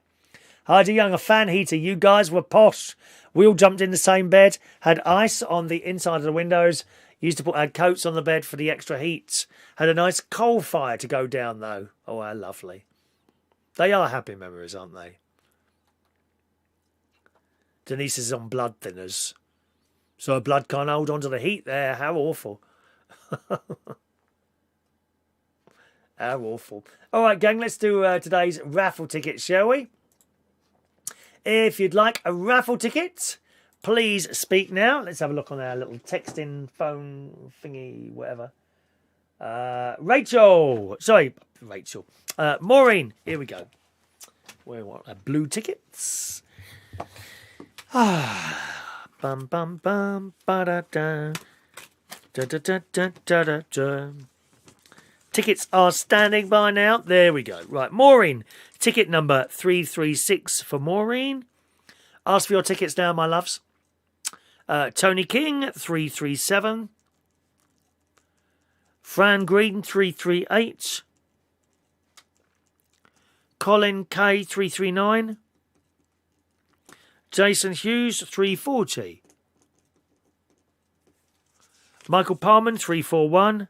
A: Heidi Young, a fan heater. You guys were posh. We all jumped in the same bed, had ice on the inside of the windows, used to put our coats on the bed for the extra heat. Had a nice coal fire to go down, though. Oh, how lovely. They are happy memories, aren't they? Denise is on blood thinners. So her blood can't hold on to the heat there. How awful. How awful. All right, gang, let's do today's raffle ticket, shall we? If you'd like a raffle ticket, please speak now. Let's have a look on our little texting phone thingy, whatever. Rachel. Maureen. Here we go. We want blue tickets. Bum bum bum ba da da da da da da da da. Tickets are standing by now. There we go. Right, Maureen. Ticket number 336 for Maureen. Ask for your tickets now, my loves. Tony King 337. Fran Green 338. Colin K 339. Jason Hughes 340. Michael Parman 341.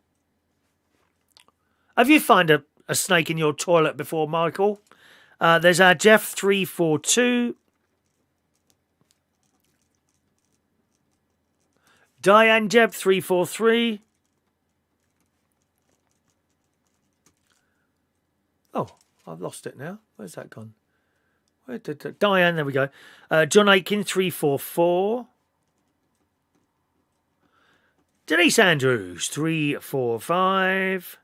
A: Have you found a snake in your toilet before, Michael? There's our Jeff 342. Diane Jeb 343. Oh, I've lost it now. Where's that gone? Where did Diane? There we go. John Aiken 344. Denise Andrews 345.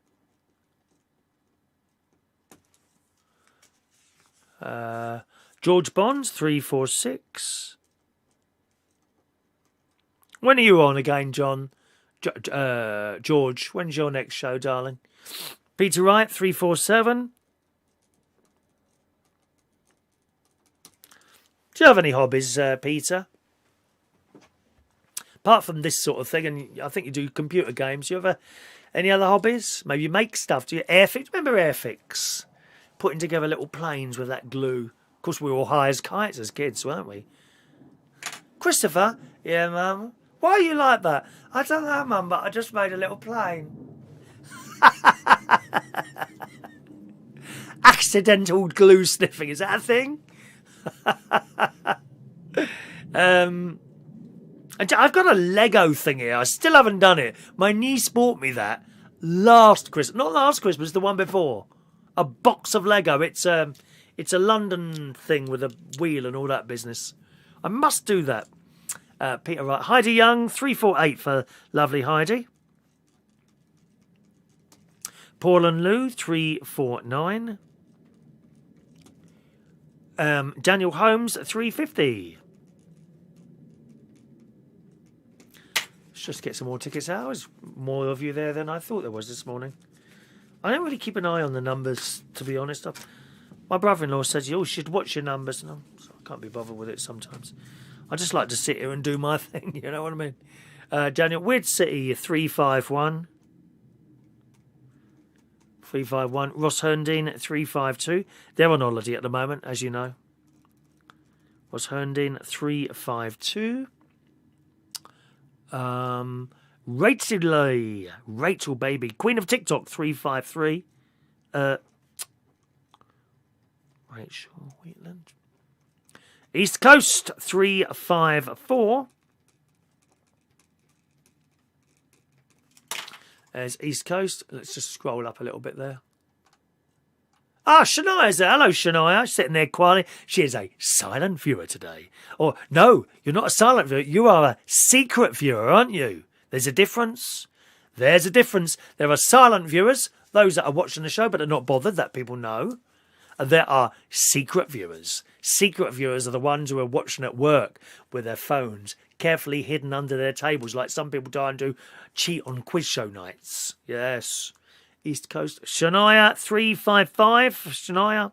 A: George Bonds 346. When are you on again, John? George, when's your next show, darling? Peter Wright 347. Do you have any hobbies, Peter? Apart from this sort of thing, and I think you do computer games, do you have any other hobbies? Maybe you make stuff. Do you Airfix? Remember Airfix? Putting together little planes with that glue. Of course, we were all high as kites as kids, weren't we? Christopher? Yeah, Mum? Why are you like that? I don't know, Mum, but I just made a little plane. Accidental glue sniffing, is that a thing? I've got a Lego thing here. I still haven't done it. My niece bought me that last Christmas. Not last Christmas, the one before. A box of Lego. It's a London thing with a wheel and all that business. I must do that. Peter Wright. Heidi Young, 348 for lovely Heidi. Paul and Lou, 349. Daniel Holmes, 350. Let's just get some more tickets out. There's more of you there than I thought there was this morning. I don't really keep an eye on the numbers, to be honest. My brother-in-law says, you should watch your numbers. And I can't be bothered with it sometimes. I just like to sit here and do my thing, you know what I mean? Daniel, Weird City, 351. 351. Ross Herndine, 352. They're on holiday at the moment, as you know. Ross Herndine, 352. Rachel Baby, Queen of TikTok, 353. Rachel Wheatland. East Coast, 354. There's East Coast. Let's just scroll up a little bit there. Ah, Shania's there. Hello, Shania. Sitting there quietly. She is a silent viewer today. Or, no, you're not a silent viewer. You are a secret viewer, aren't you? There's a difference. There's a difference. There are silent viewers, those that are watching the show but are not bothered, that people know. And there are secret viewers. Secret viewers are the ones who are watching at work with their phones, carefully hidden under their tables, like some people try and do, cheat on quiz show nights. Yes. East Coast. Shania 355. Shania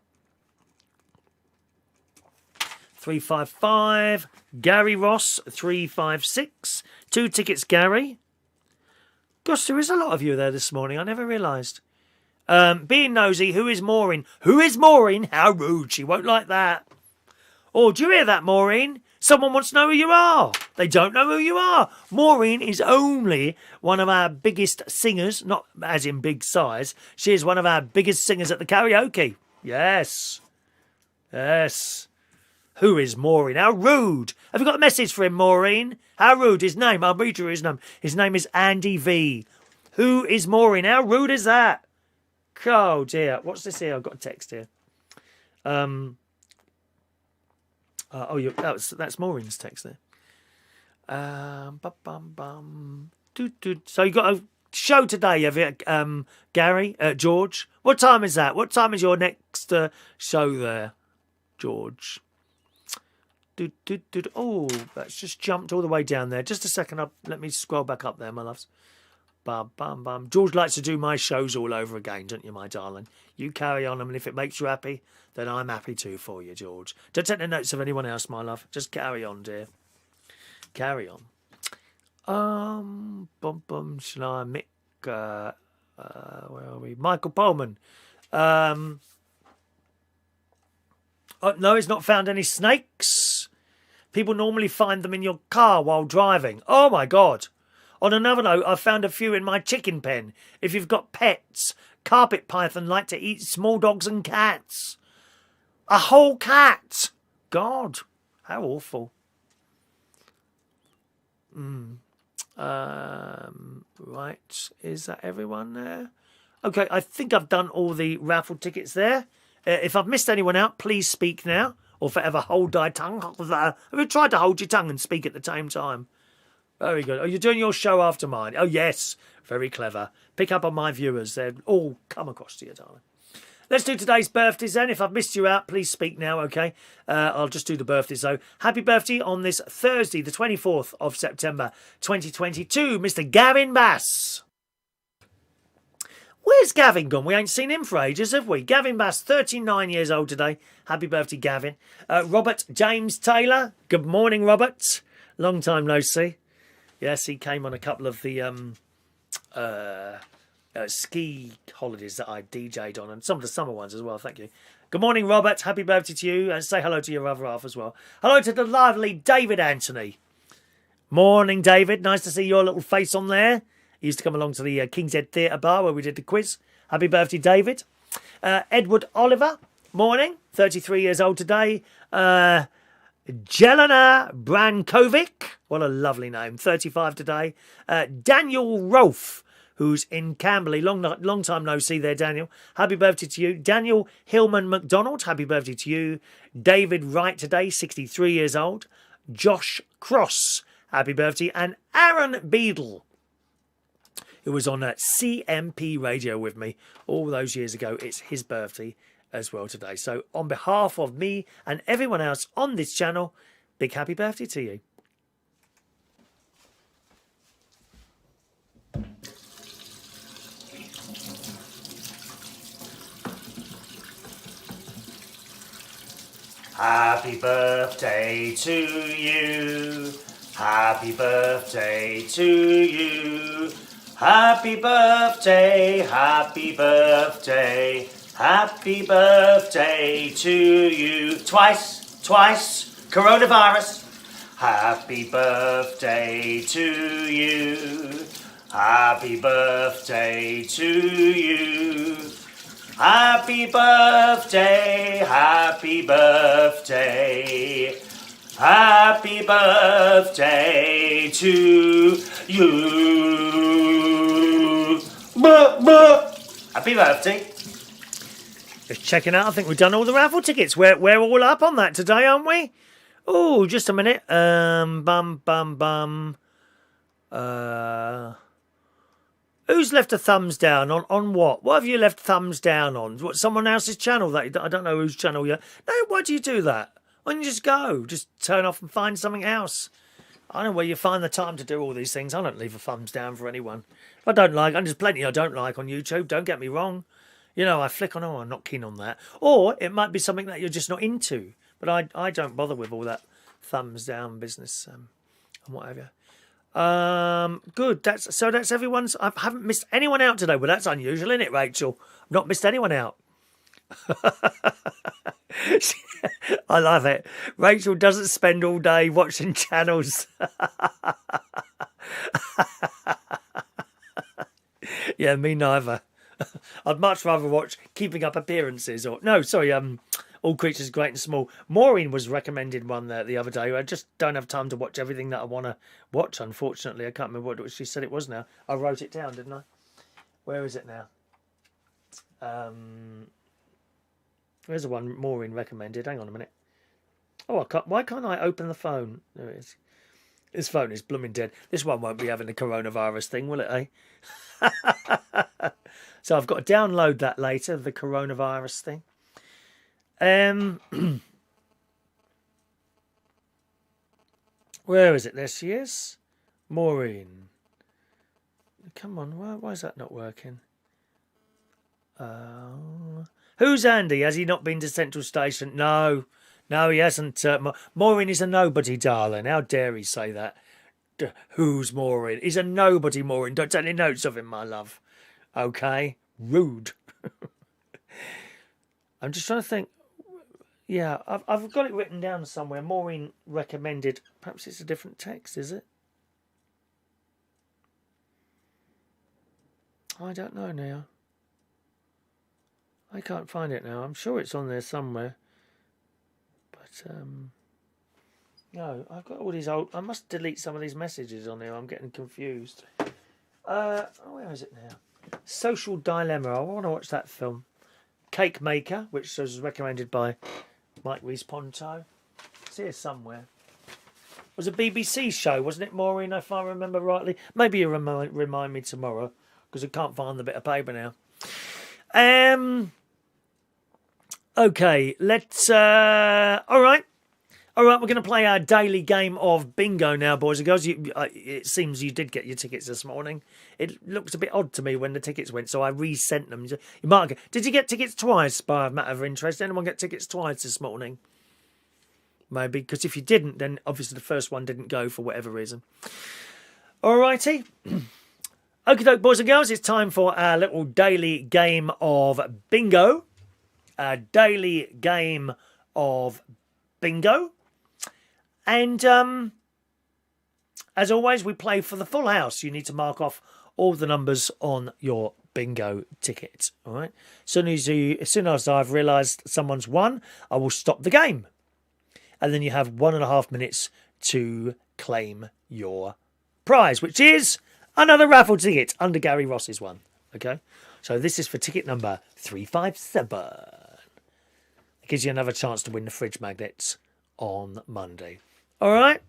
A: 355. Gary Ross 356. 2 tickets, Gary. Gosh, there is a lot of you there this morning. I never realised. Being nosy. Who is Maureen? Who is Maureen? How rude. She won't like that. Oh, do you hear that, Maureen? Someone wants to know who you are. They don't know who you are. Maureen is only one of our biggest singers, not as in big size. She is one of our biggest singers at the karaoke. Yes. Yes. Who is Maureen? How rude. Have you got a message for him, Maureen? How rude. His name. I'll read you his name. His name is Andy V. Who is Maureen? How rude is that? Oh, dear. What's this here? I've got a text here. That's Maureen's text there. So you got a show today, have you, Gary, George? What time is that? What time is your next show there, George? Oh, that's just jumped all the way down there. Just a second. Let me scroll back up there, my loves. George likes to do my shows all over again, don't you, my darling? You carry on, and if it makes you happy, then I'm happy too for you, George. Don't take the notes of anyone else, my love. Just carry on, dear. Carry on. Shania, Mick, where are we? Michael Pullman. No, he's not found any snakes. People normally find them in your car while driving. Oh, my God. On another note, I found a few in my chicken pen. If you've got pets, carpet python like to eat small dogs and cats. A whole cat. God, how awful. Right, is that everyone there? Okay, I think I've done all the raffle tickets there. If I've missed anyone out, please speak now, or forever hold thy tongue. Have you tried to hold your tongue and speak at the same time? Very good. Oh, you're doing your show after mine. Oh, yes. Very clever. Pick up on my viewers. They'll all come across to you, darling. Let's do today's birthdays then. If I've missed you out, please speak now, okay? I'll just do the birthdays, though. Happy birthday on this Thursday, the 24th of September, 2022, Mr. Gavin Bass. Where's Gavin gone? We ain't seen him for ages, have we? Gavin Bass, 39 years old today. Happy birthday, Gavin. Robert James Taylor. Good morning, Robert. Long time no see. Yes, he came on a couple of the ski holidays that I DJ'd on, and some of the summer ones as well. Thank you. Good morning, Robert. Happy birthday to you, and say hello to your other half as well. Hello to the lively David Anthony. Morning, David. Nice to see your little face on there. He used to come along to the King's Head Theatre Bar where we did the quiz. Happy birthday, David. Edward Oliver. Morning. 33 years old today. Jelena Brankovic, what a lovely name, 35 today. Daniel Rolfe, who's in Camberley, long time no see there, Daniel. Happy birthday to you. Daniel Hillman McDonald, happy birthday to you. David Wright today, 63 years old. Josh Cross, happy birthday. And Aaron Beadle, who was on CMP Radio with me all those years ago. It's his birthday as well today. So on behalf of me and everyone else on this channel, big happy birthday to you. Happy birthday to you. Happy birthday to you. Happy birthday, happy birthday. Happy birthday to you. Twice, coronavirus. Happy birthday to you. Happy birthday to you. Happy birthday, happy birthday. Happy birthday to you. Happy birthday. Just checking out. I think we've done all the raffle tickets. We're all up on that today, aren't we? Oh, just a minute. Who's left a thumbs down on what? What have you left thumbs down on? What, someone else's channel? I don't know whose channel you're... No, why do you do that? Why don't you just go? Just turn off and find something else. I don't know where you find the time to do all these things. I don't leave a thumbs down for anyone. If I don't like, and there's plenty I don't like on YouTube, don't get me wrong. You know, I flick on, oh, I'm not keen on that. Or it might be something that you're just not into. But I don't bother with all that thumbs down business and whatever. Good. That's everyone's. I haven't missed anyone out today. Well, that's unusual, isn't it, Rachel? I've not missed anyone out. I love it. Rachel doesn't spend all day watching channels. Yeah, me neither. I'd much rather watch Keeping Up Appearances or All Creatures Great and Small. Maureen was recommended one the other day. I just don't have time to watch everything that I want to watch, unfortunately. I can't remember what she said it was now. I wrote it down, didn't I? Where is it now? There's the one Maureen recommended. Hang on a minute. Oh, why can't I open the phone? There it is. This phone is blooming dead. This one won't be having the coronavirus thing, will it, eh? So I've got to download that later, the coronavirus thing. Where is it? There she is. Maureen. Come on, why is that not working? Who's Andy? Has he not been to Central Station? No, he hasn't. Maureen is a nobody, darling. How dare he say that? Who's Maureen? He's a nobody, Maureen. Don't take any notes of him, my love. Okay? Rude. I'm just trying to think. Yeah, I've got it written down somewhere. Maureen recommended. Perhaps it's a different text, is it? I don't know now. I can't find it now. I'm sure it's on there somewhere. But, no, I've got all these old... I must delete some of these messages on there. I'm getting confused. Where is it now? Social Dilemma. I want to watch that film. Cake Maker, which was recommended by Mike Rees-Ponto. It's here somewhere. It was a BBC show, wasn't it, Maureen, if I remember rightly? Maybe you remind me tomorrow, because I can't find the bit of paper now. Okay, let's... All right, we're going to play our daily game of bingo now, boys and girls. It seems you did get your tickets this morning. It looked a bit odd to me when the tickets went, so I resent them. You might did you get tickets twice, by a matter of interest? Did anyone get tickets twice this morning? Maybe, because if you didn't, then obviously the first one didn't go for whatever reason. All righty. Okie doke, boys and girls, it's time for our little daily game of bingo. A daily game of bingo. And as always, we play for the full house. You need to mark off all the numbers on your bingo ticket. All right. As soon as I've realised someone's won, I will stop the game. And then you have 1.5 minutes to claim your prize, which is another raffle ticket under Gary Ross's one. Okay. So this is for ticket number 357. It gives you another chance to win the fridge magnets on Monday. All right.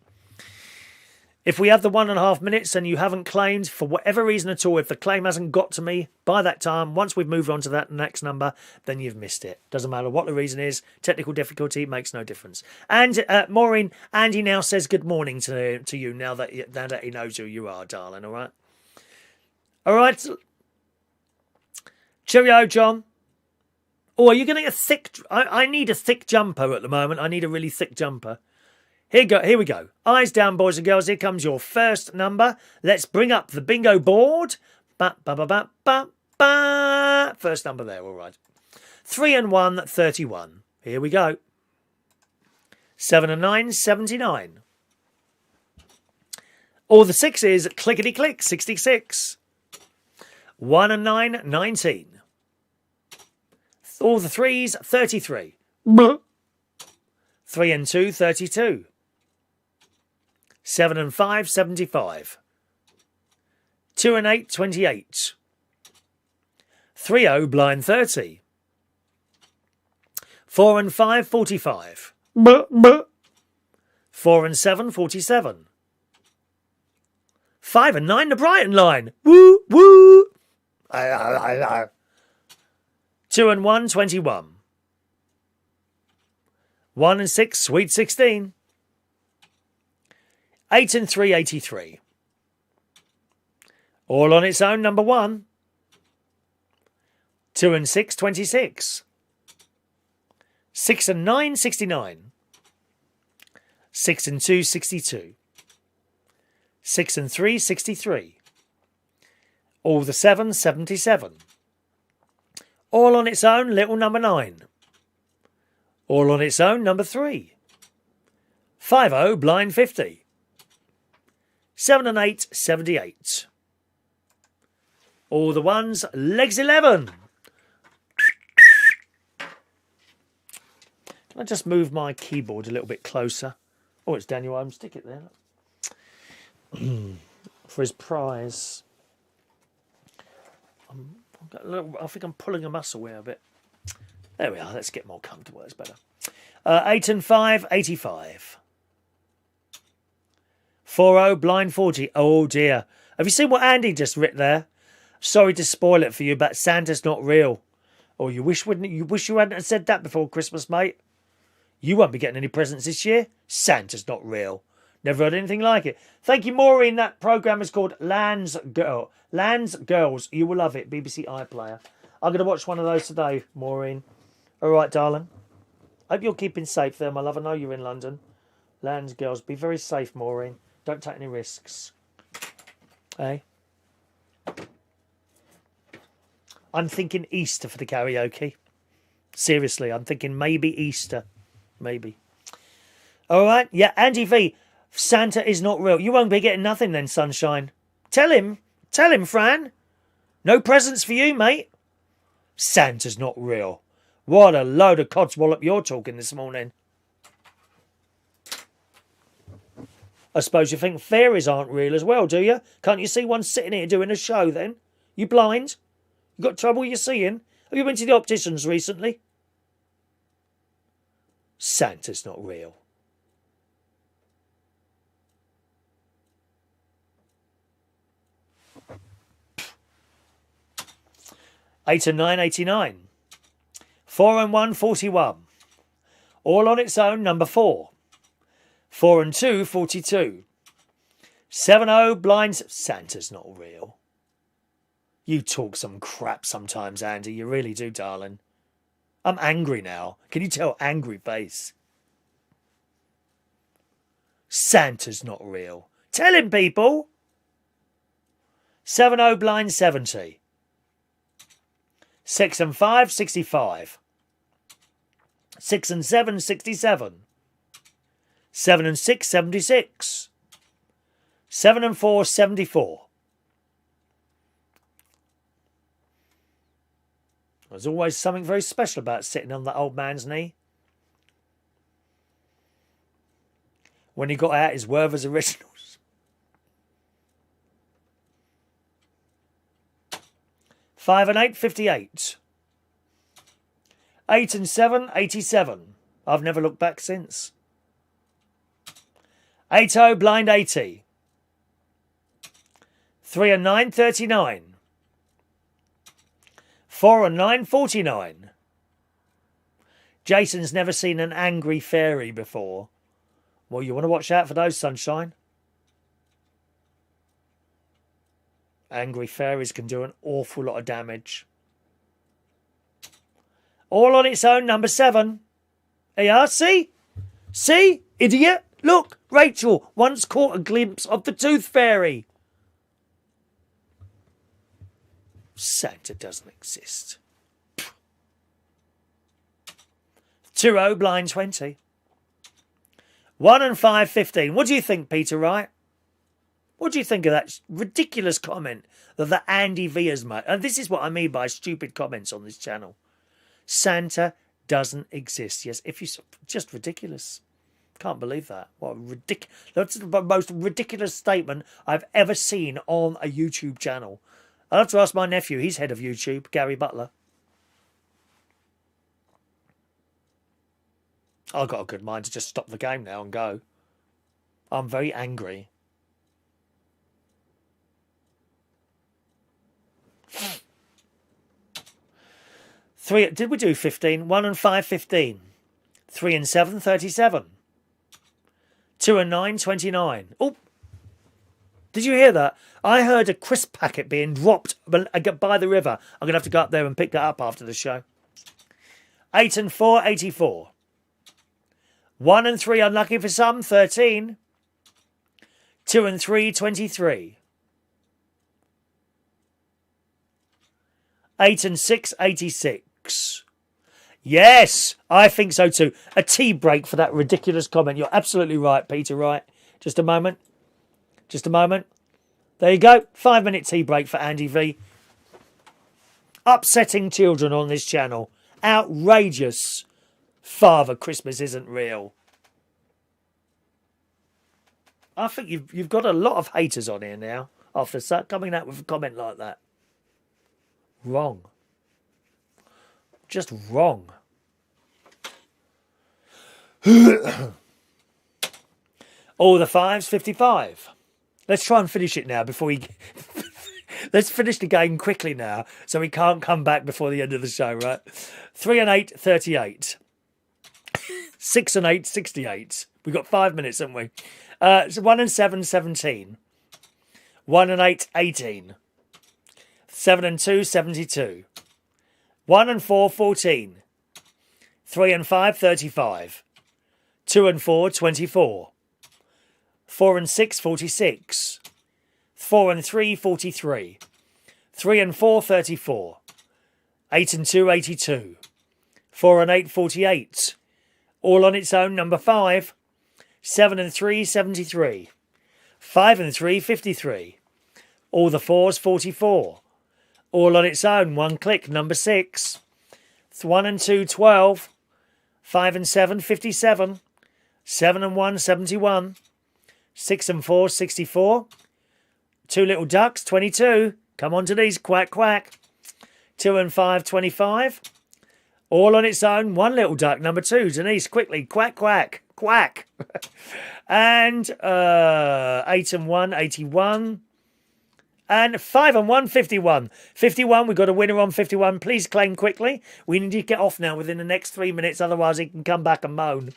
A: If we have the 1.5 minutes and you haven't claimed for whatever reason at all, if the claim hasn't got to me by that time, once we've moved on to that next number, then you've missed it. Doesn't matter what the reason is. Technical difficulty makes no difference. And Maureen, Andy now says good morning to you now that he knows who you are, darling. All right. All right. Cheerio, John. Oh, are you getting a thick... I need a thick jumper at the moment. I need a really thick jumper. Here we go. Eyes down, boys and girls. Here comes your first number. Let's bring up the bingo board. Ba, ba, ba, ba, ba, ba. First number there, all right. 3 and 1, 31. Here we go. 7 and 9, 79. All the sixes, clickety-click, 66. 1 and 9, 19. All the threes, 33. 3 and 2, 32. 7 and 5, 75. 2 and 8, 28. 3-0, blind 30. 4 and 5, 45. 4 and 7, 47. 5 and 9, the Brighton line. Woo, woo. 2 and 1, 21. 1 and 6, sweet 16. 8 and 3, 83. All on its own, number 1. 2 and 6, 26. 6 and 9, 69. 6 and 2, 62. 6 and 3, 63. All the 7, 77. All on its own, little number 9. All on its own, number 3. 5-0, blind 50. 7 and 8, 78. All the ones, legs 11. Can I just move my keyboard a little bit closer? Oh, it's Daniel Holmes. Stick it there. For his prize. I think I'm pulling a muscle here a bit. There we are. Let's get more comfortable. That's better. 8 and 5, 85. 4-0, blind 40. Oh, dear. Have you seen what Andy just writ there? Sorry to spoil it for you, but Santa's not real. Oh, you wish you hadn't have said that before Christmas, mate. You won't be getting any presents this year. Santa's not real. Never heard anything like it. Thank you, Maureen. That programme is called Land's Girls. You will love it. BBC iPlayer. I'm going to watch one of those today, Maureen. All right, darling. Hope you're keeping safe there, my love. I know you're in London. Land's Girls. Be very safe, Maureen. Don't take any risks. Hey? I'm thinking Easter for the karaoke. Seriously, I'm thinking maybe Easter. Maybe. All right. Yeah, Andy V. Santa is not real. You won't be getting nothing then, sunshine. Tell him, Fran. No presents for you, mate. Santa's not real. What a load of codswallop you're talking this morning. I suppose you think fairies aren't real as well, do you? Can't you see one sitting here doing a show then? You blind? You got trouble you're seeing? Have you been to the opticians recently? Santa's not real. Eight and 9, 89. 4 and 1, 41. All on its own, number 4. 4 and 2, 42. 7-0, blinds. Santa's not real. You talk some crap sometimes, Andy. You really do, darling. I'm angry now. Can you tell? Angry face. Santa's not real. Tell him, people. 7-0, blind 70. 6 and 5, 65. 6 and 7, 67. 7 and 6, 76. 7 and 4, 74. There's always something very special about sitting on that old man's knee. When he got out his Werther's Originals. 5 and 8, 58. 8 and 7, 87. I've never looked back since. 8-0, blind 80. 3 and 9, 39. 4 and 9, 49. Jason's never seen an angry fairy before. Well, you want to watch out for those, sunshine. Angry fairies can do an awful lot of damage. All on its own, number 7. There you are, see? See, idiot? Look, Rachel once caught a glimpse of the tooth fairy. Santa doesn't exist. 2-0, blind 20. 1 and 5, 15. What do you think, Peter Wright? What do you think of that ridiculous comment that Andy V has made? And this is what I mean by stupid comments on this channel. Santa doesn't exist. Yes, if you just ridiculous. Can't believe that. What that's the most ridiculous statement I've ever seen on a YouTube channel. I'll have to ask my nephew. He's head of YouTube, Gary Butler. I've got a good mind to just stop the game now and go. I'm very angry. Three. Did we do 15? 1 and 5, 15. 3 and 7, 37. 2 and 9, 29. Oh, did you hear that? I heard a crisp packet being dropped by the river. I'm going to have to go up there and pick that up after the show. 8 and 4, 84. 1 and 3, unlucky for some, 13. 2 and 3, 23. 8 and 6, 86. Yes, I think so too. A tea break for that ridiculous comment. You're absolutely right, Peter Wright. Just a moment. Just a moment. There you go. 5-minute tea break for Andy V. Upsetting children on this channel. Outrageous. Father Christmas isn't real. I think you've got a lot of haters on here now after coming out with a comment like that. Wrong. Just wrong. All the 5s, 55. Let's try and finish it now before we... Let's finish the game quickly now so we can't come back before the end of the show, right? 3 and 8, 38. 6 and 8, 68. We've got 5 minutes, haven't we? So 1 and 7, 17. 1 and 8, 18. 7 and 2, 72. 1 and 4, 14. 3 and 5, 35. 2 and 4, 24. 4 and 6, 46. 4 and 3, 43. 3 and 4, 34. 8 and 2, 82. 4 and 8, 48. All on its own, number 5. 7 and 3, 73. 5 and 3, 53. All the 4s, 44. All on its own, one click, number 6. 1 and 2, 12. 5 and 7, 57. 7 and 1, 71. 6 and 4, 64. 2 little ducks, 22. Come on to these, quack, quack. 2 and 5, 25. All on its own, one little duck, number 2. Denise, quickly, quack, quack, quack. And 8 and 1, 81. And 5 and 1, 51. 51, we've got a winner on 51. Please claim quickly. We need to get off now within the next 3 minutes, otherwise he can come back and moan.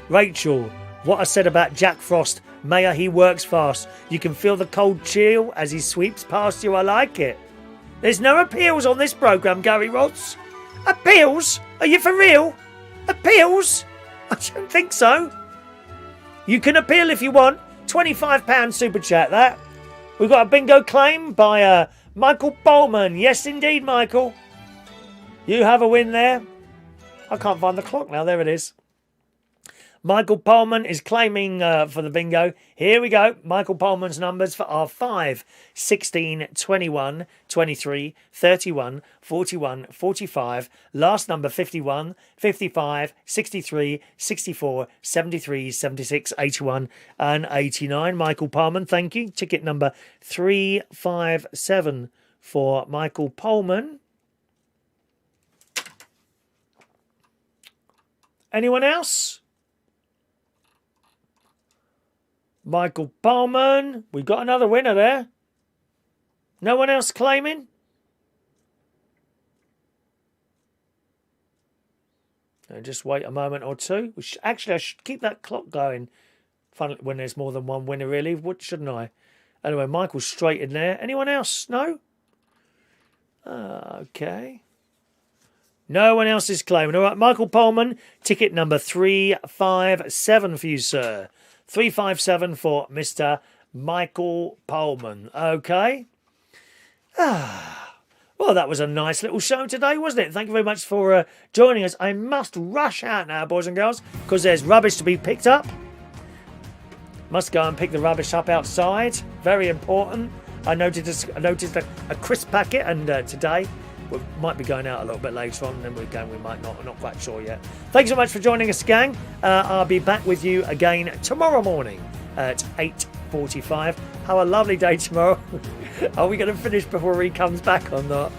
A: Rachel, what I said about Jack Frost, Mayor, he works fast. You can feel the cold chill as he sweeps past you. I like it. There's no appeals on this programme, Gary Rods. Appeals? Are you for real? Appeals? I don't think so. You can appeal if you want. £25 super chat, that. We've got a bingo claim by Michael Bowman. Yes, indeed, Michael. You have a win there. I can't find the clock now. There it is. Michael Pullman is claiming for the bingo. Here we go. Michael Pullman's numbers are 5, 16, 21, 23, 31, 41, 45. Last number 51, 55, 63, 64, 73, 76, 81 and 89. Michael Pullman, thank you. Ticket number 357 for Michael Pullman. Anyone else? Michael Pullman. We've got another winner there. No one else claiming? Just wait a moment or two. Actually, I should keep that clock going. Fun when there's more than one winner, really. What shouldn't I? Anyway, Michael's straight in there. Anyone else? No? Okay. No one else is claiming. All right, Michael Pullman, ticket number 357 for you, sir. 357 for Mr. Michael Pullman. Okay. Well, that was a nice little show today, wasn't it? Thank you very much for joining us. I must rush out now, boys and girls, because there's rubbish to be picked up. Must go and pick the rubbish up outside. Very important. I noticed a crisp packet, and today we might be going out a little bit later on, and then we're going. We might not. I'm not quite sure yet. Thanks so much for joining us, gang. I'll be back with you again tomorrow morning at 8:45. Have a lovely day tomorrow. Are we going to finish before he comes back or not?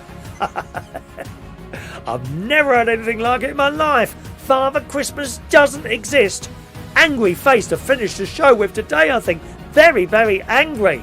A: I've never had anything like it in my life. Father Christmas doesn't exist. Angry face to finish the show with today, I think. Very, very angry.